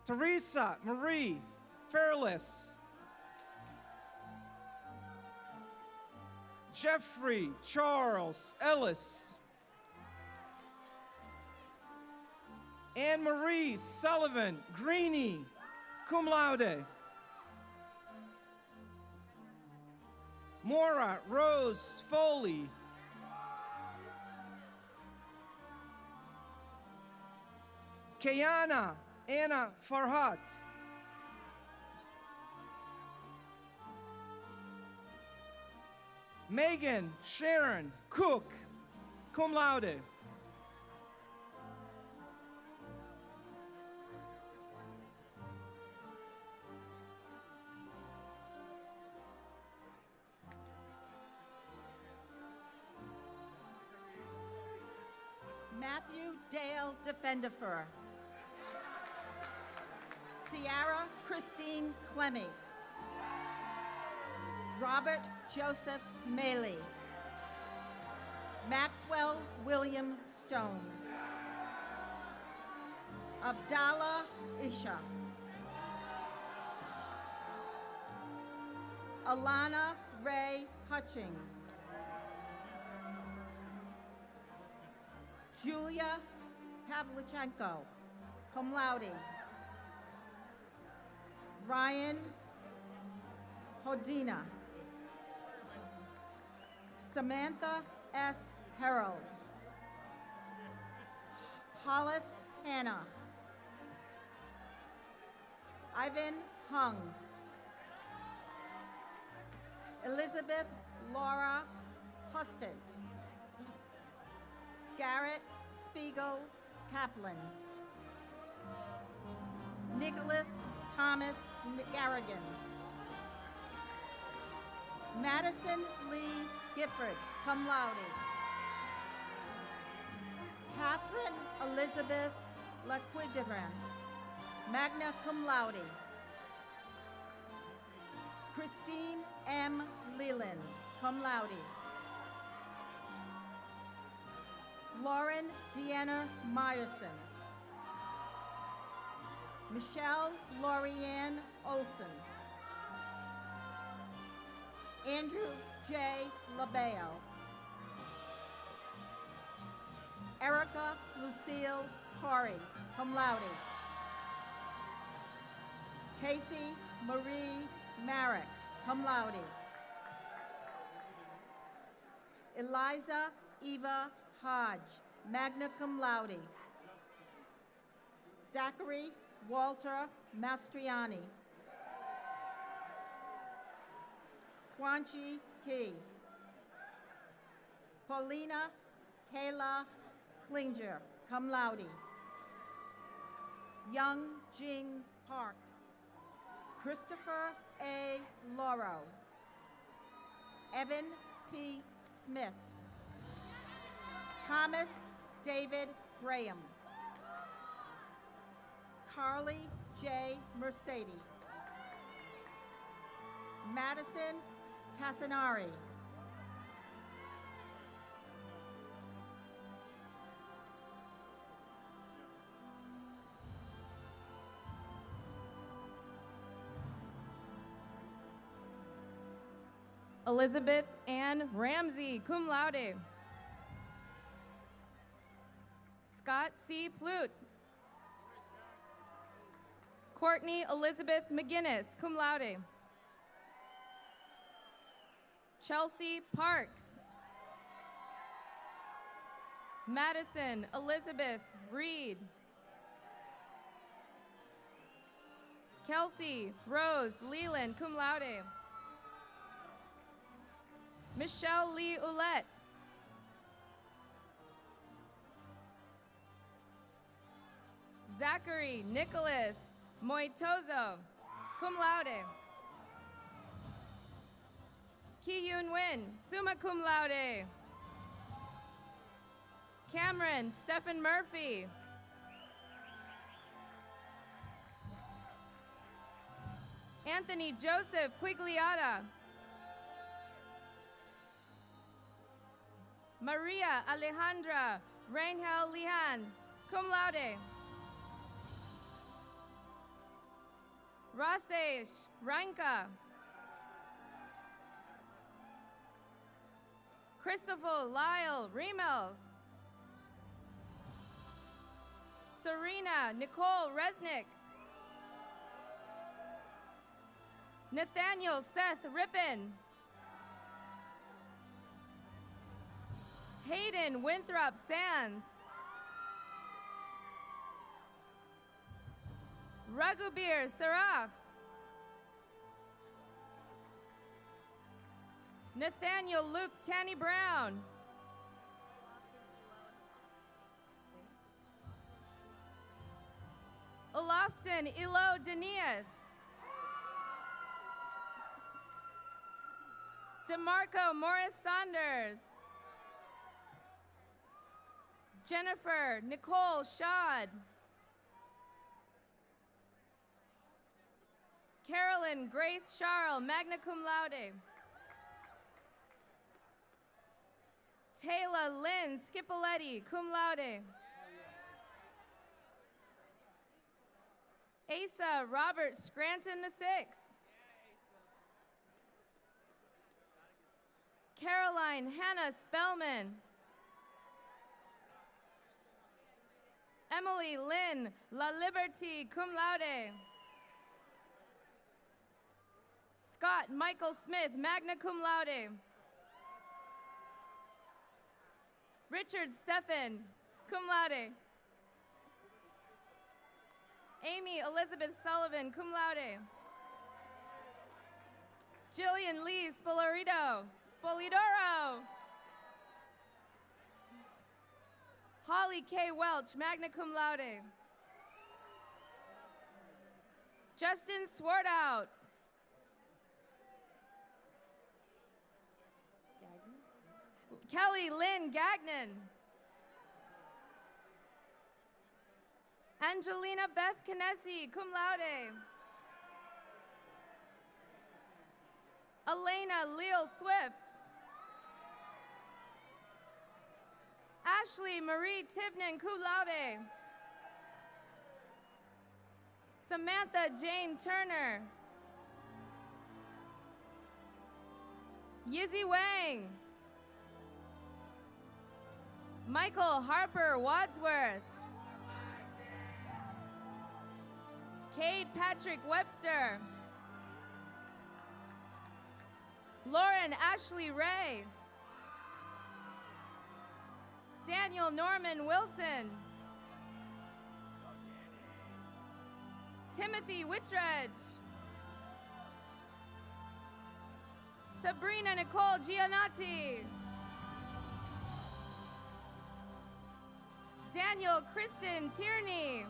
Teresa Marie Fairless. Jeffrey Charles Ellis. Anne Marie Sullivan Greeny, cum laude. Maura Rose Foley. Kayana Anna Farhat. Megan Sharon Cook, cum laude. Matthew Dale Defendifer. Ciara Christine Clemmy. Robert Joseph Maley. Maxwell William Stone. Abdallah Isha. Alana Ray Hutchings. Julia Pavlichenko, cum laude. Ryan Hodina. Samantha S. Harold. Hollis Hannah. Ivan Hung. Elizabeth Laura Huston. Garrett Spiegel Kaplan. Nicholas Thomas Garrigan. Madison Lee Gifford, cum laude. Catherine Elizabeth Laquidegran, magna cum laude. Christine M. Leland, cum laude. Lauren Deanna Meyerson. Michelle Lorianne Olson. Andrew J. Labeo. Erica Lucille Corey, cum laude. Casey Marie Marek, cum laude. Eliza Eva Hodge, magna cum laude. Zachary Walter Mastriani. Quanchi Key. Paulina Kayla Klinger, cum laude. Young Jing Park. Christopher A. Lauro. Evan P. Smith. Thomas David Graham. Carly J. Mercedes. Madison Tassinari. Elizabeth Ann Ramsey, cum laude. Scott C. Plute. Courtney Elizabeth McGinnis, cum laude. Chelsea Parks. Madison Elizabeth Reed. Kelsey Rose Leland, cum laude. Michelle Lee Ouellette. Zachary Nicholas Moitozo, cum laude. Ki-Yoon Win, summa cum laude. Cameron Stephen Murphy. Anthony Joseph Quigliata. Maria Alejandra Rangel Lihan, cum laude. Rasesh Ranka. Christopher Lyle Remels. Serena Nicole Resnick. Nathaniel Seth Rippin. Hayden Winthrop Sands. Raghubir Saraf. Nathaniel Luke Tanny Brown. Olofton Ilo Denias. DeMarco Morris Saunders. Jennifer Nicole Schad. Carolyn Grace Charles, magna cum laude. Taylor Lynn Scipoletti, cum laude. Asa Robert Scranton VI. Caroline Hannah Spellman. Emily Lynn La Liberty, cum laude. Scott Michael Smith, magna cum laude. Richard Steffen, cum laude. Amy Elizabeth Sullivan, cum laude. Jillian Lee Spolidoro. Holly K. Welch, magna cum laude. Justin Swartout. Kelly Lynn Gagnon. Angelina Beth Canesi, cum laude. Elena Leal Swift. Ashley Marie Tivnan, cum laude. Samantha Jane Turner. Yizzy Wang. Michael Harper Wadsworth. Cade Patrick Webster. Lauren Ashley Ray. Daniel Norman Wilson. Timothy Whitredge. Sabrina Nicole Giannotti. Daniel Kristen Tierney.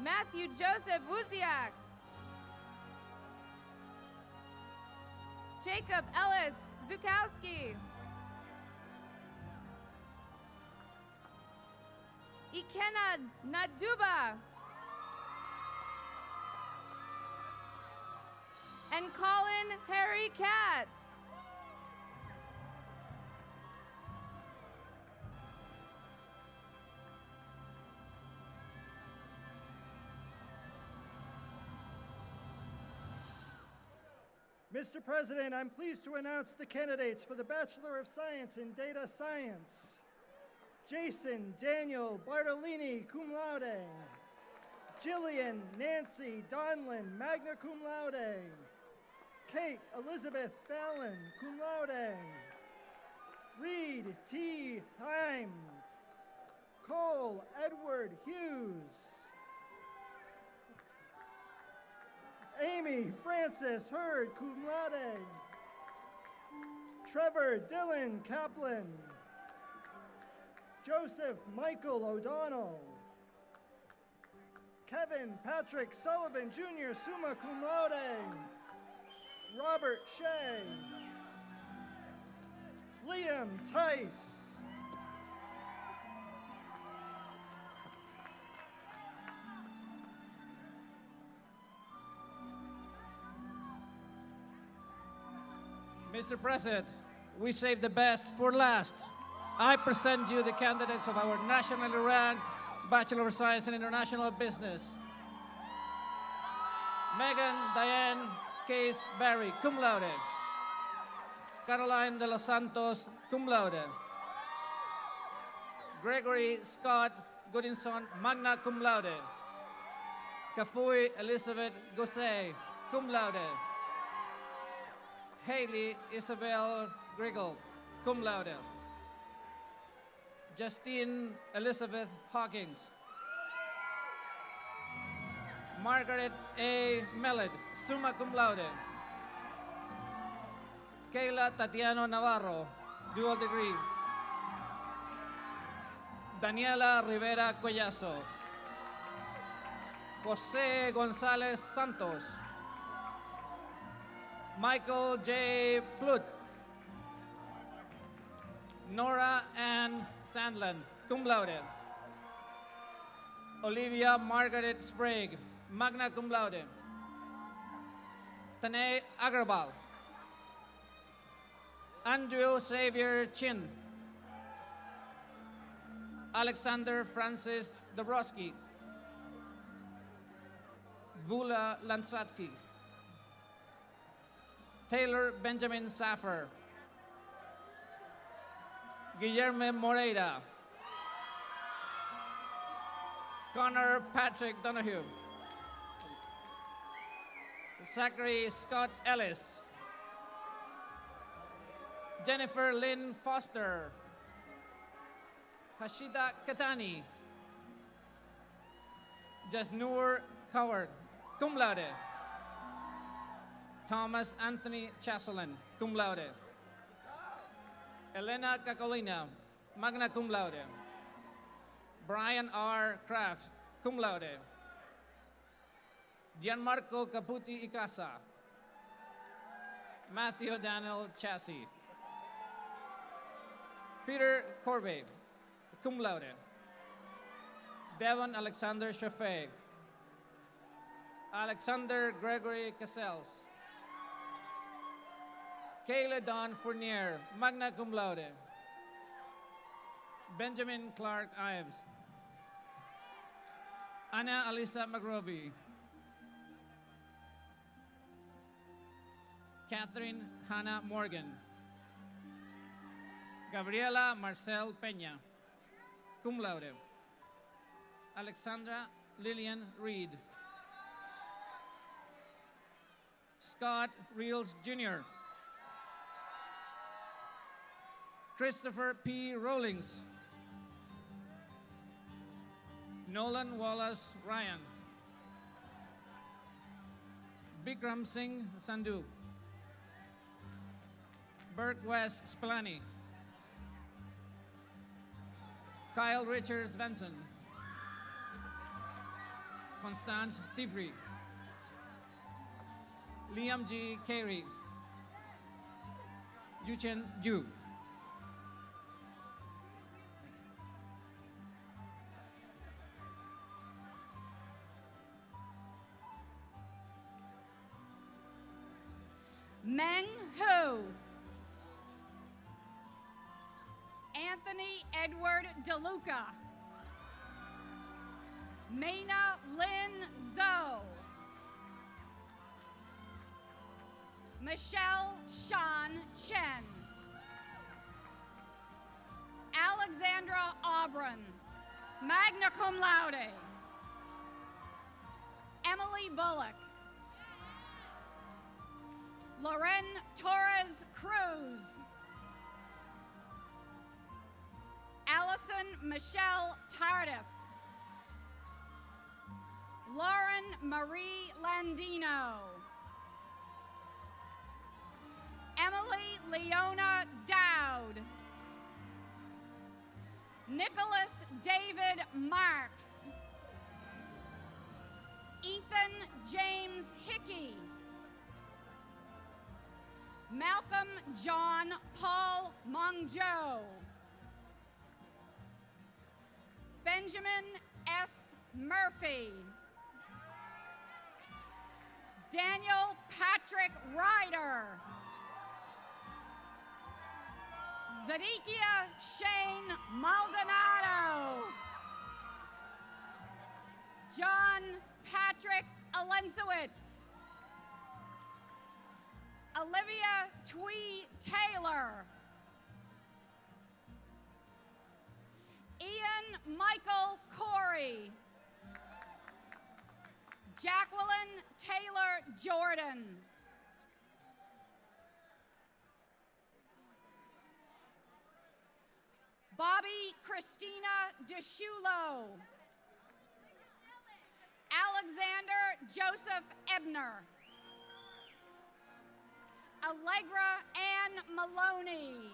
Matthew Joseph Wuziak. Jacob Ellis Zukowski. Ikenna Naduba. And Colin Harry Katz. Mr. President, I'm pleased to announce the candidates for the Bachelor of Science in Data Science. Jason Daniel Bartolini, cum laude. Jillian Nancy Donlin, magna cum laude. Kate Elizabeth Fallon, cum laude. Reed T. Heim. Cole Edward Hughes. Amy Frances Hurd, cum laude. Trevor Dylan Kaplan. Joseph Michael O'Donnell. Kevin Patrick Sullivan Jr., summa cum laude. Robert Shea. Liam Tice. Mr. President, we saved the best for last. I present you the candidates of our nationally ranked Bachelor of Science in International Business. Megan Diane Case Barry, cum laude. Caroline de los Santos, cum laude. Gregory Scott Goodinson, magna cum laude. Kafui Elizabeth Gosey, cum laude. Haley Isabel Griggle, cum laude. Justine Elizabeth Hawkins. Margaret A. Melled, summa cum laude. Kayla Tatiano Navarro, dual degree. Daniela Rivera Collazo. Jose Gonzalez Santos. Michael J. Plut. Nora Ann Sandland, cum laude. Olivia Margaret Sprague, magna cum laude. Tanay Agrawal. Andrew Xavier Chin. Alexander Francis Dabrowski. Vula Lansatsky. Taylor Benjamin Saffer. Guillermo Moreira. Connor Patrick Donahue. Zachary Scott Ellis. Jennifer Lynn Foster. Hashida Katani. Jasnoor Howard, cum laude. Thomas Anthony Chasolin, cum laude. Elena Cacolina, magna cum laude. Brian R. Kraft, cum laude. Gianmarco Caputi Icasa. Matthew Daniel Chassis. Peter Corbe, cum laude. Devon Alexander Chaffee. Alexander Gregory Casels. Kayla Dawn Fournier, magna cum laude. Benjamin Clark Ives. Anna Alisa McRovey. Catherine Hannah Morgan. Gabriela Marcel Peña, cum laude. Alexandra Lillian Reed. Scott Reels Jr. Christopher P. Rawlings. Nolan Wallace Ryan. Bikram Singh Sandhu. Burke West Spillane. Kyle Richards Svensson. Constance Tifri. Liam G. Carey. Yuchen Ju. Meng Hu. Anthony Edward DeLuca. Maina Lynn Zoe. Michelle Sean Chen. Alexandra Aubrin, magna cum laude. Emily Bullock. Loren Torres Cruz. Allison Michelle Tardif. Lauren Marie Landino. Emily Leona Dowd. Nicholas David Marks. Ethan James Hickey. Malcolm John Paul Mongjo. Benjamin S. Murphy. Daniel Patrick Ryder. Zadikia Shane Maldonado. John Patrick Alensowitz. Olivia Twee Taylor. Ian Michael Corey. Jacqueline Taylor Jordan. Bobby Christina DeShulo. Alexander Joseph Ebner. Allegra Ann Maloney.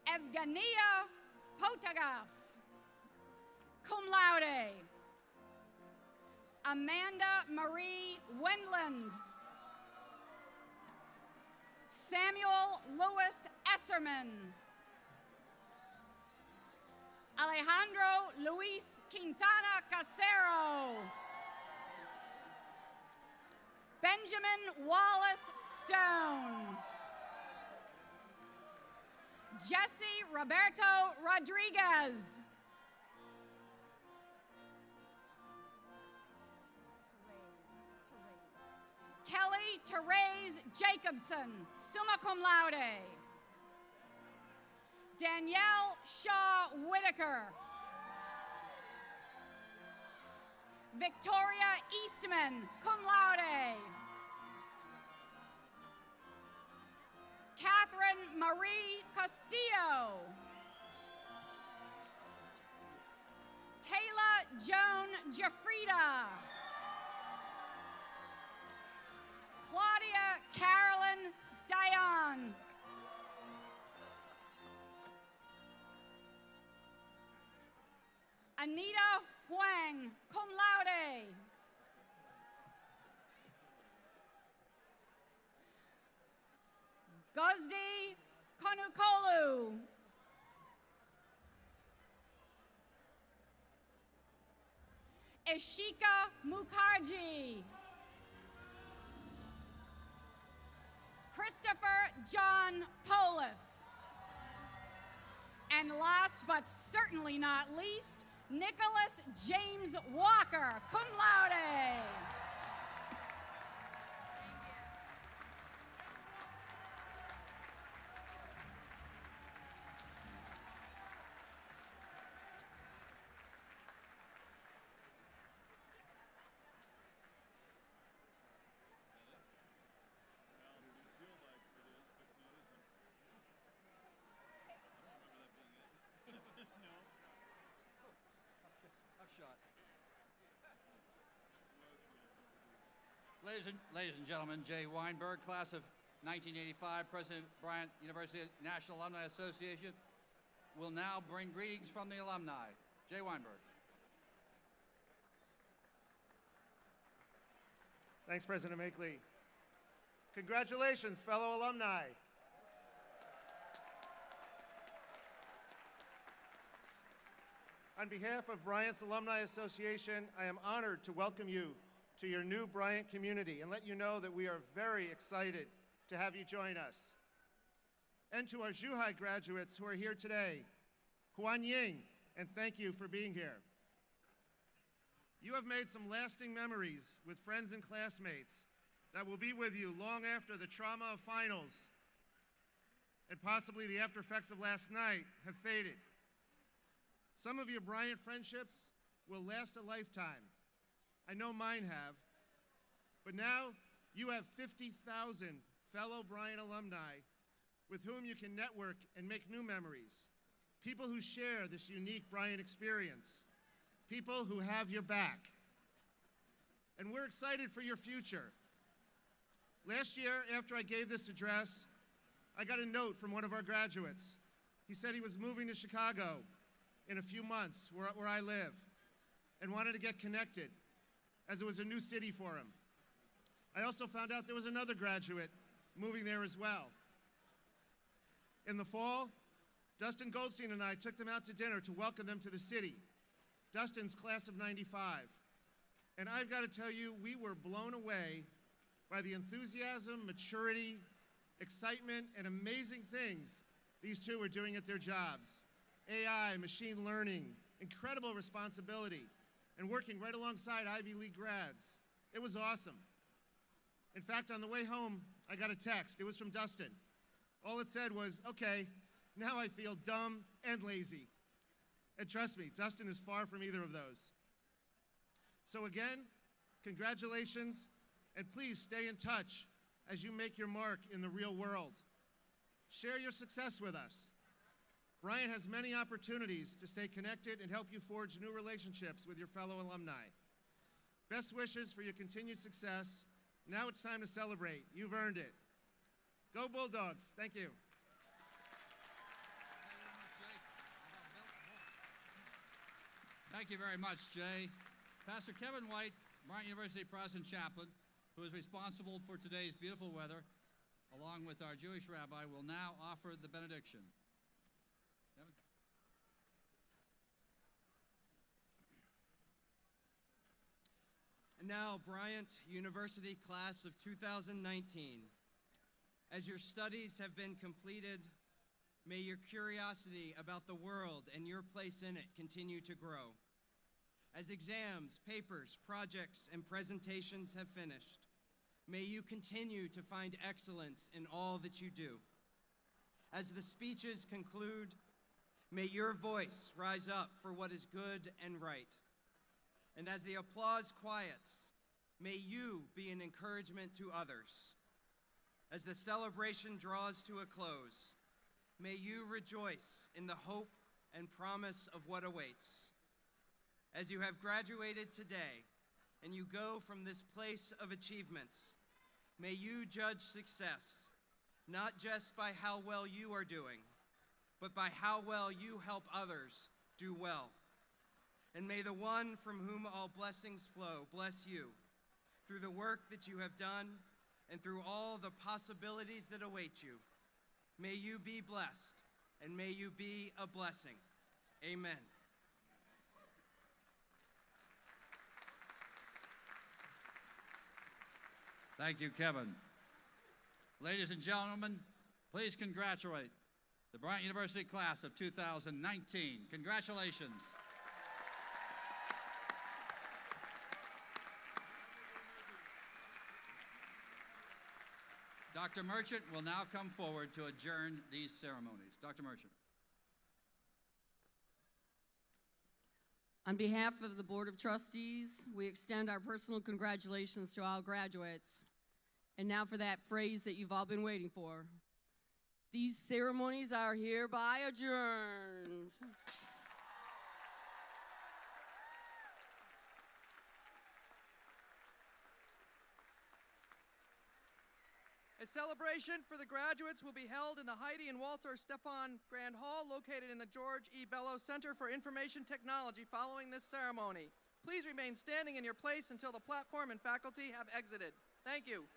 Evgenia Potagas, cum laude. Amanda Marie Wendland. Samuel Louis Esserman. Alejandro Luis Quintana Casero. Benjamin Wallace Stone. Jesse Roberto Rodriguez. Kelly Therese Jacobson, summa cum laude. Danielle Shaw Whitaker. Victoria Eastman, cum laude. Catherine Marie Castillo. Taylor Joan Jafrida. Claudia Carolyn Dion. Anita Huang, cum laude. Gozdi Konukolu. Ishika Mukherjee. Christopher John Polis. And last but certainly not least, Nicholas James Walker, cum laude. Ladies and gentlemen, Jay Weinberg, class of 1985, President Bryant University National Alumni Association, will now bring greetings from the alumni. Jay Weinberg. Thanks, President Machtley. Congratulations, fellow alumni. On behalf of Bryant's Alumni Association, I am honored to welcome you to your new Bryant community and let you know that we are very excited to have you join us. And to our Zhuhai graduates who are here today, Huan Ying, and thank you for being here. You have made some lasting memories with friends and classmates that will be with you long after the trauma of finals and possibly the after effects of last night have faded. Some of your Bryant friendships will last a lifetime. I know mine have. But now you have 50,000 fellow Bryant alumni with whom you can network and make new memories. People who share this unique Bryant experience. People who have your back. And we're excited for your future. Last year, after I gave this address, I got a note from one of our graduates. He said he was moving to Chicago in a few months, where I live, and wanted to get connected, as it was a new city for him. I also found out there was another graduate moving there as well. In the fall, Dustin Goldstein and I took them out to dinner to welcome them to the city. Dustin's class of '95. And I've got to tell you, we were blown away by the enthusiasm, maturity, excitement, and amazing things these two were doing at their jobs. AI, machine learning, incredible responsibility, and working right alongside Ivy League grads. It was awesome. In fact, on the way home, I got a text. It was from Dustin. All it said was, okay, now I feel dumb and lazy. And trust me, Dustin is far from either of those. So again, congratulations, and please stay in touch as you make your mark in the real world. Share your success with us. Bryant has many opportunities to stay connected and help you forge new relationships with your fellow alumni. Best wishes for your continued success. Now it's time to celebrate. You've earned it. Go Bulldogs. Thank you. Thank you very much, Jay. Pastor Kevin White, Bryant University Protestant chaplain, who is responsible for today's beautiful weather, along with our Jewish rabbi, will now offer the benediction. Kevin? And now, Bryant University class of 2019. As your studies have been completed, may your curiosity about the world and your place in it continue to grow. As exams, papers, projects, and presentations have finished, may you continue to find excellence in all that you do. As the speeches conclude, may your voice rise up for what is good and right. And as the applause quiets, may you be an encouragement to others. As the celebration draws to a close, may you rejoice in the hope and promise of what awaits. As you have graduated today and you go from this place of achievements, may you judge success not just by how well you are doing, but by how well you help others do well. And may the one from whom all blessings flow bless you through the work that you have done and through all the possibilities that await you. May you be blessed, and may you be a blessing. Amen. Thank you, Kevin. Ladies and gentlemen, please congratulate the Bryant University class of 2019. Congratulations. Dr. Merchant will now come forward to adjourn these ceremonies. Dr. Merchant. On behalf of the Board of Trustees, we extend our personal congratulations to all graduates. And now for that phrase that you've all been waiting for. These ceremonies are hereby adjourned. A celebration for the graduates will be held in the Heidi and Walter Stepan Grand Hall located in the George E. Bellow Center for Information Technology following this ceremony. Please remain standing in your place until the platform and faculty have exited. Thank you.